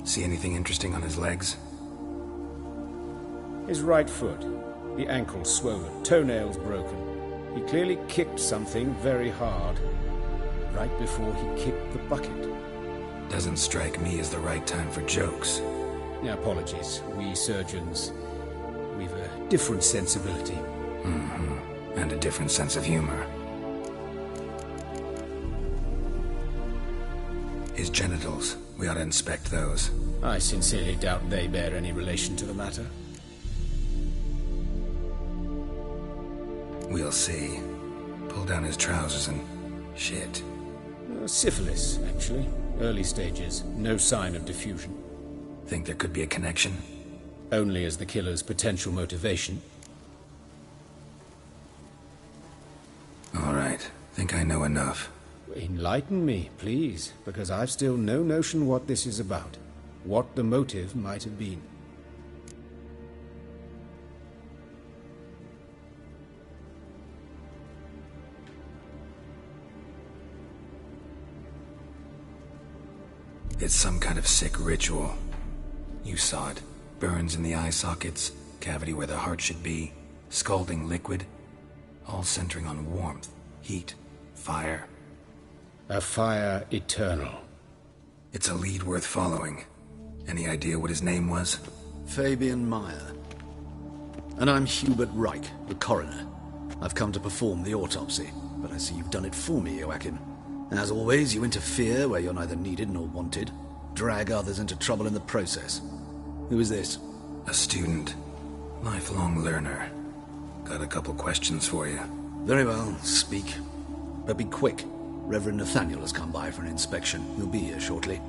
S4: See anything interesting on his legs?
S11: His right foot. The ankle swollen, toenails broken. He clearly kicked something very hard. Right before he kicked the bucket.
S4: Doesn't strike me as the right time for jokes.
S11: Apologies. We surgeons, we've a different sensibility.
S4: Mm-hmm. And a different sense of humor. His genitals. We ought to inspect those.
S11: I sincerely doubt they bear any relation to the matter.
S4: We'll see. Pull down his trousers and... shit.
S11: Syphilis, actually. Early stages. No sign of diffusion.
S4: Think there could be a connection?
S11: Only as the killer's potential motivation.
S4: All right. Think I know enough.
S11: Enlighten me, please, because I've still no notion what this is about. What the motive might have been.
S4: It's some kind of sick ritual. You saw it. Burns in the eye sockets, cavity where the heart should be, scalding liquid, all centering on warmth, heat, fire.
S11: A fire eternal.
S4: It's a lead worth following. Any idea what his name was?
S22: Fabian Meyer. And I'm Hubert Reich, the coroner. I've come to perform the autopsy, but I see you've done it for me, Joachim. As always, you interfere where you're neither needed nor wanted. Drag others into trouble in the process. Who is this?
S4: A student. Lifelong learner. Got a couple questions for you.
S22: Very well, speak. But be quick. Reverend Nathaniel has come by for an inspection. He'll be here shortly.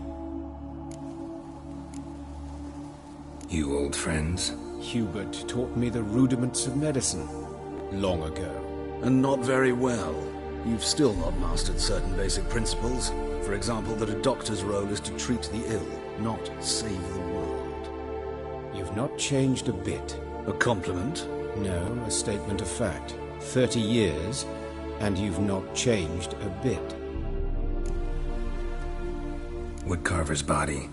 S4: You old friends?
S11: Hubert taught me the rudiments of medicine. Long ago.
S22: And not very well. You've still not mastered certain basic principles. For example, that a doctor's role is to treat the ill, not save the world.
S11: You've not changed a bit.
S22: A compliment?
S11: No, a statement of fact. 30 years, and you've not changed a bit.
S4: Woodcarver's body.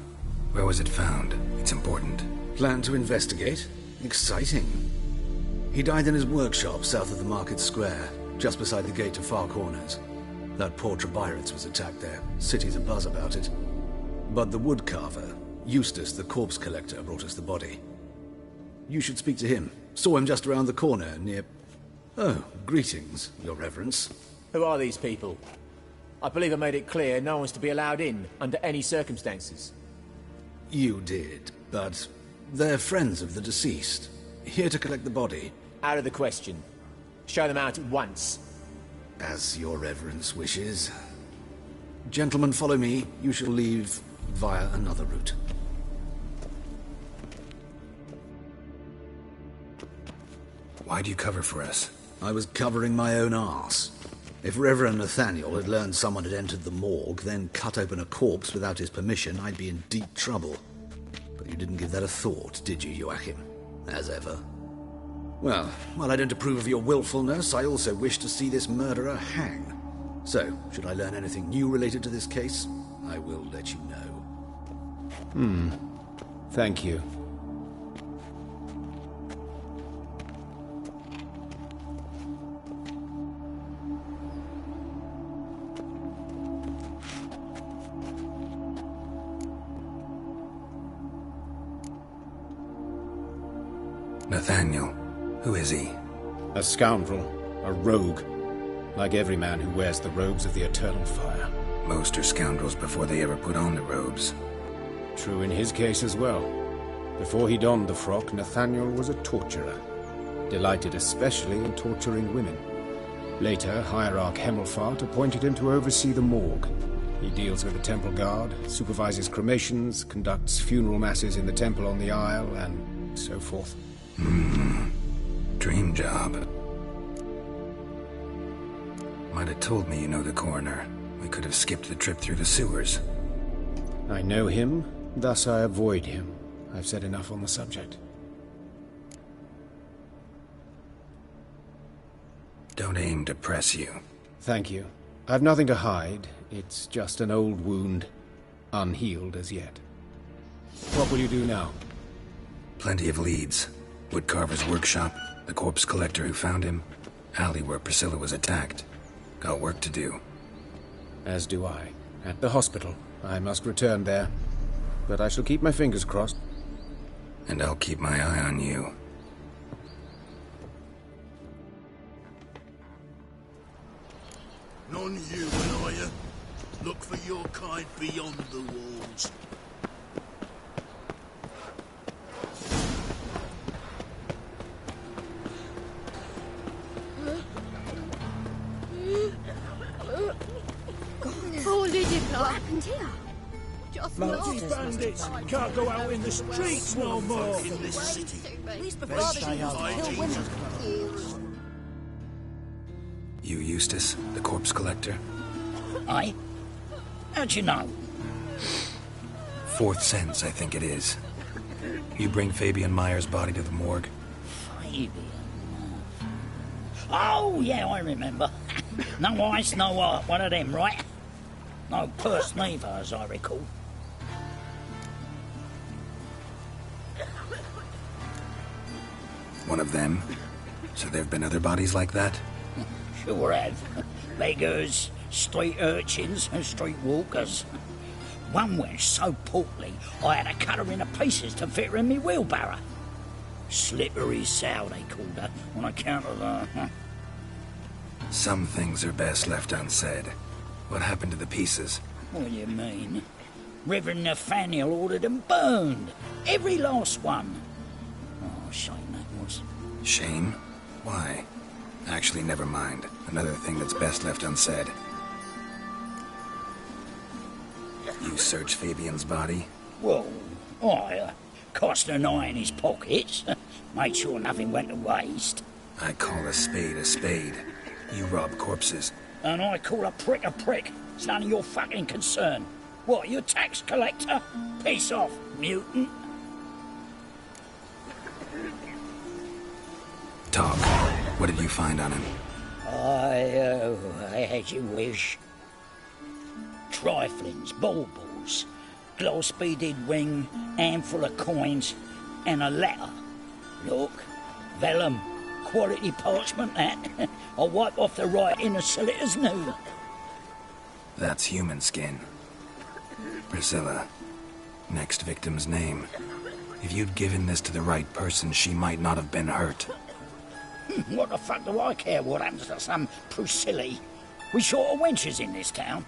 S4: Where was it found? It's important.
S22: Plan to investigate? Exciting. He died in his workshop south of the market square, just beside the gate to Far Corners. That poor Trebirates was attacked there. City's abuzz about it. But the woodcarver, Eustace the corpse collector, brought us the body. You should speak to him. Saw him just around the corner near... Oh, greetings, Your Reverence.
S6: Who are these people? I believe I made it clear no one's to be allowed in under any circumstances.
S22: You did, but they're friends of the deceased. Here to collect the body.
S6: Out of the question. Show them out at once.
S22: As Your Reverence wishes. Gentlemen, follow me. You shall leave via another route.
S4: Why do you cover for us?
S22: I was covering my own arse. If Reverend Nathaniel had learned someone had entered the morgue, then cut open a corpse without his permission, I'd be in deep trouble. But you didn't give that a thought, did you, Joachim? As ever. Well, while I don't approve of your willfulness, I also wish to see this murderer hang. So, should I learn anything new related to this case, I will let you know.
S11: Thank you.
S4: Nathaniel. Who is he?
S11: A scoundrel. A rogue. Like every man who wears the robes of the Eternal Fire.
S4: Most are scoundrels before they ever put on the robes.
S11: True in his case as well. Before he donned the frock, Nathaniel was a torturer. Delighted especially in torturing women. Later, Hierarch Hemmelfart appointed him to oversee the morgue. He deals with the temple guard, supervises cremations, conducts funeral masses in the temple on the Isle, and so forth.
S4: Dream job. Might have told me you know the coroner. We could have skipped the trip through the sewers.
S11: I know him, thus I avoid him. I've said enough on the subject.
S4: Don't aim to press you.
S11: Thank you. I've nothing to hide. It's just an old wound, unhealed as yet. What will you do now?
S4: Plenty of leads. Woodcarver's workshop, the corpse collector who found him, alley where Priscilla was attacked. Got work to do.
S11: As do I. At the hospital. I must return there. But I shall keep my fingers crossed.
S4: And I'll keep my eye on you.
S3: None you, are you? Look for your kind beyond the walls.
S7: Poor Lydia.
S8: What happened here?
S7: Just
S19: Multi bandits can't go out in the streets no more.
S3: In this city.
S7: These
S3: They
S7: before
S3: stay
S7: kill
S3: hiding.
S7: women.
S4: You, Eustace, the corpse collector?
S12: Aye? How'd you know?
S4: Fourth sense, I think it is. You bring Fabian Meyer's body to the morgue?
S12: Fabian? Oh, yeah, I remember. No eyes, no heart, one of them, right? No purse neither, as I recall.
S4: One of them? So there've been other bodies like that?
S12: Sure have. Beggars, street urchins, and street walkers. One went so portly, I had to cut her into pieces to fit her in me wheelbarrow. Slippery sow, they called her, on account of the...
S4: Some things are best left unsaid. What happened to the pieces?
S12: What do you mean? Reverend Nathaniel ordered them burned. Every last one. Oh, shame that was.
S4: Shame? Why? Actually, never mind. Another thing that's best left unsaid. You searched Fabian's body?
S12: Well, I cast an eye in his pockets. Made sure nothing went to waste.
S4: I call a spade a spade. You rob corpses.
S12: And I call a prick a prick. It's none of your fucking concern. What, you tax collector? Piss off, mutant.
S4: Talk. What did you find on him?
S12: As you wish. Triflings, baubles, gloss-beaded ring, handful of coins, and a letter. Look, vellum, quality parchment, that. I'll wipe off the writing as silly as new.
S4: That's human skin. Priscilla. Next victim's name. If you'd given this to the right person, she might not have been hurt.
S12: What the fuck do I care what happens to some Priscilla? We short of wenches in this town.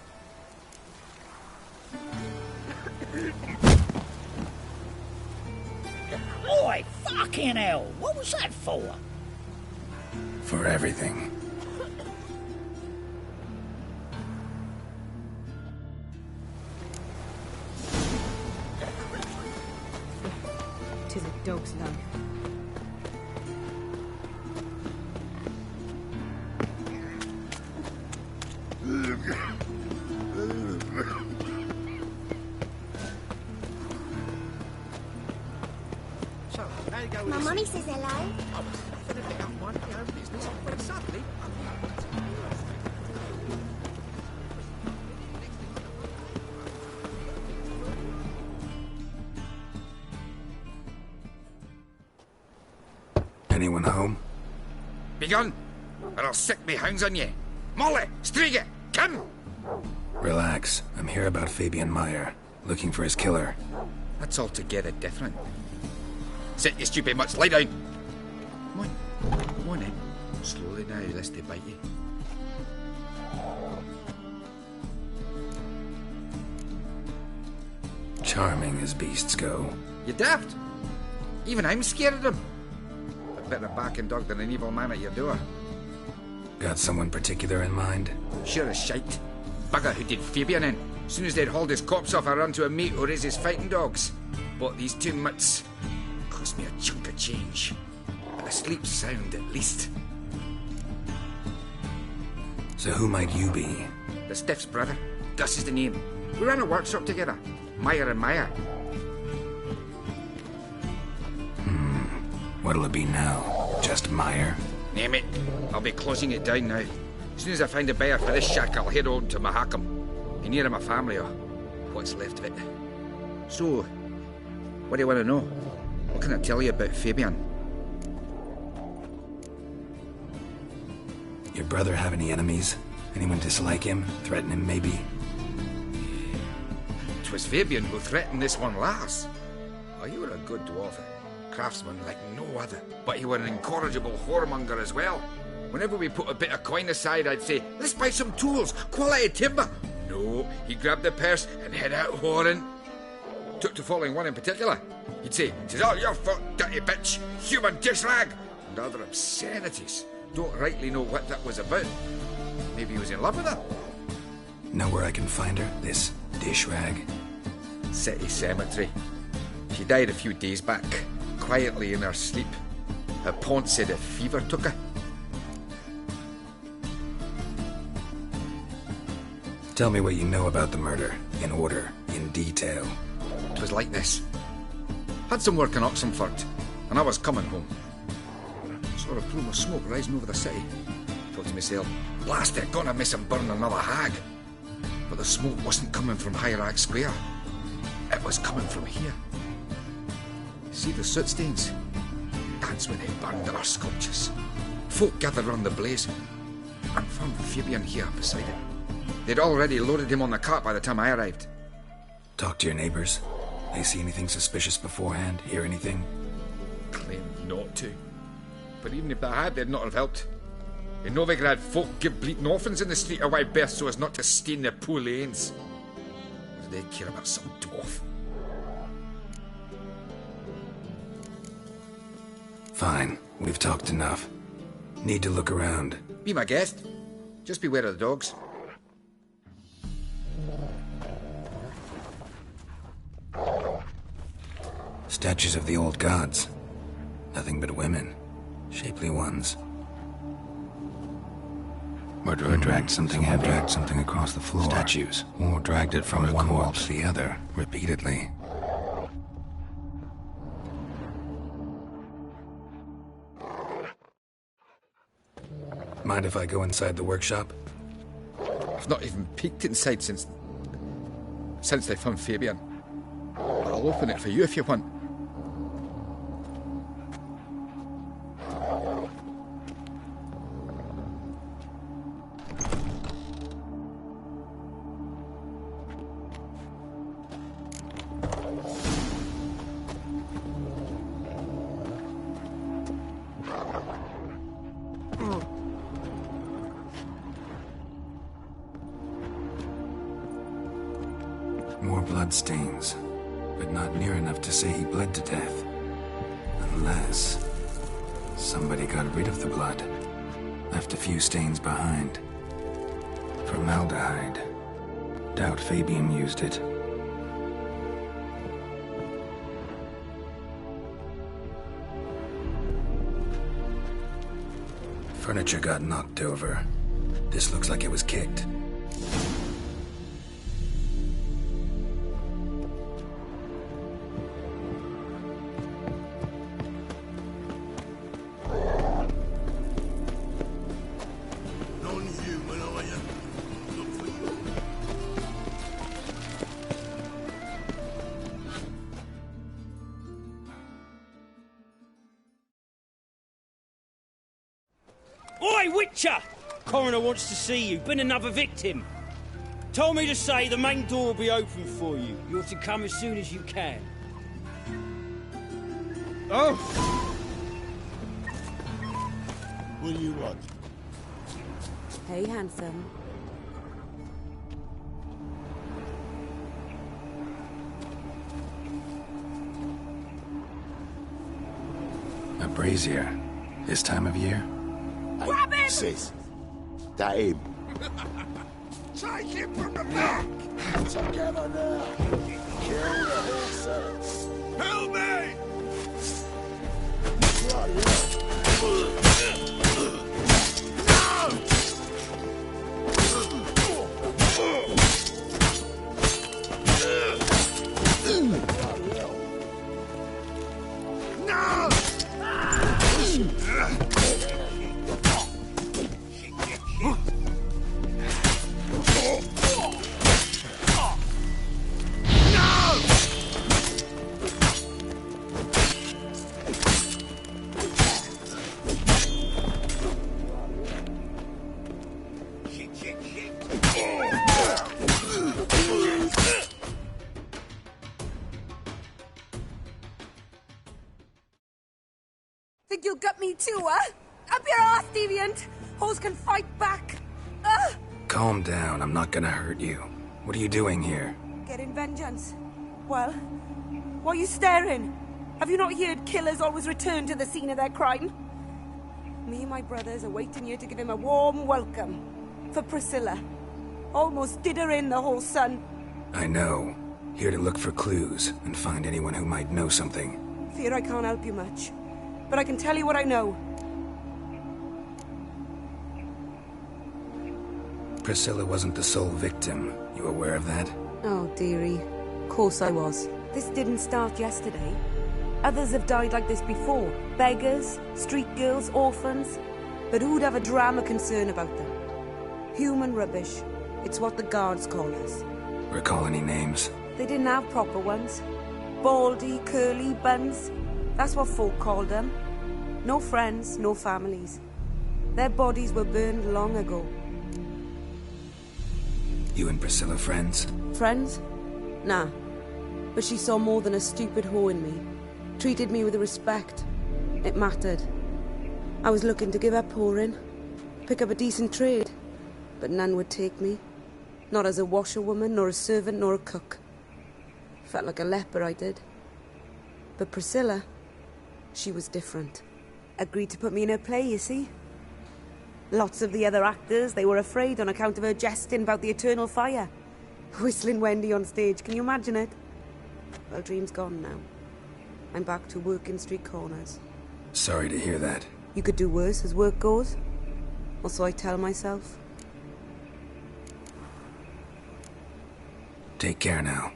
S12: Oi, fucking hell! What was that for?
S4: For everything.
S5: 'Tis a dog's life.
S14: So, how you go with
S17: My
S14: this?
S17: mummy says hello.
S14: I was laughing a bit up my own business, when suddenly...
S4: Anyone home?
S20: Begone, or I'll sick me hounds on ye. Molly, Striga, come!
S4: Relax. I'm here about Fabian Meyer, looking for his killer.
S20: That's altogether different. Sit, you stupid much, lie down. Come on then. Slowly now, lest they bite you.
S4: Charming as beasts go.
S20: You daft? Even I'm scared of them. A better backing dog than an evil man at your door.
S4: Got someone particular in mind?
S20: Sure as shite. Bugger who did Fabian in. As soon as they'd hauled his corpse off, I ran to a mate who raises fighting dogs. Bought these 2 mutts. Cost me a chunk of change. But I sleep sound at least.
S4: So who might you be?
S20: The Stiff's brother. Gus is the name. We ran a workshop together. Meyer and Meyer.
S4: What'll it be now? Just Meyer?
S20: Name it. I'll be closing it down now. As soon as I find a buyer for this shack, I'll head on to Mahakam. Be near my family, or what's left of it. So, what do you want to know? What can I tell you about Fabian?
S4: Your brother have any enemies? Anyone dislike him? Threaten him, maybe?
S20: 'Twas Fabian who threatened this one last. Oh, you were a good dwarf, craftsman like no other. But you were an incorrigible whoremonger as well. Whenever we put a bit of coin aside, I'd say, let's buy some tools, quality timber. No, he grabbed the purse and head out whoring. Took to following one in particular. He'd say, "'Tis all your fault, dirty bitch, human dish rag," and other obscenities. Don't rightly know what that was about. Maybe he was in love with her.
S4: Know where I can find her? This dish rag?
S20: City cemetery. She died a few days back, quietly in her sleep. Her pont said a fever took her.
S4: Tell me what you know about the murder, in order, in detail.
S20: 'Twas like this. Had some work in Oxenford, and I was coming home. Saw a plume of smoke rising over the city. Thought to myself, blast it, gonna miss and burn another hag. But the smoke wasn't coming from Hierarch Square. It was coming from here. See the soot stains? That's where they burned our sculptures. Folk gathered round the blaze, and found Fabian here beside it. They'd already loaded him on the cart by the time I arrived.
S4: Talk to your neighbors. They see anything suspicious beforehand? Hear anything?
S20: Claimed not to. But even if they had, they'd not have helped. In Novigrad, folk give bleating orphans in the street a wide berth so as not to stain their poor lanes. What do they care about some dwarf?
S4: Fine. We've talked enough. Need to look around.
S20: Be my guest. Just beware of the dogs.
S4: Statues of the old gods. Nothing but women. Shapely ones. Murderer dragged something heavy. Dragged something across the floor. Statues. Or dragged it from one wall to the other, repeatedly. Mind if I go inside the workshop?
S20: I've not even peeked inside since they found Fabian. I'll open it for you if you want.
S4: More bloodstains, but not near enough to say he bled to death. Unless somebody got rid of the blood, left a few stains behind. Formaldehyde. Doubt Fabian used it. Furniture got knocked over. This looks like it was kicked.
S15: Non-human, are you? Look for you.
S17: Oi, Witcher! Coroner wants to see you. Been another victim. Told me to say the main door will be open for you. You're to come as soon as you can. Oh!
S15: What do you want?
S5: Hey, handsome.
S4: A brazier. This time of year?
S15: Grab him! Sis, that him?
S3: Take him from the back!
S15: Together now! Kill the horses!
S3: Help me!
S15: Bloody hell!
S16: Think you'll get me too, huh? Up your ass, deviant! Hoes can fight back! Ugh!
S4: Calm down, I'm not gonna hurt you. What are you doing here?
S16: Getting vengeance. Well, why are you staring? Have you not heard killers always return to the scene of their crime? Me and my brothers are waiting here to give him a warm welcome. For Priscilla. Almost did her in, the whole son.
S4: I know. Here to look for clues and find anyone who might know something.
S16: Fear I can't help you much. But I can tell you what I know.
S4: Priscilla wasn't the sole victim. You aware of that?
S16: Oh, dearie. Of course I was. This didn't start yesterday. Others have died like this before. Beggars, street girls, orphans. But who'd have a drama concern about them? Human rubbish. It's what the guards call us.
S4: Recall any names?
S16: They didn't have proper ones. Baldy, curly, buns. That's what folk called them. No friends, no families. Their bodies were burned long ago.
S4: You and Priscilla friends?
S16: Friends? Nah. But she saw more than a stupid whore in me. Treated me with respect. It mattered. I was looking to give her pouring. Pick up a decent trade. But none would take me. Not as a washerwoman, nor a servant, nor a cook. Felt like a leper, I did. But Priscilla, she was different. Agreed to put me in her play, you see. Lots of the other actors, they were afraid on account of her jesting about the eternal fire. Whistling Wendy on stage, can you imagine it? Well, dream's gone now. I'm back to working street corners.
S4: Sorry to hear that.
S16: You could do worse as work goes. Or so I tell myself.
S4: Take care now.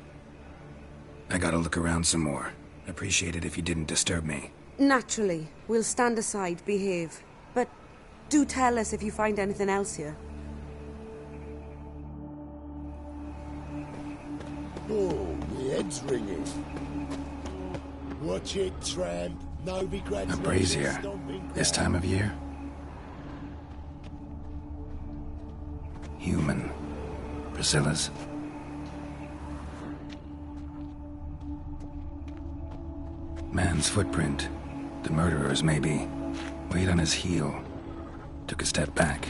S4: I gotta look around some more. Appreciate it if you didn't disturb me.
S16: Naturally. We'll stand aside, behave. But do tell us if you find anything else here.
S15: Oh, my head's ringing. Watch it, tramp. No begrudge.
S4: A brazier. This time of year? Human. Priscilla's. Man's footprint. The murderer's, maybe. Weight on his heel. Took a step back.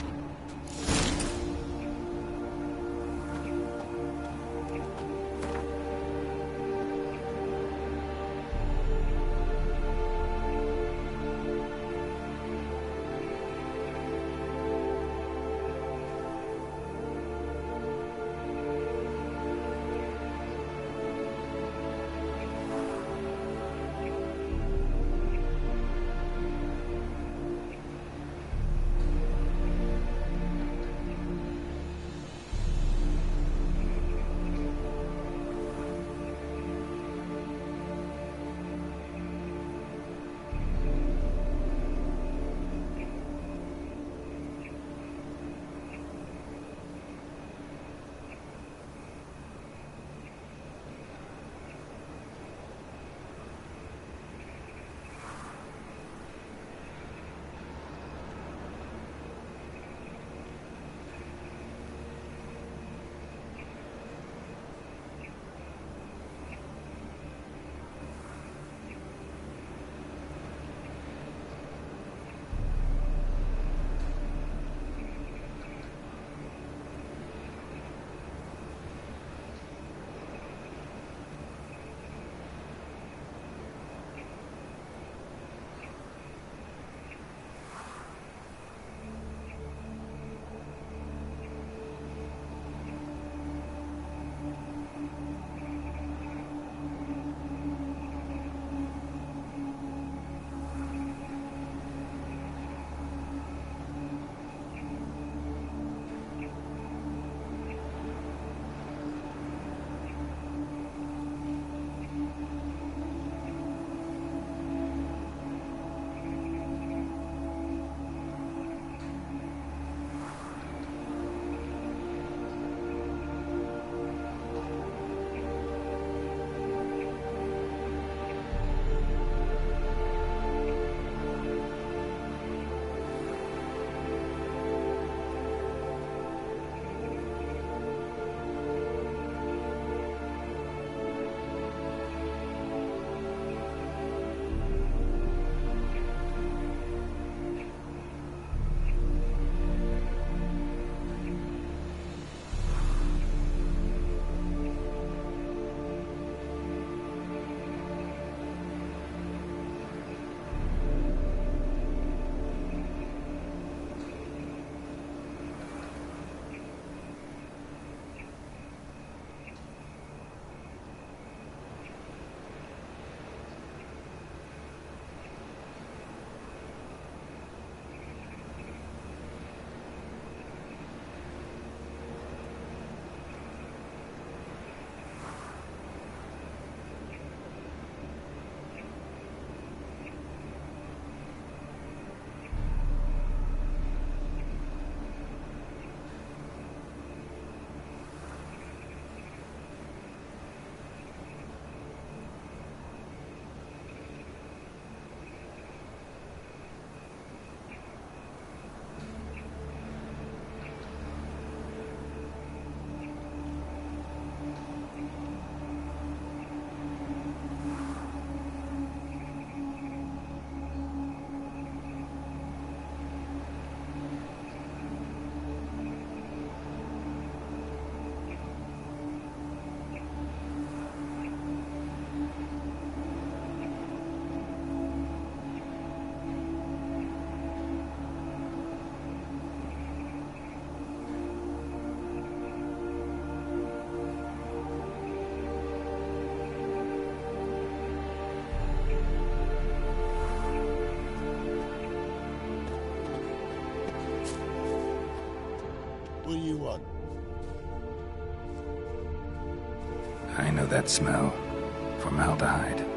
S15: Whatever you want.
S4: I know that smell. Formaldehyde.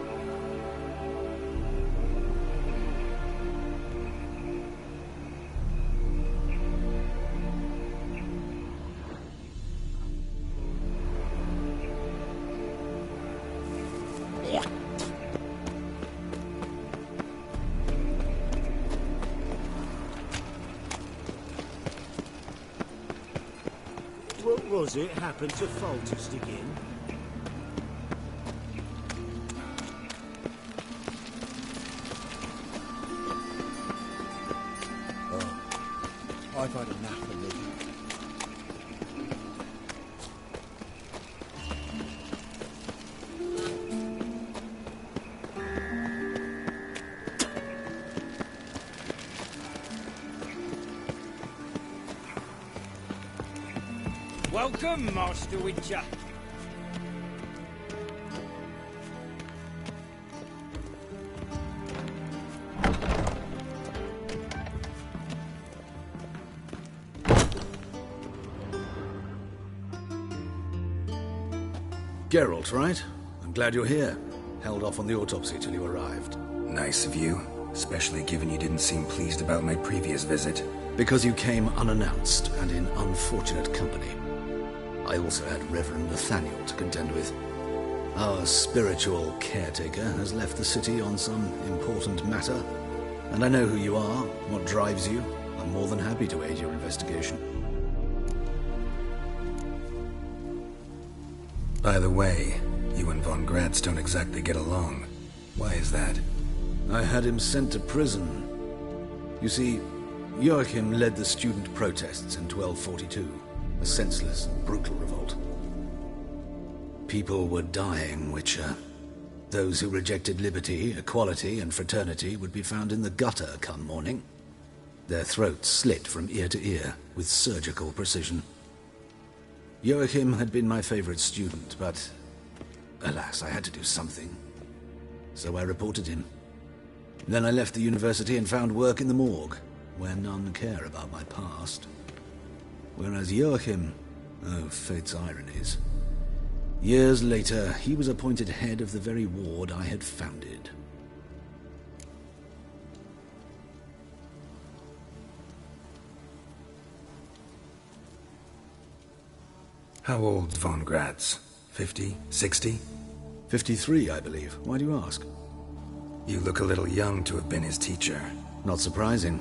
S10: What was it happened to Falters again?
S14: I've had enough of living.
S17: Welcome, Master Witcher.
S22: Geralt, right? I'm glad you're here. Held off on the autopsy till you arrived.
S4: Nice of you, especially given you didn't seem pleased about my previous visit.
S22: Because you came unannounced and in unfortunate company. I also had Reverend Nathaniel to contend with. Our spiritual caretaker has left the city on some important matter, and I know who you are, what drives you. I'm more than happy to aid your investigation.
S4: By the way, you and Von Gratz don't exactly get along. Why is that?
S22: I had him sent to prison. You see, Joachim led the student protests in 1242, a senseless and brutal revolt. People were dying, Witcher. Those who rejected liberty, equality, and fraternity would be found in the gutter come morning. Their throats slit from ear to ear with surgical precision. Joachim had been my favorite student, but alas, I had to do something. So I reported him. Then I left the university and found work in the morgue, where none care about my past. Whereas Joachim, oh, fate's ironies. Years later, he was appointed head of the very ward I had founded.
S4: How old's Von Gratz? 50? 60?
S22: 53, I believe. Why do you ask?
S4: You look a little young to have been his teacher.
S22: Not surprising.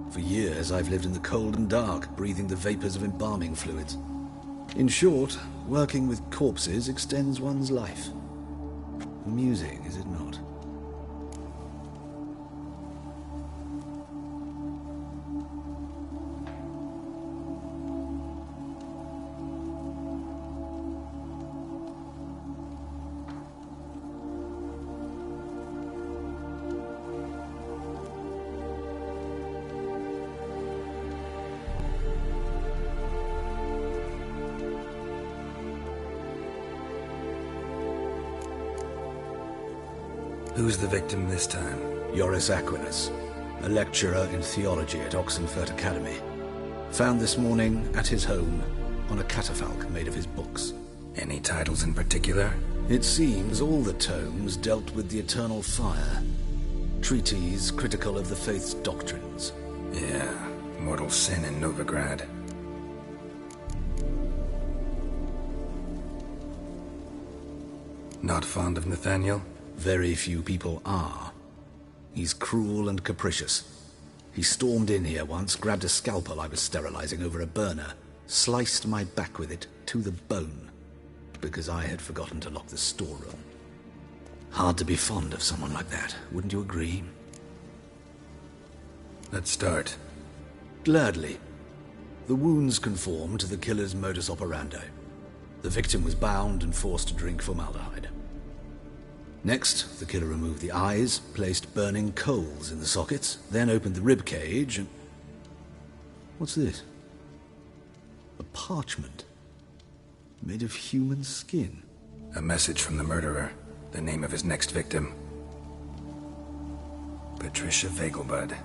S22: For years, I've lived in the cold and dark, breathing the vapors of embalming fluids. In short, working with corpses extends one's life. Amusing, is it not?
S4: Who's the victim this time?
S22: Joris Aquinas, a lecturer in theology at Oxenfurt Academy. Found this morning at his home on a catafalque made of his books.
S4: Any titles in particular?
S22: It seems all the tomes dealt with the eternal fire. Treatises critical of the faith's doctrines.
S4: Yeah, mortal sin in Novigrad. Not fond of Nathaniel?
S22: Very few people are. He's cruel and capricious. He stormed in here once, grabbed a scalpel I was sterilizing over a burner, sliced my back with it to the bone, because I had forgotten to lock the storeroom. Hard to be fond of someone like that, wouldn't you agree?
S4: Let's start.
S22: Gladly. The wounds conform to the killer's modus operandi. The victim was bound and forced to drink formaldehyde. Next, the killer removed the eyes, placed burning coals in the sockets, then opened the rib cage and... What's this? A parchment. Made of human skin.
S4: A message from the murderer. The name of his next victim. Patricia Vegelbud.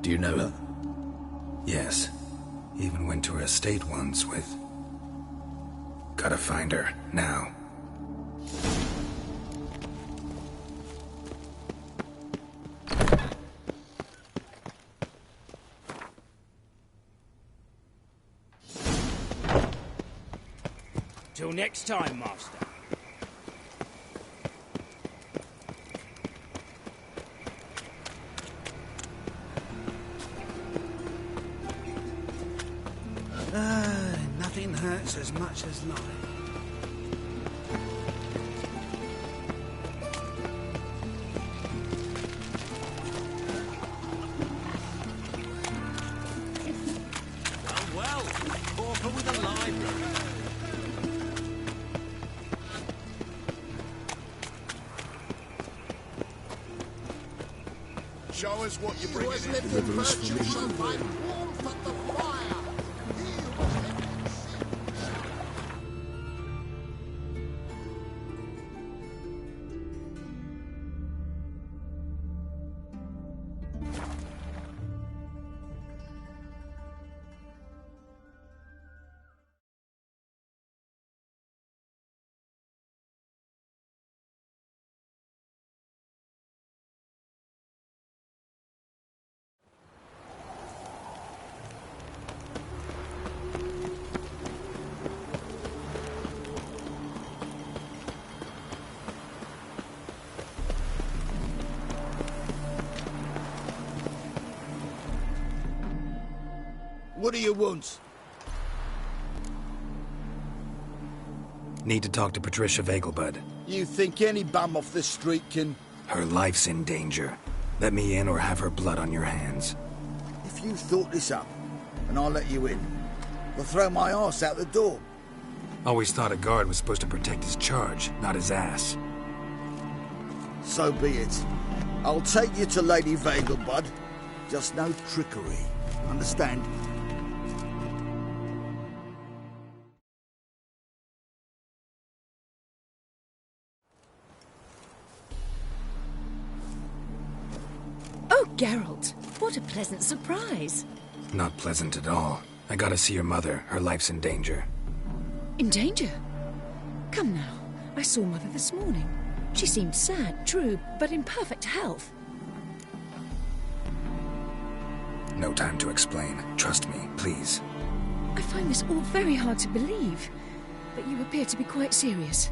S22: Do you know her?
S4: Yes. Even went to her estate once with... Gotta find her, now.
S17: Till next time, Master.
S10: Nothing hurts as much as life.
S14: Oh well, pauper with a library.
S9: Show us what you're bringing in.
S3: The river is for me. Warmth at the fire. What do you want?
S4: Need to talk to Patricia Vegelbud.
S3: You think any bum off the street can...
S4: Her life's in danger. Let me in or have her blood on your hands.
S3: If you thought this up, and I'll let you in, I'll throw my arse out the door.
S4: Always thought a guard was supposed to protect his charge, not his ass.
S3: So be it. I'll take you to Lady Vegelbud. Just no trickery. Understand?
S5: Oh, Geralt, what a pleasant surprise.
S4: Not pleasant at all. I gotta see your mother. Her life's in danger.
S5: In danger? Come now, I saw Mother this morning. She seemed sad, true, but in perfect health.
S4: No time to explain. Trust me, please.
S5: I find this all very hard to believe, but you appear to be quite serious.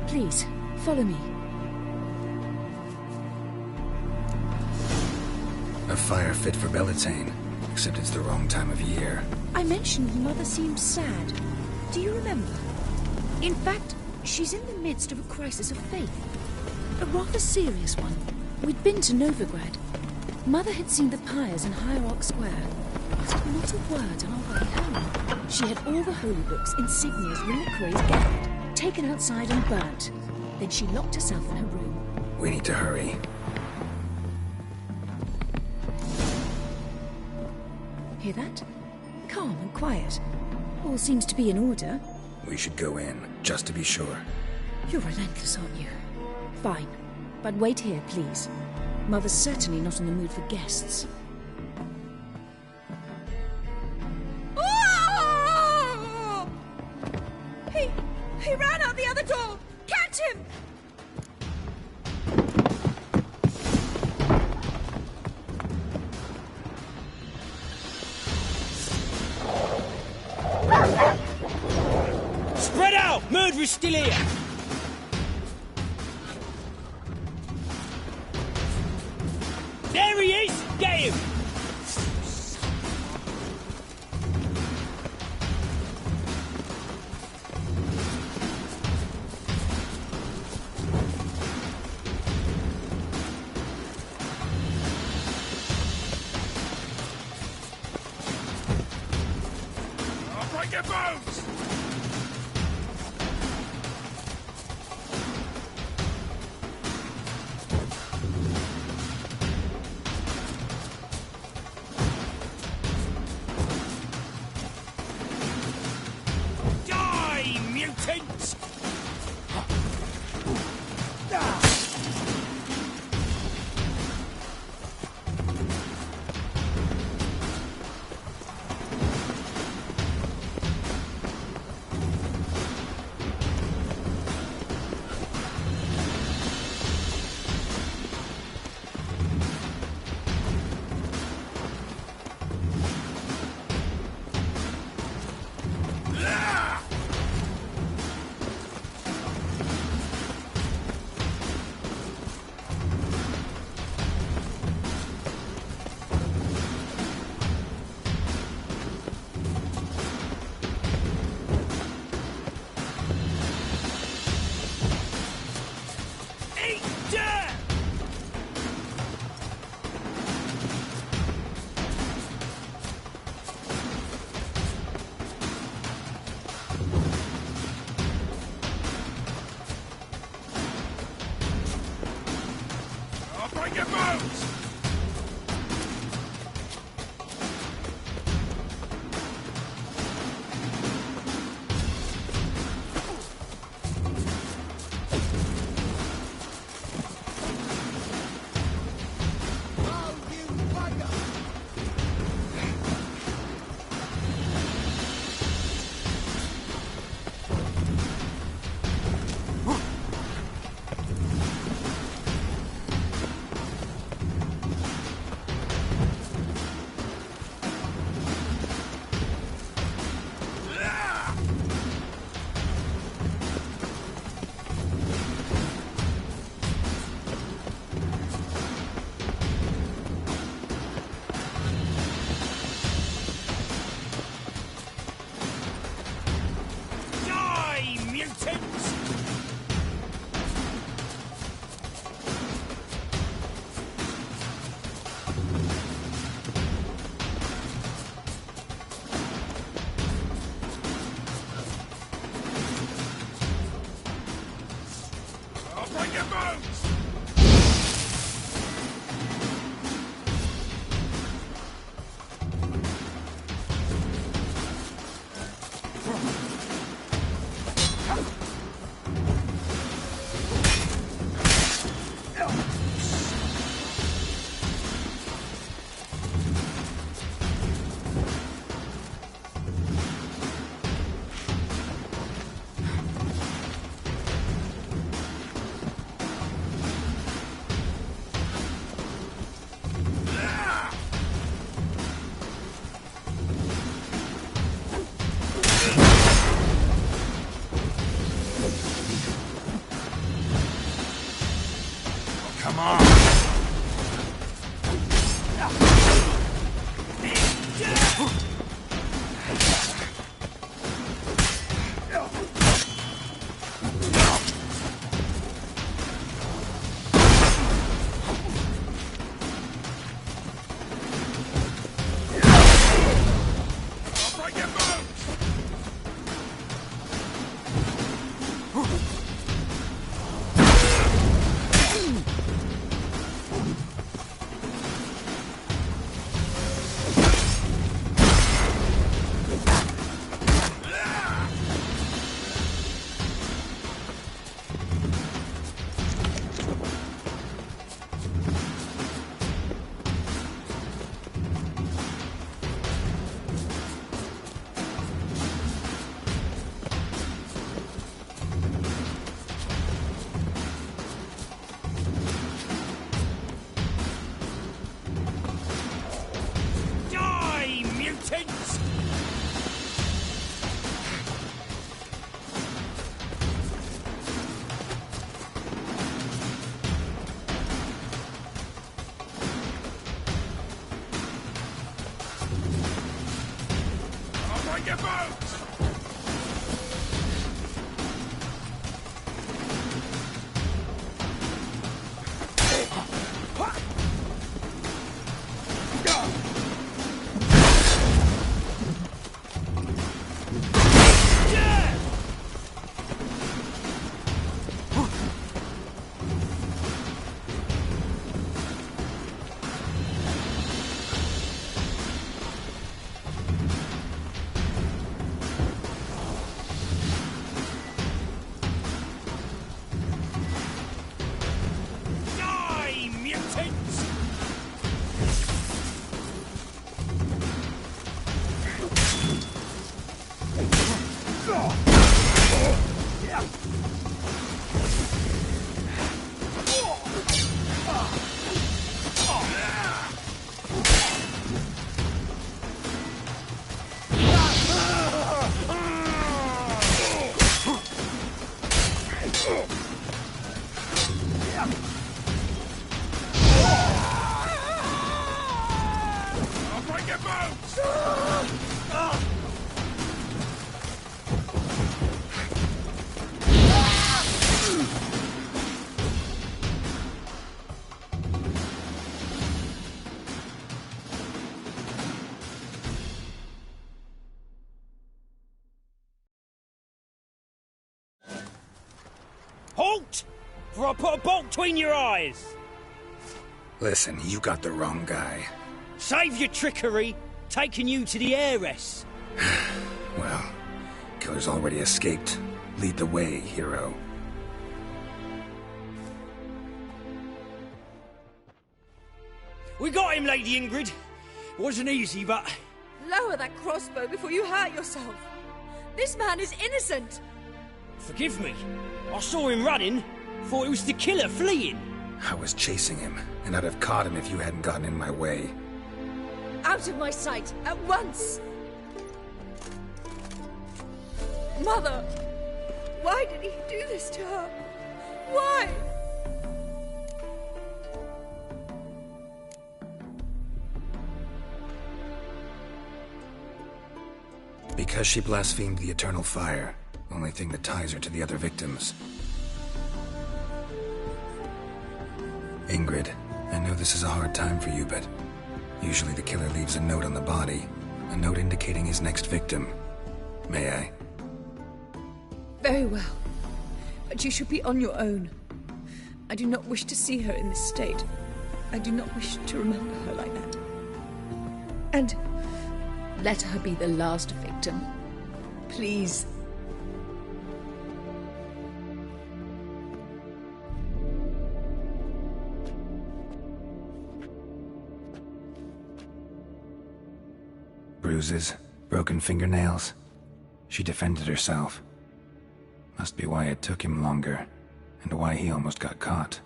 S5: Please, follow me.
S4: A fire fit for Bellatane, except it's the wrong time of year.
S5: I mentioned Mother seemed sad. Do you remember? In fact, she's in the midst of a crisis of faith. A rather serious one. We'd been to Novigrad. Mother had seen the pyres in Hierarch Square, but not a word on our way home. She had all the holy books, insignias, reliquaries gathered, taken outside and burnt. Then she locked herself in her room.
S4: We need to hurry.
S5: Hear that? Calm and quiet. All seems to be in order.
S4: We should go in, just to be sure.
S5: You're relentless, aren't you? Fine. But wait here, please. Mother's certainly not in the mood for guests.
S7: Oh! He ran out the other door! Catch him!
S17: Spread out! Murderer's still here! There he is! Get him!
S9: I'll break your bones!
S17: Die, mutants!
S9: break your bones!
S3: Come on!
S9: Your boats!
S17: Halt! For I put a bolt between your eyes!
S4: Listen, you got the wrong guy.
S17: Save your trickery, taking you to the heiress.
S4: Well, killer's already escaped. Lead the way, hero.
S17: We got him, Lady Ingrid. Wasn't easy, but...
S2: Lower that crossbow before you hurt yourself. This man is innocent.
S17: Forgive me. I saw him running. Thought it was the killer fleeing.
S4: I was chasing him, and I'd have caught him if you hadn't gotten in my way.
S2: Out of my sight, at once! Mother! Why did he do this to her? Why?
S4: Because she blasphemed the eternal fire. Only thing that ties her to the other victims. Ingrid, I know this is a hard time for you, but usually the killer leaves a note on the body. A note indicating his next victim. May I?
S2: Very well. But you should be on your own. I do not wish to see her in this state. I do not wish to remember her like that. And let her be the last victim. Please.
S4: Bruises, broken fingernails. She defended herself. Must be why it took him longer, and why he almost got caught.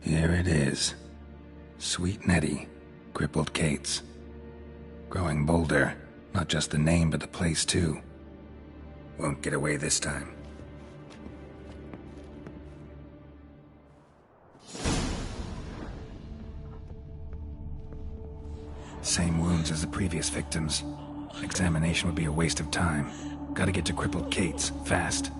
S4: Here it is. Sweet Nettie, crippled Kate's. Growing bolder, not just the name but the place too. Won't get away this time. Same wounds as the previous victims. Examination would be a waste of time. Gotta get to crippled Kate's, fast.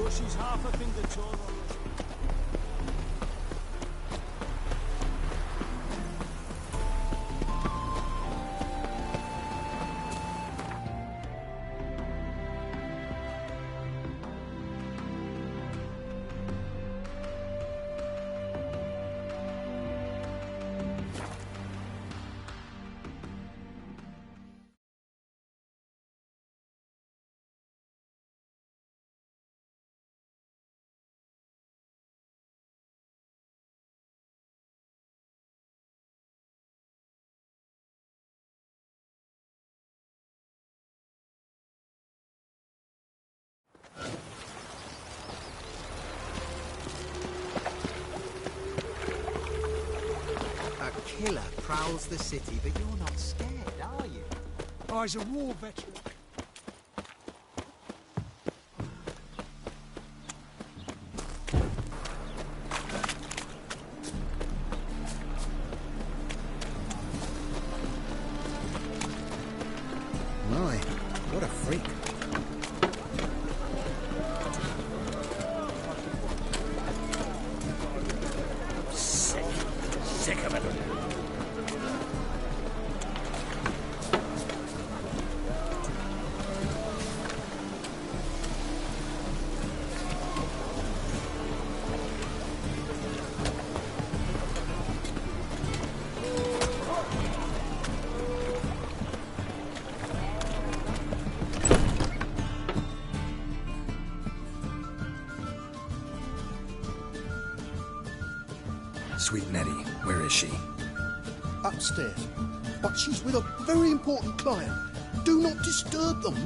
S19: She's half a finger torn already.
S21: A killer prowls the city, but you're not scared, are you?
S3: I's a war veteran.
S21: My, what a freak.
S3: Sick of it.
S4: Sweet Nettie, where is she?
S1: Upstairs. But she's with a very important client. Do not disturb them.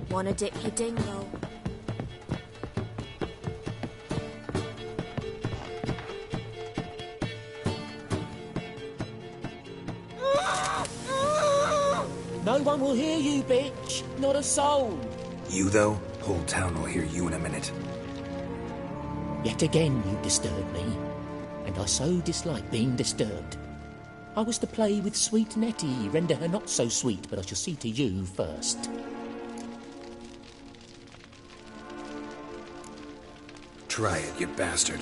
S5: Wanna dip your dingle?
S6: No one will hear you, bitch. Not a soul.
S4: You, though? Whole town will hear you in a minute.
S6: Yet again you disturb me, and I so dislike being disturbed. I was to play with sweet Nettie, render her not so sweet, but I shall see to you first.
S4: Try it, you bastard.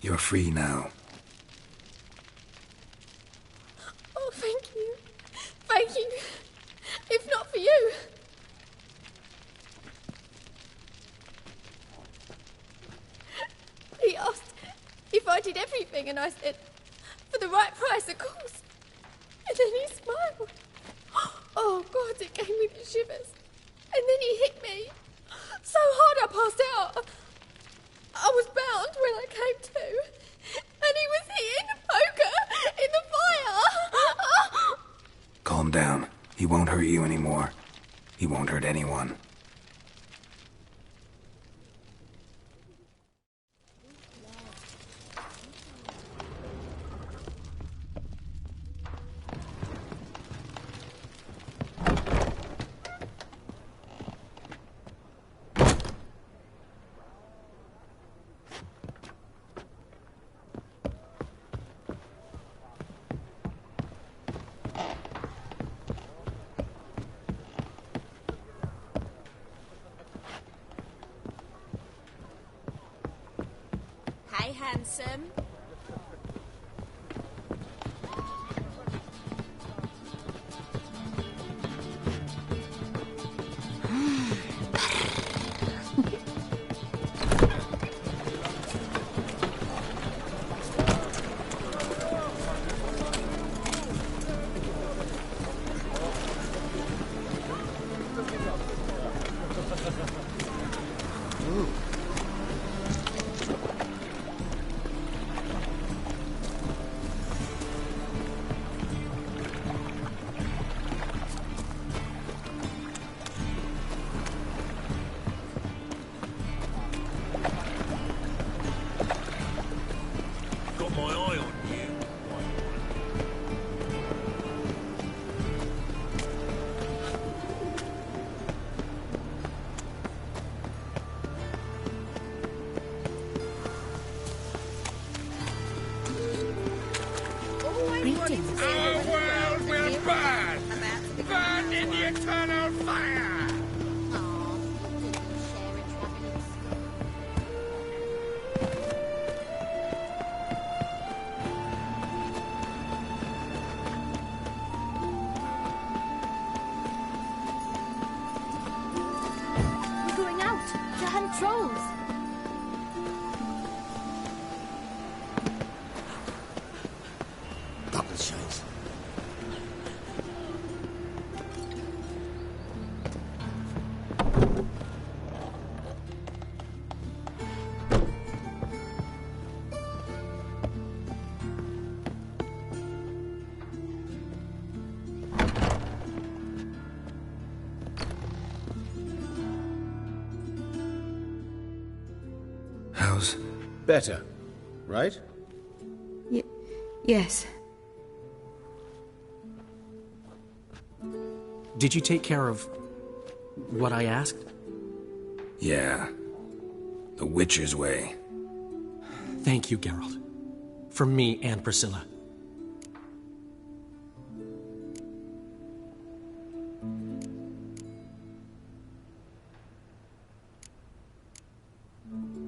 S4: You're free now.
S7: Oh, thank you. Thank you. If not for you. He asked if I did everything, and I said, for the right price, of course. And then he smiled. Oh, God, it gave me the shivers. And then he hit me so hard I passed out. I was bound when I came to, and he was hitting the poker in the fire.
S4: Calm down. He won't hurt you anymore. He won't hurt anyone.
S5: Hey, handsome.
S14: Got my eye on you.
S3: Our world will burn! Burn in the eternal fire!
S8: We're going out to hunt trolls.
S1: Double shades.
S4: suppose.
S11: Better, right?
S5: Yes.
S13: Did you take care of what I asked?
S4: Yeah. The Witcher's way.
S13: Thank you, Geralt. From me and Priscilla.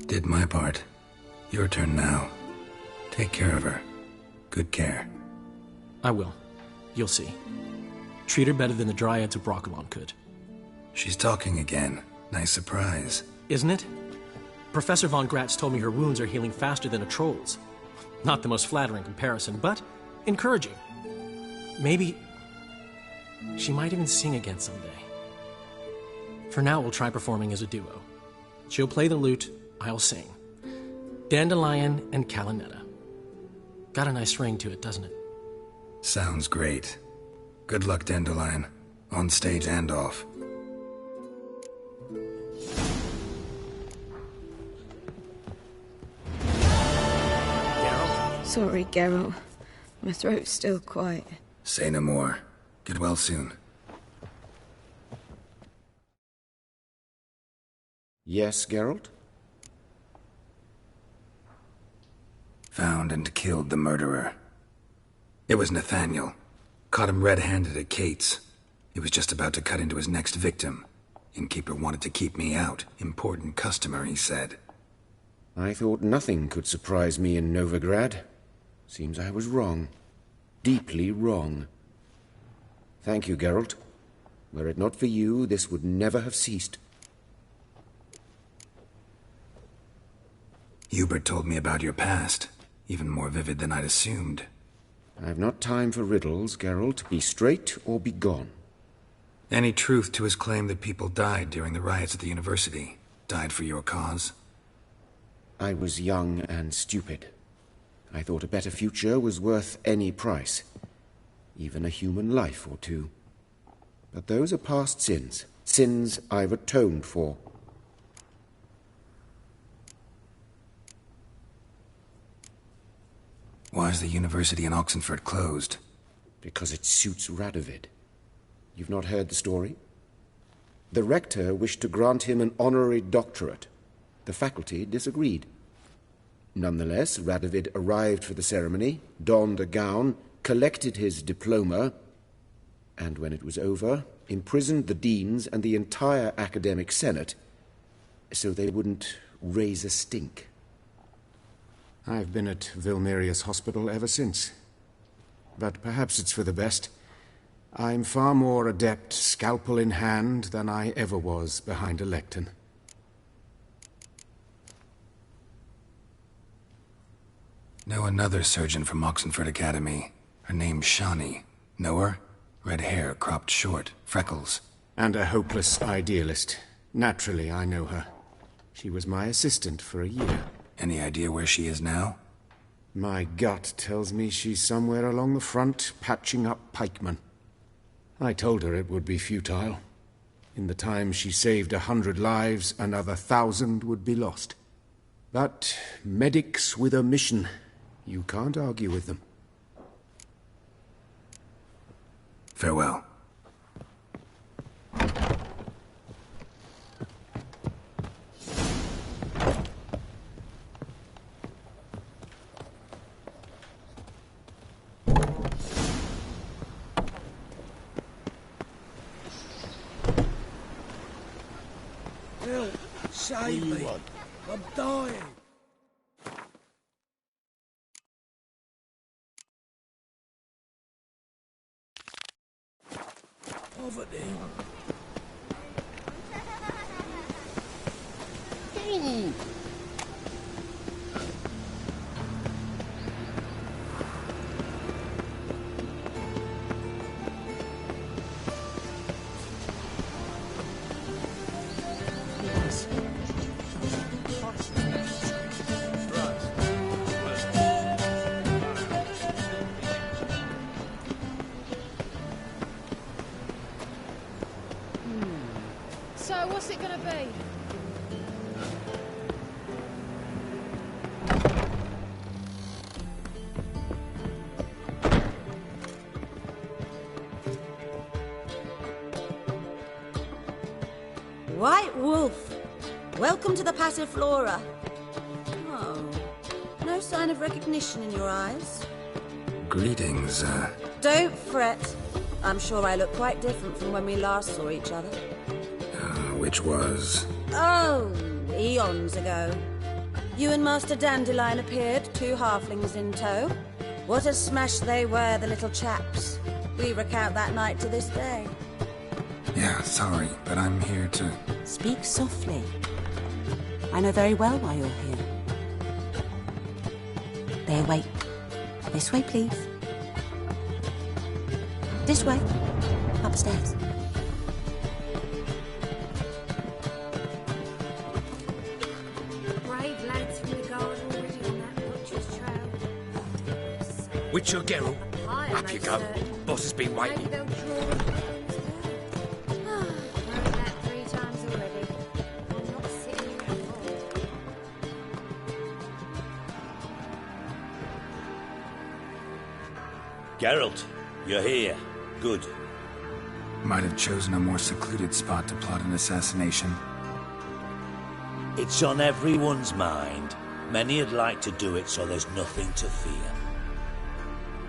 S4: Did my part. Your turn now. Take care of her. Good care.
S13: I will. You'll see. Treat her better than the Dryads of Brokilon could.
S4: She's talking again. Nice surprise.
S13: Isn't it? Professor von Gratz told me her wounds are healing faster than a troll's. Not the most flattering comparison, but encouraging. Maybe she might even sing again someday. For now, we'll try performing as a duo. She'll play the lute, I'll sing. Dandelion and Calinetta. Got a nice ring to it, doesn't it?
S4: Sounds great. Good luck, Dandelion. On stage and off.
S5: Sorry, Geralt. My throat's still quiet.
S4: Say no more. Get well soon.
S11: Yes, Geralt?
S4: Found and killed the murderer. It was Nathaniel. Caught him red-handed at Kate's. He was just about to cut into his next victim. Innkeeper wanted to keep me out. Important customer, he said.
S11: I thought nothing could surprise me in Novigrad. Seems I was wrong. Deeply wrong. Thank you, Geralt. Were it not for you, this would never have ceased.
S4: Hubert told me about your past. Even more vivid than I'd assumed.
S11: I've not time for riddles, Geralt. Be straight or be gone.
S4: Any truth to his claim that people died during the riots at the university? Died for your cause?
S11: I was young and stupid. I thought a better future was worth any price. Even a human life or two. But those are past sins. Sins I've atoned for.
S4: Why is the university in Oxenford closed?
S11: Because it suits Radovid. You've not heard the story? The rector wished to grant him an honorary doctorate. The faculty disagreed. Nonetheless, Radovid arrived for the ceremony, donned a gown, collected his diploma, and when it was over, imprisoned the deans and the entire academic senate so they wouldn't raise a stink. I've been at Vilmerius Hospital ever since. But perhaps it's for the best. I'm far more adept, scalpel in hand, than I ever was behind a lectern.
S4: Know another surgeon from Oxenford Academy. Her name's Shawnee. Know her? Red hair, cropped short, freckles.
S11: And a hopeless idealist. Naturally, I know her. She was my assistant for a year.
S4: Any idea where she is now?
S11: My gut tells me she's somewhere along the front, patching up pikemen. I told her it would be futile. In the time she saved 100 lives, another 1,000 would be lost. But medics with a mission, you can't argue with them.
S4: Farewell.
S10: Save me. I'm dying. Poverty.
S7: So, what's it gonna be?
S16: White Wolf, welcome to the Passiflora. Oh, no sign of recognition in your eyes.
S4: Greetings,
S16: Don't fret. I'm sure I look quite different from when we last saw each other.
S4: which was...
S16: Oh, eons ago. You and Master Dandelion appeared, 2 halflings in tow. What a smash they were, the little chaps. We recount that night to this day.
S4: Yeah, sorry, but I'm here to...
S16: Speak softly. I know very well why you're here. There, wait. This way, please. This way. Upstairs.
S8: Brave lads from the guard already on that butcher's trail.
S20: Witcher Geralt,
S8: Higher,
S20: up you
S8: most
S20: go.
S8: certain.
S20: Boss has been
S8: Maybe
S20: waiting.
S8: they'll draw a bones there. Heard that 3 times already. I'm not sitting here at all.
S17: Geralt, you're here. Good.
S4: Might have chosen a more secluded spot to plot an assassination.
S17: It's on everyone's mind. Many would like to do it, so there's nothing to fear.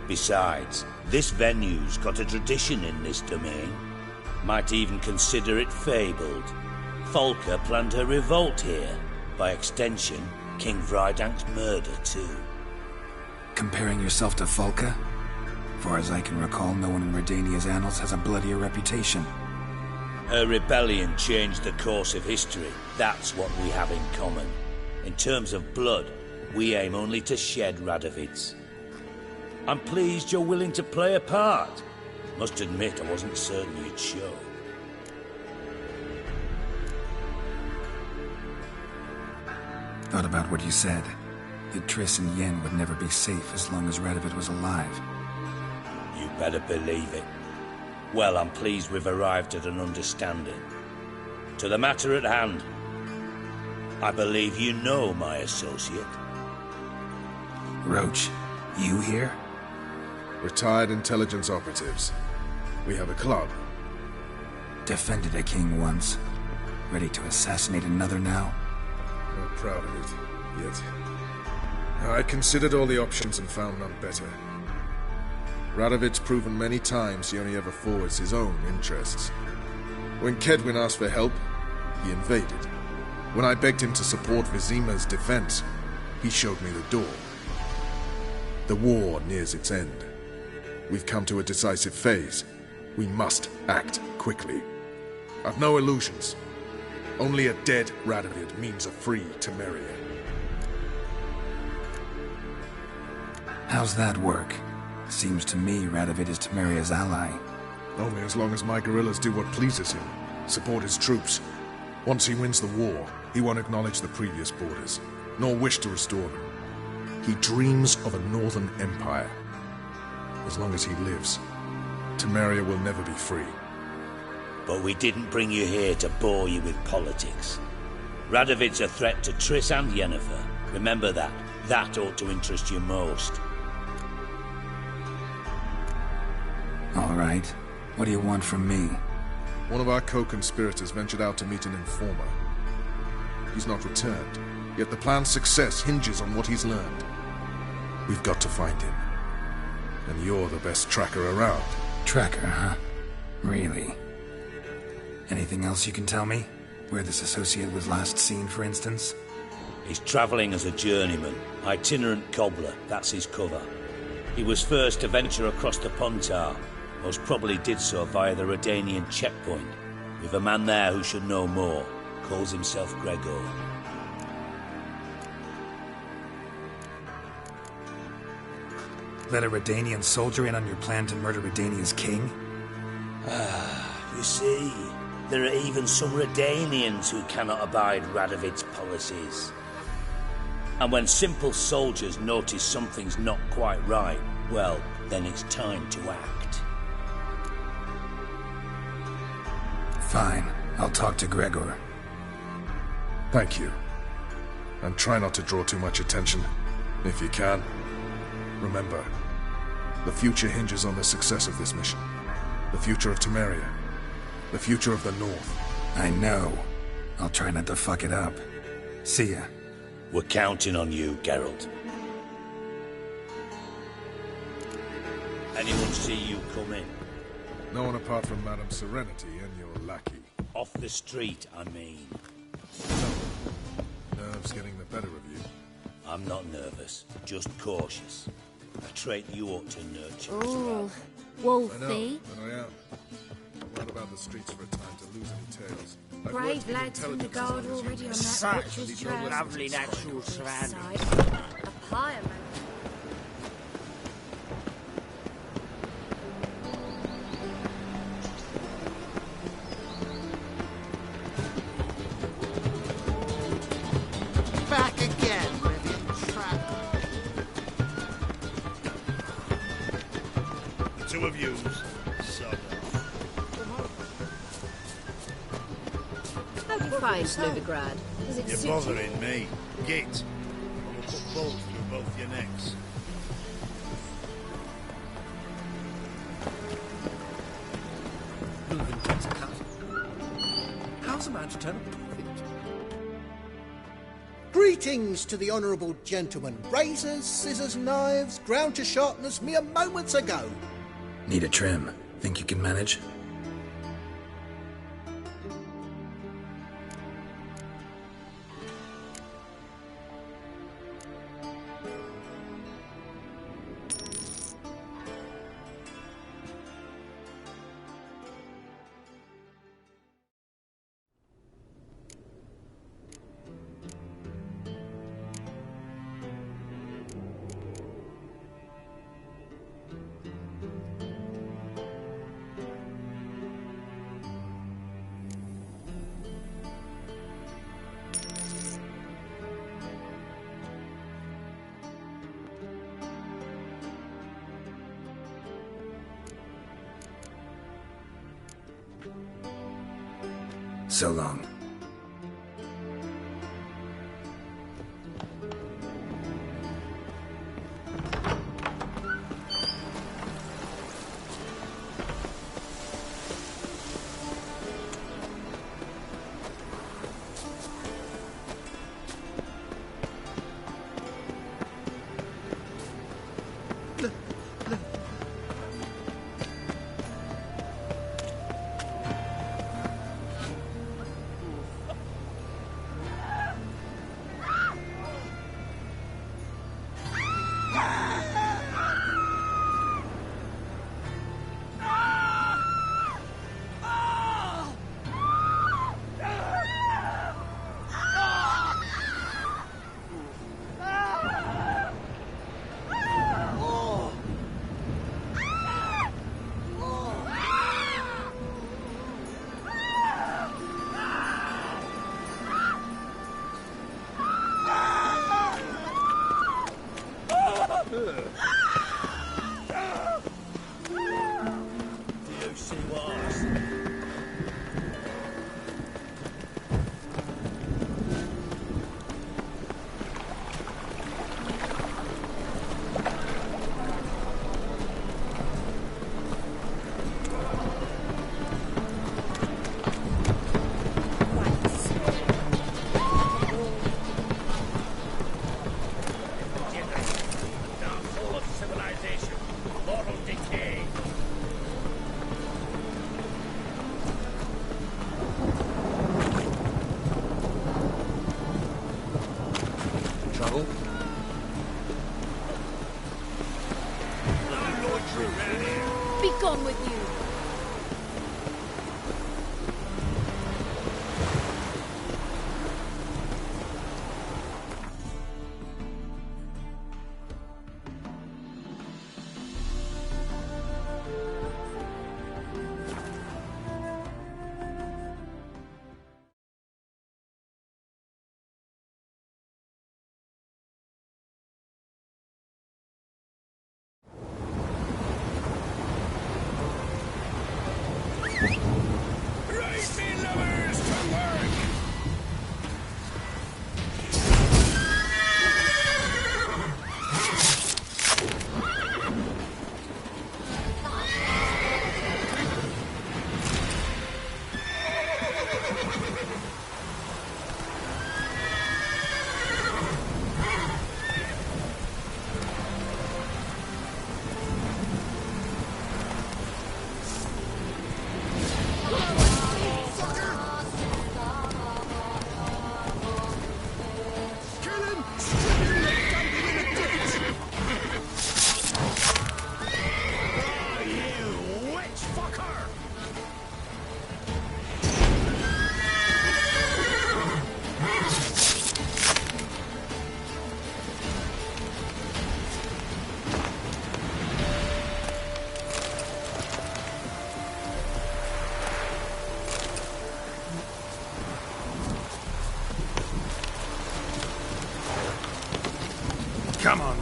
S17: Besides, this venue's got a tradition in this domain. Might even consider it fabled. Folker planned her revolt here. By extension, King Vrydank's murder, too.
S4: Comparing yourself to Folka? Far as I can recall, no one in Redania's annals has a bloodier reputation.
S17: Her rebellion changed the course of history. That's what we have in common. In terms of blood, we aim only to shed Radovid's. I'm pleased you're willing to play a part. Must admit, I wasn't certain you'd show.
S4: Thought about what you said. That Triss and Yen would never be safe as long as Radovid was alive.
S17: You better believe it. Well, I'm pleased we've arrived at an understanding. To the matter at hand. I believe you know my associate.
S4: Roach, you here?
S11: Retired intelligence operatives. We have a club.
S4: Defended a king once. Ready to assassinate another now?
S11: Not proud of it, yet. I considered all the options and found none better. Radovid's proven many times he only ever forwards his own interests. When Kedwin asked for help, he invaded. When I begged him to support Vizima's defense, he showed me the door. The war nears its end. We've come to a decisive phase. We must act quickly. I've no illusions. Only a dead Radovid means a free Temeria.
S4: How's that work? Seems to me Radovid is Temeria's ally.
S11: Only as long as my guerrillas do what pleases him. Support his troops. Once he wins the war, he won't acknowledge the previous borders, nor wish to restore them. He dreams of a northern empire. As long as he lives, Temeria will never be free.
S17: But we didn't bring you here to bore you with politics. Radovid's a threat to Triss and Yennefer. Remember that. That ought to interest you most.
S4: All right. What do you want from me?
S11: One of our co-conspirators ventured out to meet an informer. He's not returned, yet the plan's success hinges on what he's learned. We've got to find him. And you're the best tracker around.
S4: Tracker, huh? Really? Anything else you can tell me? Where this associate was last seen, for instance?
S17: He's travelling as a journeyman. Itinerant cobbler, that's his cover. He was first to venture across the Pontar. Most probably did so via the Redanian checkpoint. We've a man there who should know more. Calls himself Gregor.
S4: Let a Redanian soldier in on your plan to murder Redania's king?
S17: You see, there are even some Redanians who cannot abide Radovid's policies. And when simple soldiers notice something's not quite right, well, then it's time to act.
S4: Fine. I'll talk to Gregor.
S11: Thank you. And try not to draw too much attention, if you can. Remember, the future hinges on the success of this mission. The future of Temeria. The future of the North.
S4: I know. I'll try not to fuck it up. See ya.
S17: We're counting on you, Geralt. Anyone see you come in?
S9: No one apart from Madame Serenity and your lackey.
S17: Off the street, I mean.
S9: Nerves getting the better of you.
S17: I'm not nervous, just cautious. A trait you ought to nurture.
S8: Ooh,
S9: I
S8: wolfy.
S9: know, but I am. I'm right about the streets for a time to lose any tails. I've worked
S8: Brave
S9: with
S8: lads from the
S9: intelligence
S8: guard
S9: as long as
S8: already
S9: you
S8: on
S9: do.
S8: that
S9: Such
S8: butcher's
S9: little
S8: trail.
S9: lovely
S14: natural surroundings.
S8: A pyre man.
S21: Back again with your trap.
S3: The two of yous, sod
S12: How do you find Novigrad? Does it
S3: You're
S12: suit you?
S3: bothering me. Git. I will put bolts through both your necks.
S14: Moving gets cut. How's a man to turn a profit?
S1: Greetings to the honourable gentleman. Razors, scissors, knives, ground to sharpness mere moments ago.
S4: Need a trim. Think you can manage? So long.
S12: Be gone with you!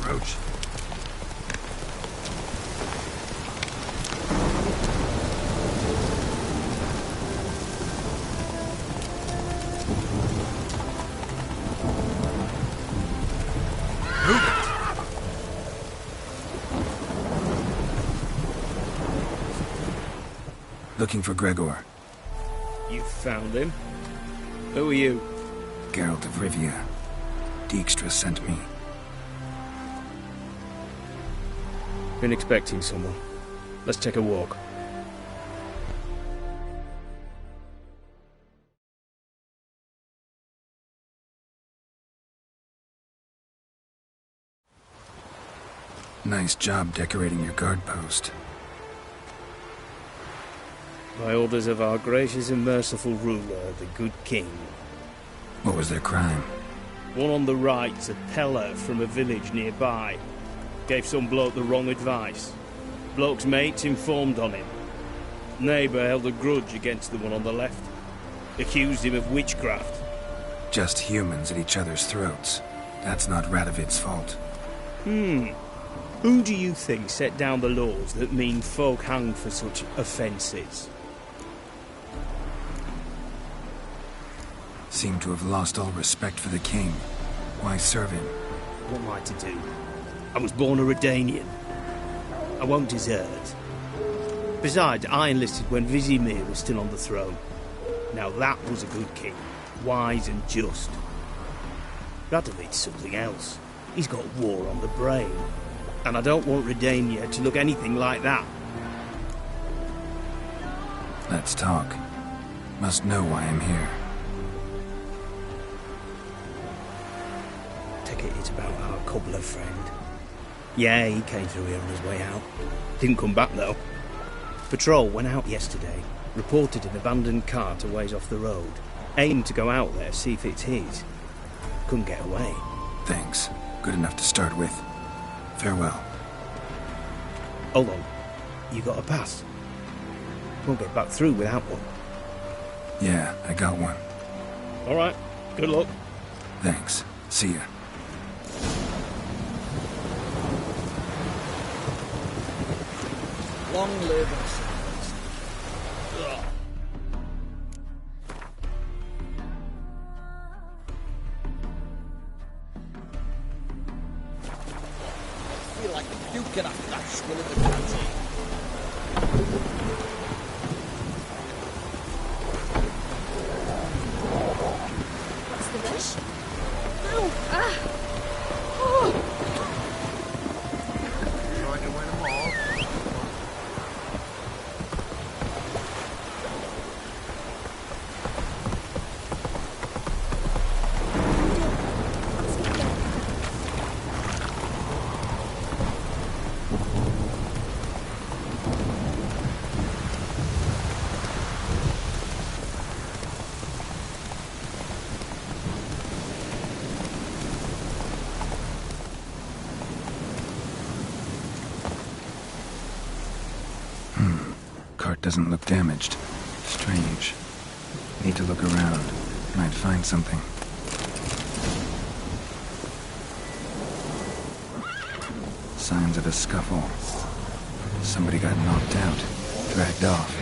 S4: roach. Looking for Gregor.
S15: You found him? Who are you?
S4: Geralt of Rivia. Dijkstra sent me.
S15: Been expecting someone. Let's take a walk.
S4: Nice job decorating your guard post.
S15: By orders of our gracious and merciful ruler, the good king.
S4: What was their crime?
S15: One on the right's a peller from a village nearby. Gave some bloke the wrong advice. Bloke's mates informed on him. Neighbour held a grudge against the one on the left. Accused him of witchcraft.
S4: Just humans at each other's throats. That's not Radovid's fault.
S15: Who do you think set down the laws that mean folk hanged for such offences?
S4: Seem to have lost all respect for the king. Why serve him?
S15: What am I to do? I was born a Redanian. I won't desert. Besides, I enlisted when Vizimir was still on the throne. Now that was a good king. Wise and just. Radovid's something else. He's got war on the brain. And I don't want Redania to look anything like that.
S4: Let's talk. Must know why I'm here.
S15: Take it it's about our cobbler friend. Yeah, he came through here on his way out. Didn't come back, though. Patrol went out yesterday. Reported an abandoned cart a ways off the road. Aimed to go out there, see if it's his. Couldn't get away.
S4: Thanks. Good enough to start with. Farewell.
S15: Hold on. You got a pass? Won't get back through without one.
S4: Yeah, I got one.
S15: All right. Good luck.
S4: Thanks. See ya.
S10: Long live us. I feel like puking after that swill in the canteen.
S7: What's the dish? Ow! Ah! Oh!
S3: Trying to win them all.
S4: Doesn't look damaged. Strange. Need to look around. Might find something. Signs of a scuffle. Somebody got knocked out. Dragged off.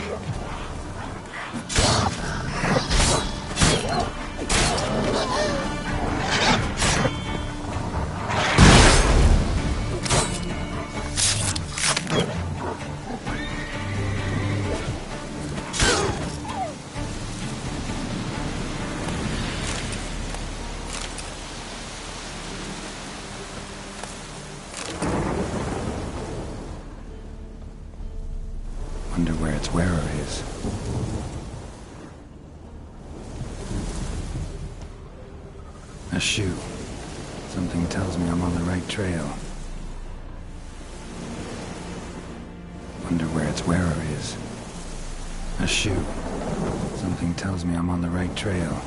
S4: Wonder where its wearer is. A shoe. Something tells me I'm on the right trail. Wonder where its wearer is. A shoe. Something tells me I'm on the right trail.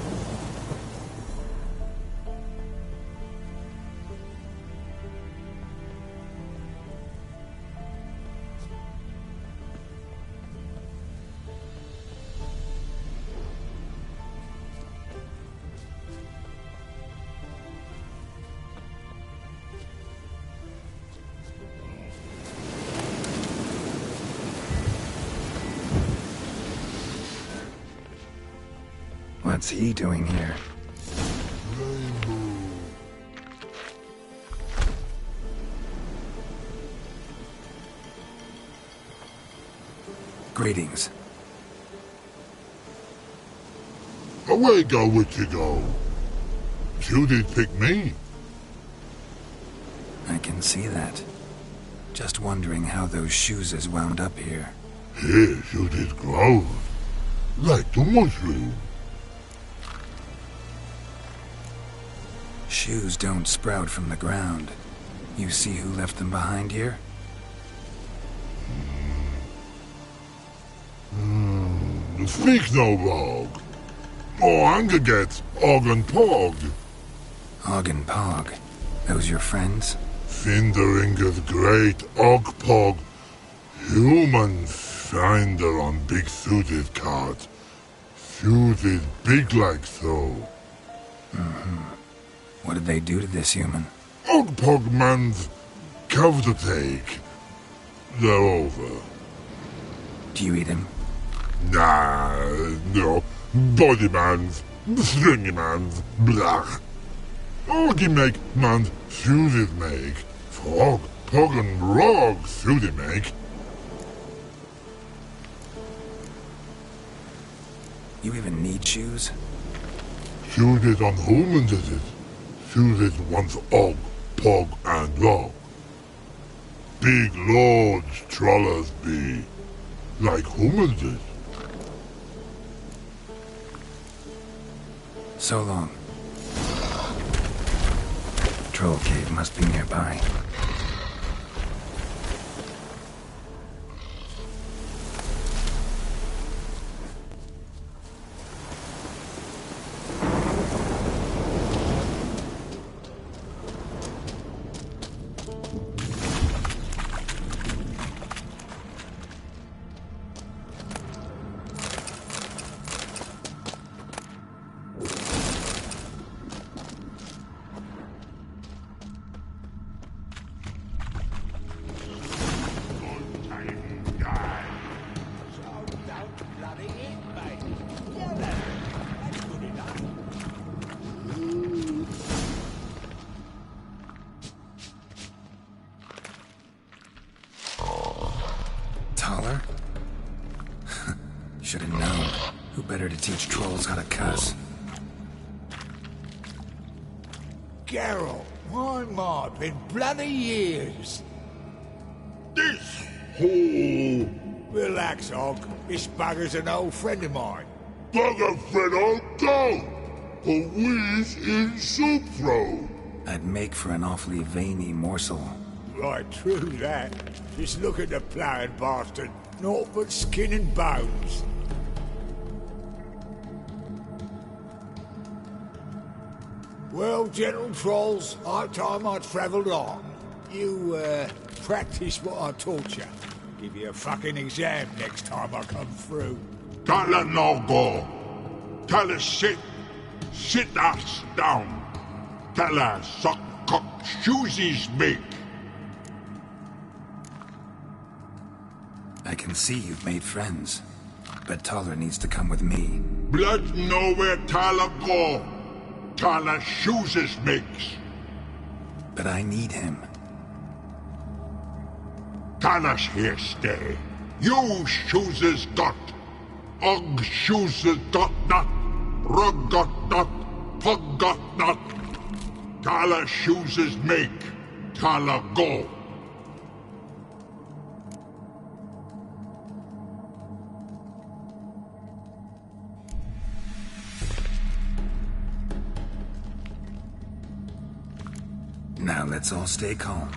S4: What's he doing here? Greetings.
S18: Away go with you go. You did pick me.
S4: I can see that. Just wondering how those shoes has wound up here.
S18: Yes, you did grow. Like the mushroom.
S4: Shoes don't sprout from the ground. You see who left them behind here?
S18: Speak no rogue. Oh, anger gets Og and Pog.
S4: Og and Pog. Those your friends?
S18: Finderinger's great Og Pog. Humans find her on big suited cart. Suited big like so.
S4: What did they do to this human?
S18: Og Pog man's cover to take. They're over.
S4: Do you eat him?
S18: Nah, no. Body man's, stringy man's, blah. Oggy make man's suited make. Frog, Pog and Rog suited make.
S4: You even need shoes?
S18: Suited on humans is it? Suited once Og, Pog and Rog. Big lords trollers be. Like humans is.
S4: So long. Troll cave must be nearby. Taller? Should have known. Who better to teach trolls how to cuss?
S3: Geralt, my, been bloody years.
S18: This hole.
S3: Relax, Og. This bugger's an old friend of mine.
S18: Bugger friend I'll go. A whiz in soup throw.
S4: I'd make for an awfully veiny morsel.
S3: Right, true that. Just look at the ploughing bastard. Naught but skin and bones. Well, General Trolls, high time I travelled on. You, practice what I taught you. Give you a fucking exam next time I come through.
S18: Don't let no go. Tell her sit. Sit ass down. Tell her suck cock shoesies make.
S4: I can see you've made friends, but Taller needs to come with me.
S18: Blood know where Tyler go. Tyler shoes makes.
S4: But I need him.
S18: Tyler's here stay. You shoes got. Og shoes got not. Rug got not. Pug got not. Tyler shoes make. Tyler go.
S4: Now let's all stay calm.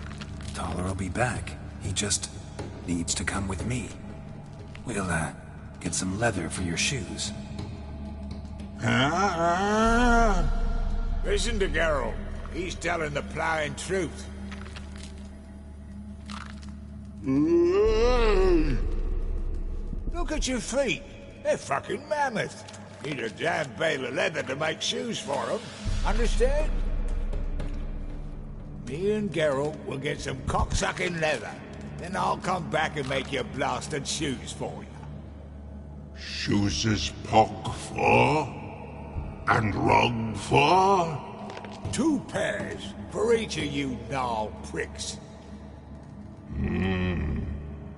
S4: Taller will be back. He just needs to come with me. We'll, get some leather for your shoes.
S3: Listen to Geralt. He's telling the ploughing truth. Look at your feet. They're fucking mammoth. Need a damn bale of leather to make shoes for them. Understand? Me and Geralt will get some cocksucking leather. Then I'll come back and make your blasted shoes for you.
S18: Shoes is pock for? And rug for?
S3: 2 pairs for each of you gnarl pricks.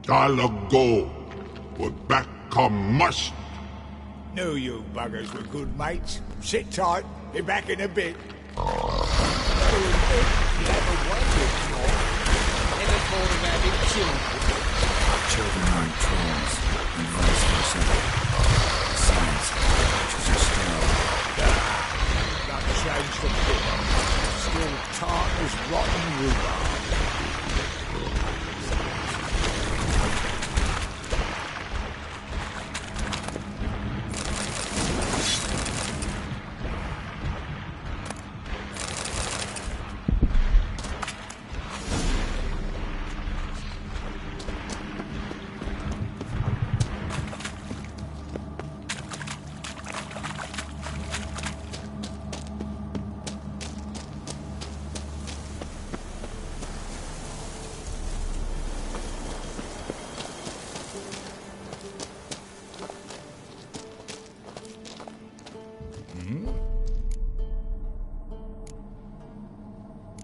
S18: I'll go, but back come must.
S3: Knew you buggers were good mates. Sit tight, be back in a bit.
S10: Never thought of having children.
S4: Children aren't trolls, and vice versa. Besides, witches are still...
S3: Not changed a bit. Still tart as rotten rhubarb.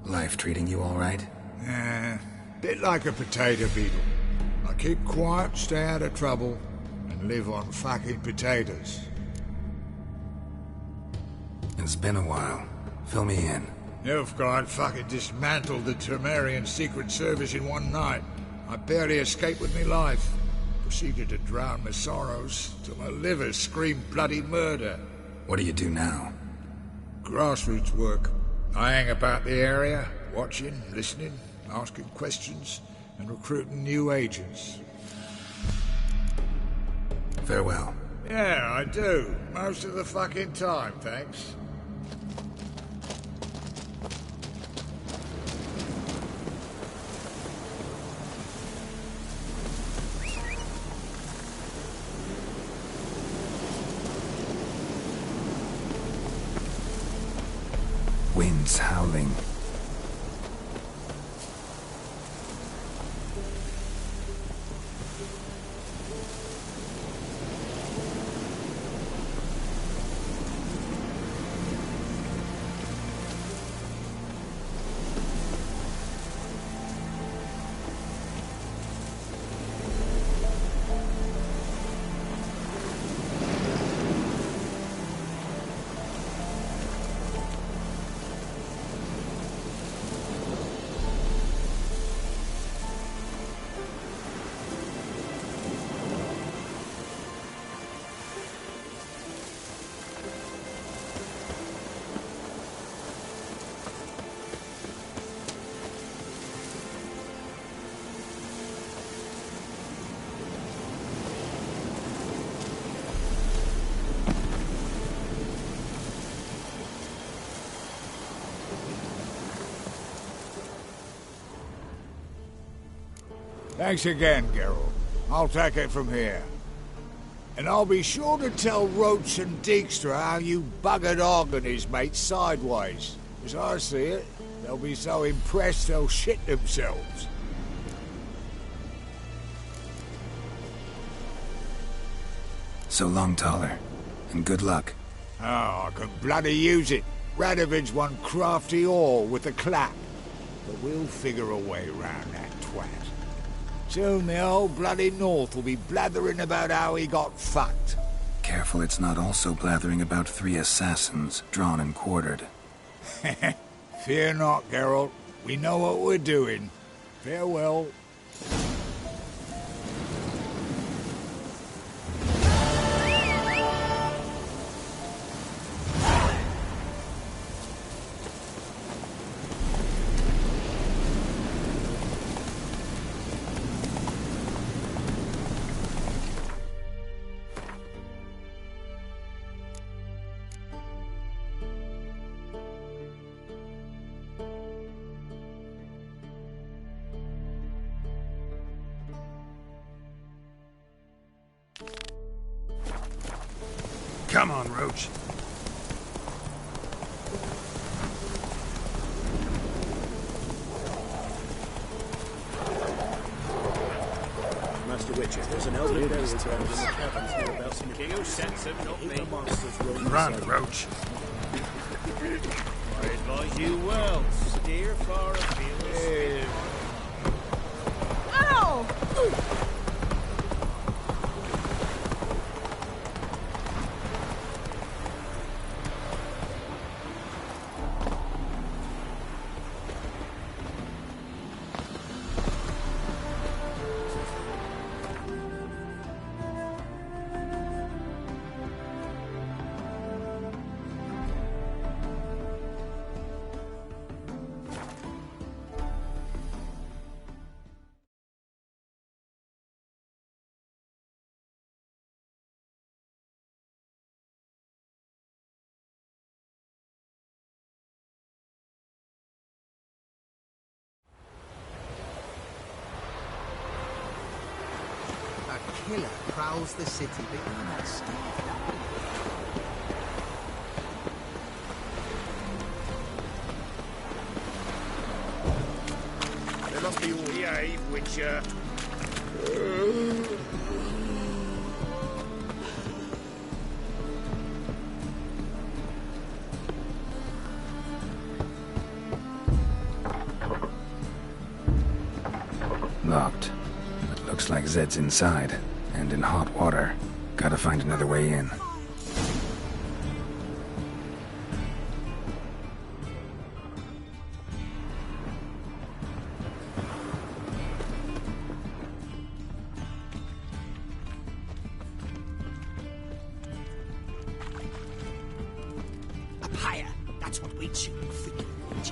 S4: Life treating you all right?
S3: Bit like a potato beetle. I keep quiet, stay out of trouble, and live on fucking potatoes.
S4: It's been a while. Fill me in.
S3: Nilfgaard fucking dismantled the Tremerian Secret Service in one night. I barely escaped with me life. Proceeded to drown my sorrows till my liver screamed bloody murder.
S4: What do you do now?
S3: Grassroots work. I hang about the area, watching, listening, asking questions, and recruiting new agents.
S4: Farewell.
S3: Yeah, I do. Most of the fucking time, thanks.
S4: Wind's howling.
S3: Thanks again, Geralt. I'll take it from here. And I'll be sure to tell Roach and Dijkstra how you buggered Og and his mates sideways. As I see it, they'll be so impressed they'll shit themselves.
S4: So long, Taller. And good luck.
S3: Oh, I can bloody use it. Radovid's one crafty ore with a clap. But we'll figure a way round that twat. Soon the whole bloody North will be blathering about how he got fucked.
S4: Careful it's not also blathering about 3 assassins, drawn and quartered.
S3: Fear not, Geralt. We know what we're doing. Farewell.
S11: Come on, Roach.
S2: Master
S14: witches. There's an elderly burial ground in the caverns near about some king who sent them, not me. The monsters roam
S11: Run, Roach.
S14: I advise you well. Steer far afield.
S7: Ow!
S21: A killer prowls the city, but you're not scared.
S3: There must be all behave, Witcher.
S4: Locked. But looks like Zed's inside, and in hot water. Gotta find another way in.
S10: Up higher. That's what waits you, freaking witch.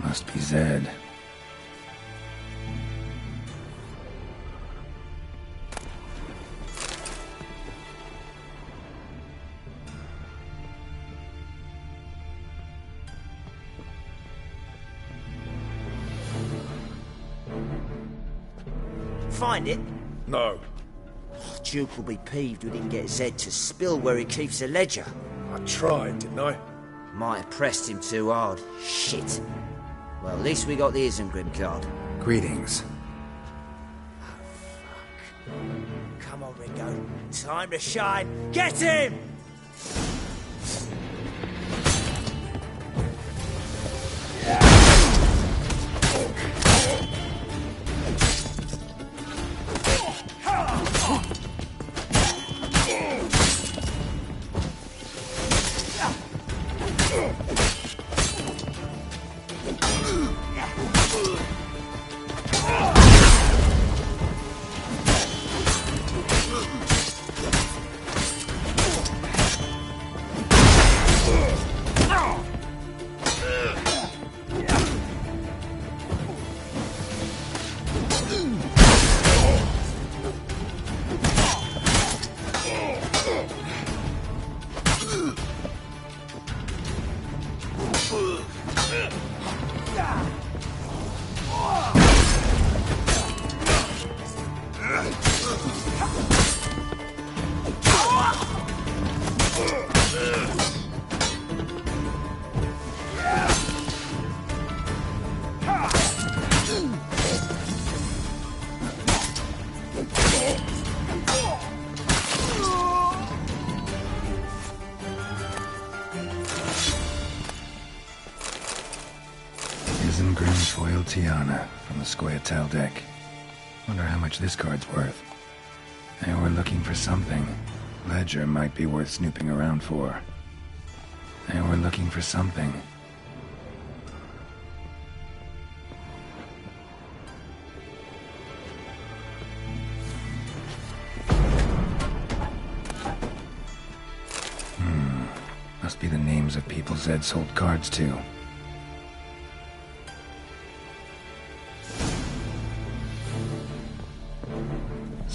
S4: Must be Zed.
S10: Find it?
S3: No.
S10: Duke will be peeved we didn't get Zed to spill where he keeps the ledger.
S3: I tried, didn't I?
S10: Might have pressed him too hard. Shit. Well, at least we got the Isengrim card.
S4: Greetings.
S10: Come on, Ringo. Time to shine. Get him!
S4: Isengrim's foil Tiana from the Scoia'tael deck. Wonder how much this card's worth. They were looking for something. Ledger might be worth snooping around for. They were looking for something. Must be the names of people Zed sold cards to.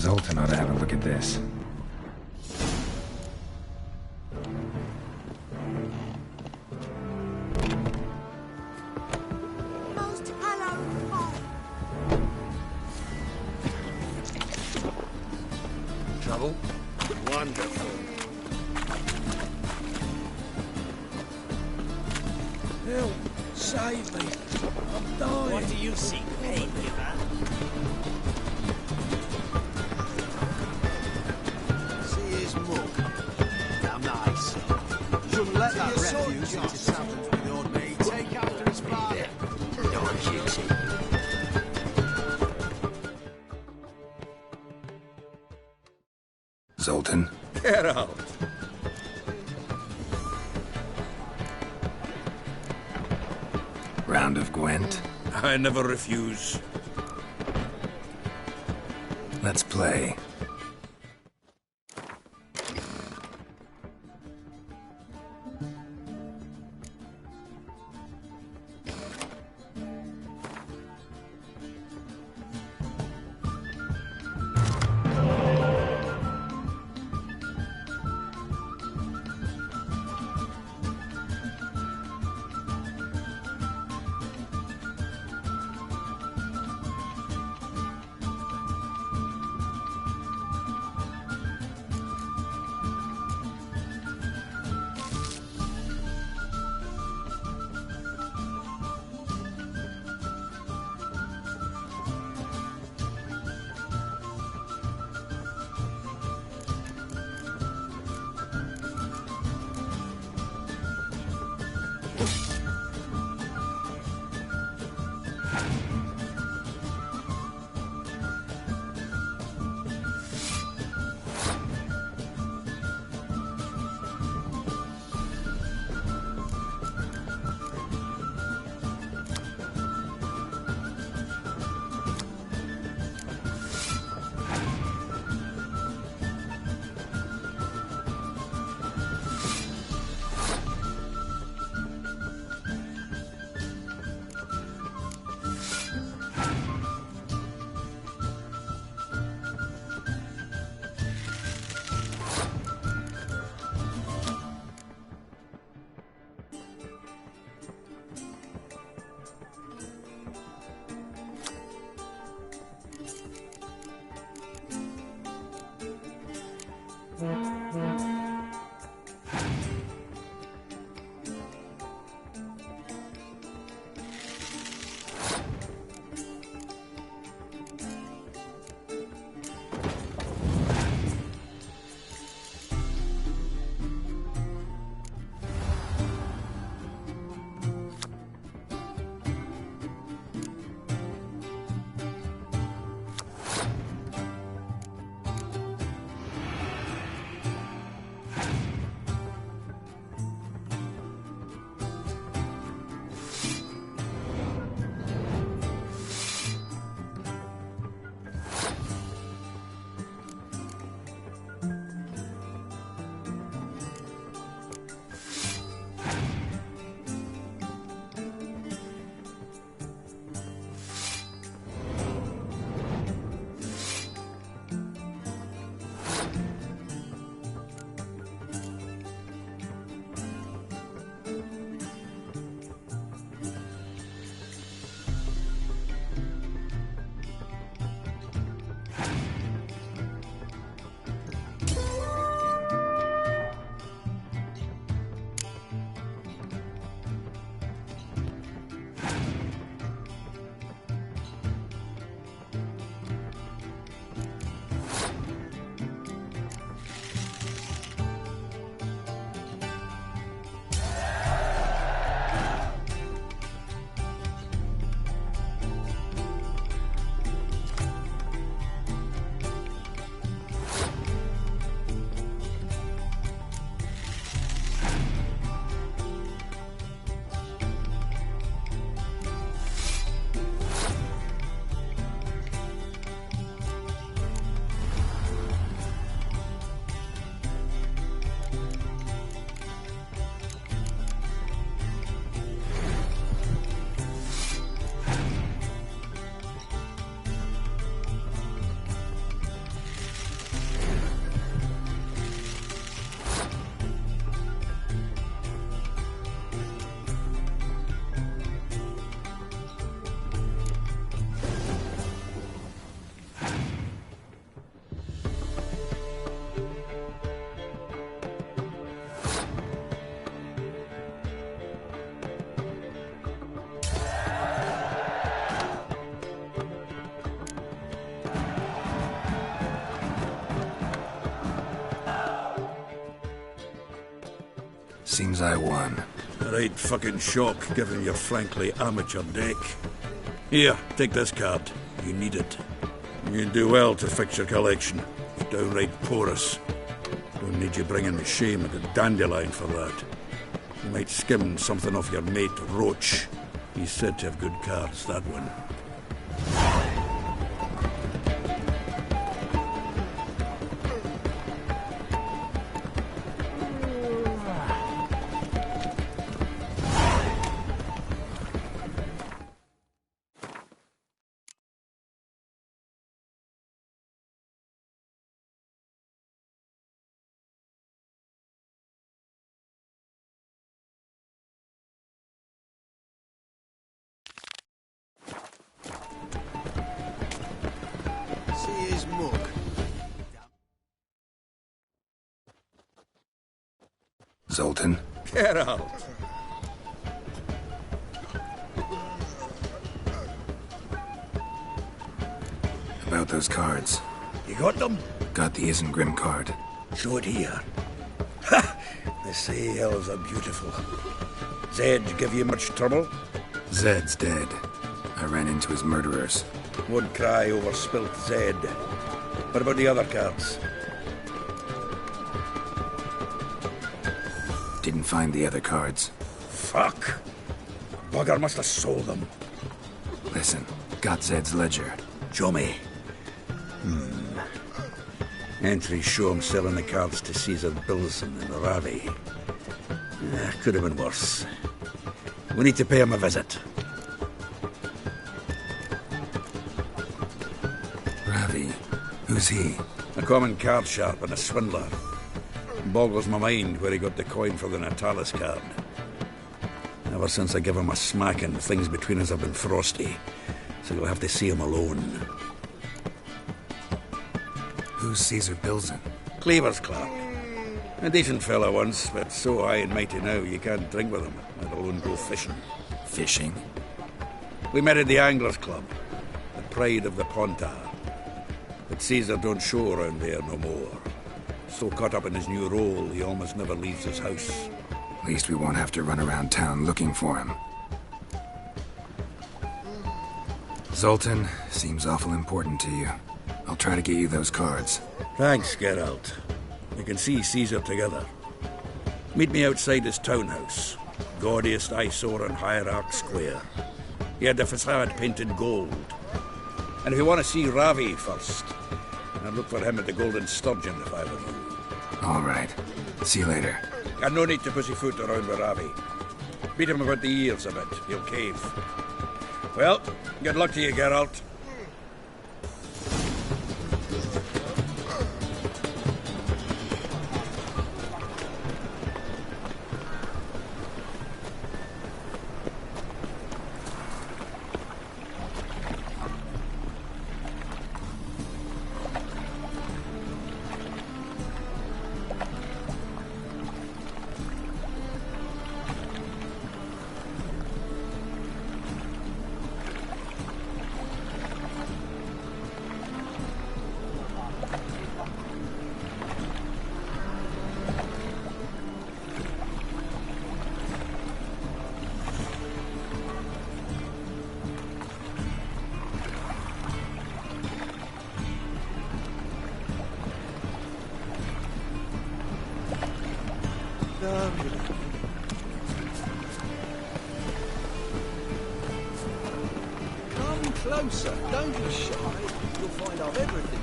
S4: Zoltan ought to have a look at this.
S14: Trouble? Wonderful.
S3: Help! Save me! I'm dying!
S2: What do you seek, pain giver?
S3: See his mug. Damn nice. Shouldn't let that refuse into Saturns with your mate. Take after his father.
S17: Don't accuse him.
S4: Zoltan?
S14: Get out!
S4: Round of Gwent?
S14: I never refuse.
S4: Let's play. Seems I won.
S14: Right fucking shock, given your frankly amateur deck. Here, take this card. You need it. You do well to fix your collection. It's downright porous. Don't need you bringing me shame at a dandelion for that. You might skim something off your mate, Roach. He's said to have good cards, that one.
S9: See his mug.
S4: Zoltan?
S14: Get out!
S4: About those cards.
S14: You got them?
S4: Got the Isengrim card.
S14: Show it here. Ha! They say elves are beautiful. Zed give you much trouble?
S4: Zed's dead. I ran into his murderers.
S14: Would cry over spilt Zed. What about the other cards?
S4: Didn't find the other cards.
S14: Fuck! Bugger must have sold them.
S4: Listen, got Zed's ledger.
S14: Show me. Entries show him selling the cards to Caesar Bilson and Ravi. Could have been worse. We need to pay him a visit.
S4: Ravi? Who's he?
S14: A common card sharp and a swindler. Boggles my mind where he got the coin for the Natalis card. Ever since I gave him a smacking, things between us have been frosty. So you'll have to see him alone.
S4: Who's Caesar Bilson?
S14: Cleaver's clerk. A decent fellow once, but so high and mighty now you can't drink with him, let alone go fishing.
S4: Fishing?
S14: We met at the Anglers Club, the pride of the Pontar. But Caesar don't show around there no more. So caught up in his new role, he almost never leaves his house.
S4: At least we won't have to run around town looking for him. Zoltan, seems awful important to you. I'll try to get you those cards.
S14: Thanks, Geralt. We can see Caesar together. Meet me outside his townhouse. Gaudiest eyesore on Hierarch Square. He had the facade painted gold. And if you want to see Ravi first, I'd look for him at the Golden Sturgeon if I were you.
S4: All right. See you later.
S14: And no need to pussyfoot around with Ravi. Beat him about the ears a bit. He'll cave. Well, good luck to you, Geralt.
S9: Come closer, don't be shy. You'll find out everything.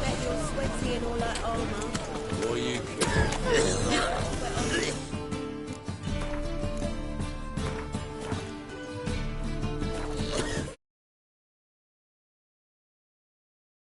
S12: Bet you're sweaty in all that armour.
S14: Boy, you